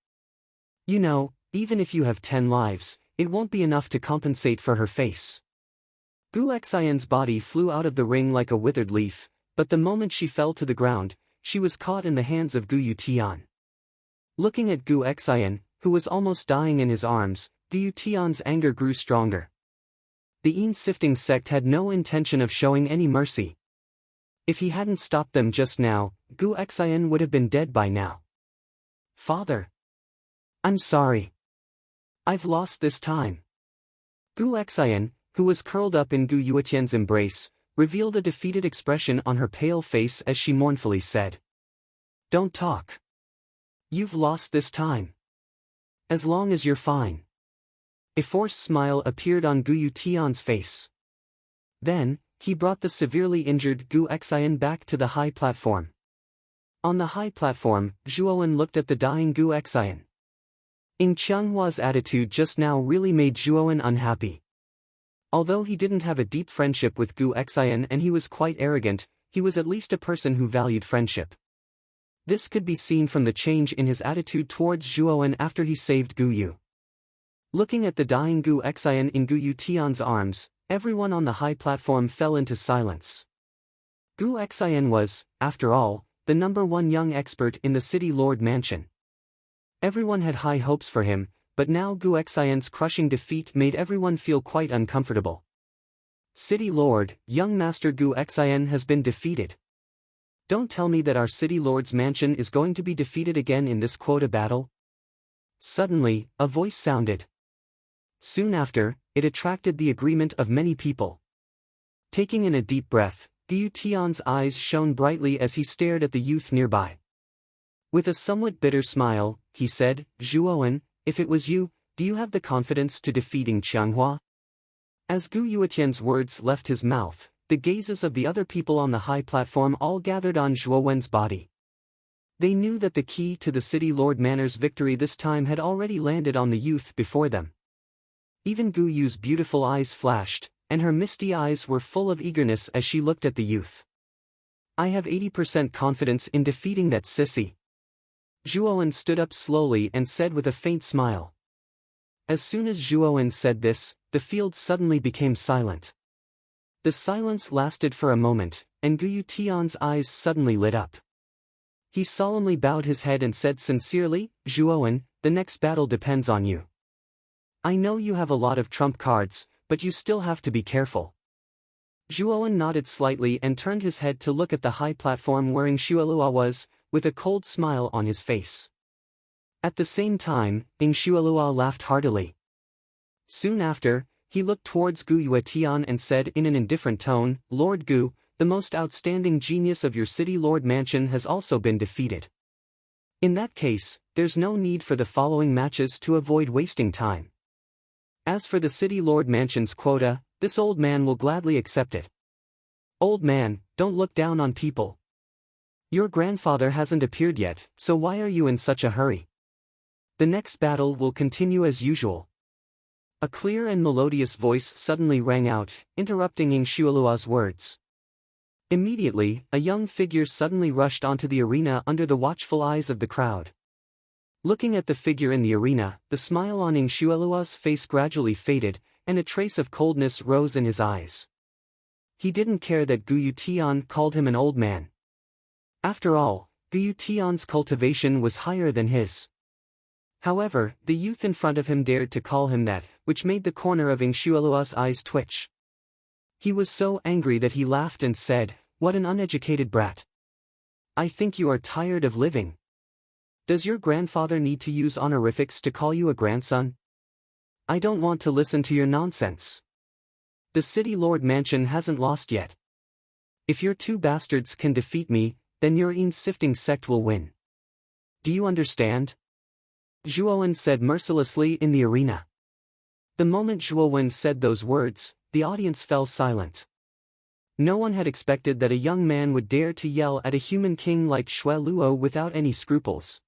[SPEAKER 1] You know, even if you have 10 lives, it won't be enough to compensate for her face." Gu Xian's body flew out of the ring like a withered leaf, but the moment she fell to the ground, she was caught in the hands of Gu Tian. Looking at Gu Xian, who was almost dying in his arms, Gu Tian's anger grew stronger. The yin-sifting sect had no intention of showing any mercy. If he hadn't stopped them just now, Gu Xian would have been dead by now. "Father, I'm sorry. I've lost this time." Gu Xian, who was curled up in Gu Yuetian's embrace, revealed a defeated expression on her pale face as she mournfully said, "Don't talk. You've lost this time. As long as you're fine." A forced smile appeared on Gu Tian's face. Then, he brought the severely injured Gu Xian back to the high platform. On the high platform, Zhuowen looked at the dying Gu Xian. Qianghua's attitude just now really made Zhuowen unhappy. Although he didn't have a deep friendship with Gu Xian and he was quite arrogant, he was at least a person who valued friendship. This could be seen from the change in his attitude towards Zhuowen after he saved Gu Yu. Looking at the dying Gu Xian in Gu Tian's arms, everyone on the high platform fell into silence. Gu Xian was, after all, the #1 young expert in the city lord mansion. Everyone had high hopes for him, but now Gu Xian's crushing defeat made everyone feel quite uncomfortable. "City Lord, young Master Gu Xian has been defeated. Don't tell me that our city lord's mansion is going to be defeated again in this quota battle?" Suddenly, a voice sounded. Soon after, it attracted the agreement of many people. Taking in a deep breath, Gu Tian's eyes shone brightly as he stared at the youth nearby. With a somewhat bitter smile, he said, "Zhuowen, if it was you, do you have the confidence to defeating Qianghua?" As Gu Yuetian's words left his mouth, the gazes of the other people on the high platform all gathered on Zhuowen's body. They knew that the key to the City Lord Manor's victory this time had already landed on the youth before them. Even Gu Yu's beautiful eyes flashed, and her misty eyes were full of eagerness as she looked at the youth. I have 80% confidence in defeating that sissy. Zhuowen stood up slowly and said with a faint smile. As soon as Zhuowen said this, the field suddenly became silent. The silence lasted for a moment, and Gu Tian's eyes suddenly lit up. He solemnly bowed his head and said sincerely, Zhuowen, the next battle depends on you. I know you have a lot of trump cards, but you still have to be careful. Zhuowen nodded slightly and turned his head to look at the high platform wherein Xuelua was, with a cold smile on his face. At the same time, Xuelua laughed heartily. Soon after, he looked towards Gu Yuetian and said in an indifferent tone, Lord Gu, the most outstanding genius of your City Lord Mansion has also been defeated. In that case, there's no need for the following matches to avoid wasting time. As for the City Lord Mansion's quota, this old man will gladly accept it. Old man, don't look down on people. Your grandfather hasn't appeared yet, so why are you in such a hurry? The next battle will continue as usual. A clear and melodious voice suddenly rang out, interrupting Xuelua's words. Immediately, a young figure suddenly rushed onto the arena under the watchful eyes of the crowd. Looking at the figure in the arena, the smile on Xuelua's face gradually faded, and a trace of coldness rose in his eyes. He didn't care that Gu Tian called him an old man. After all, Gu Tian's cultivation was higher than his. However, the youth in front of him dared to call him that, which made the corner of Xuelua's eyes twitch. He was so angry that he laughed and said, What an uneducated brat. I think you are tired of living. Does your grandfather need to use honorifics to call you a grandson? I don't want to listen to your nonsense. The City Lord Mansion hasn't lost yet. If your two bastards can defeat me, then your sifting sect will win. Do you understand? Zhuowen said mercilessly in the arena. The moment Zhuowen said those words, the audience fell silent. No one had expected that a young man would dare to yell at a human king like Shui Luo without any scruples.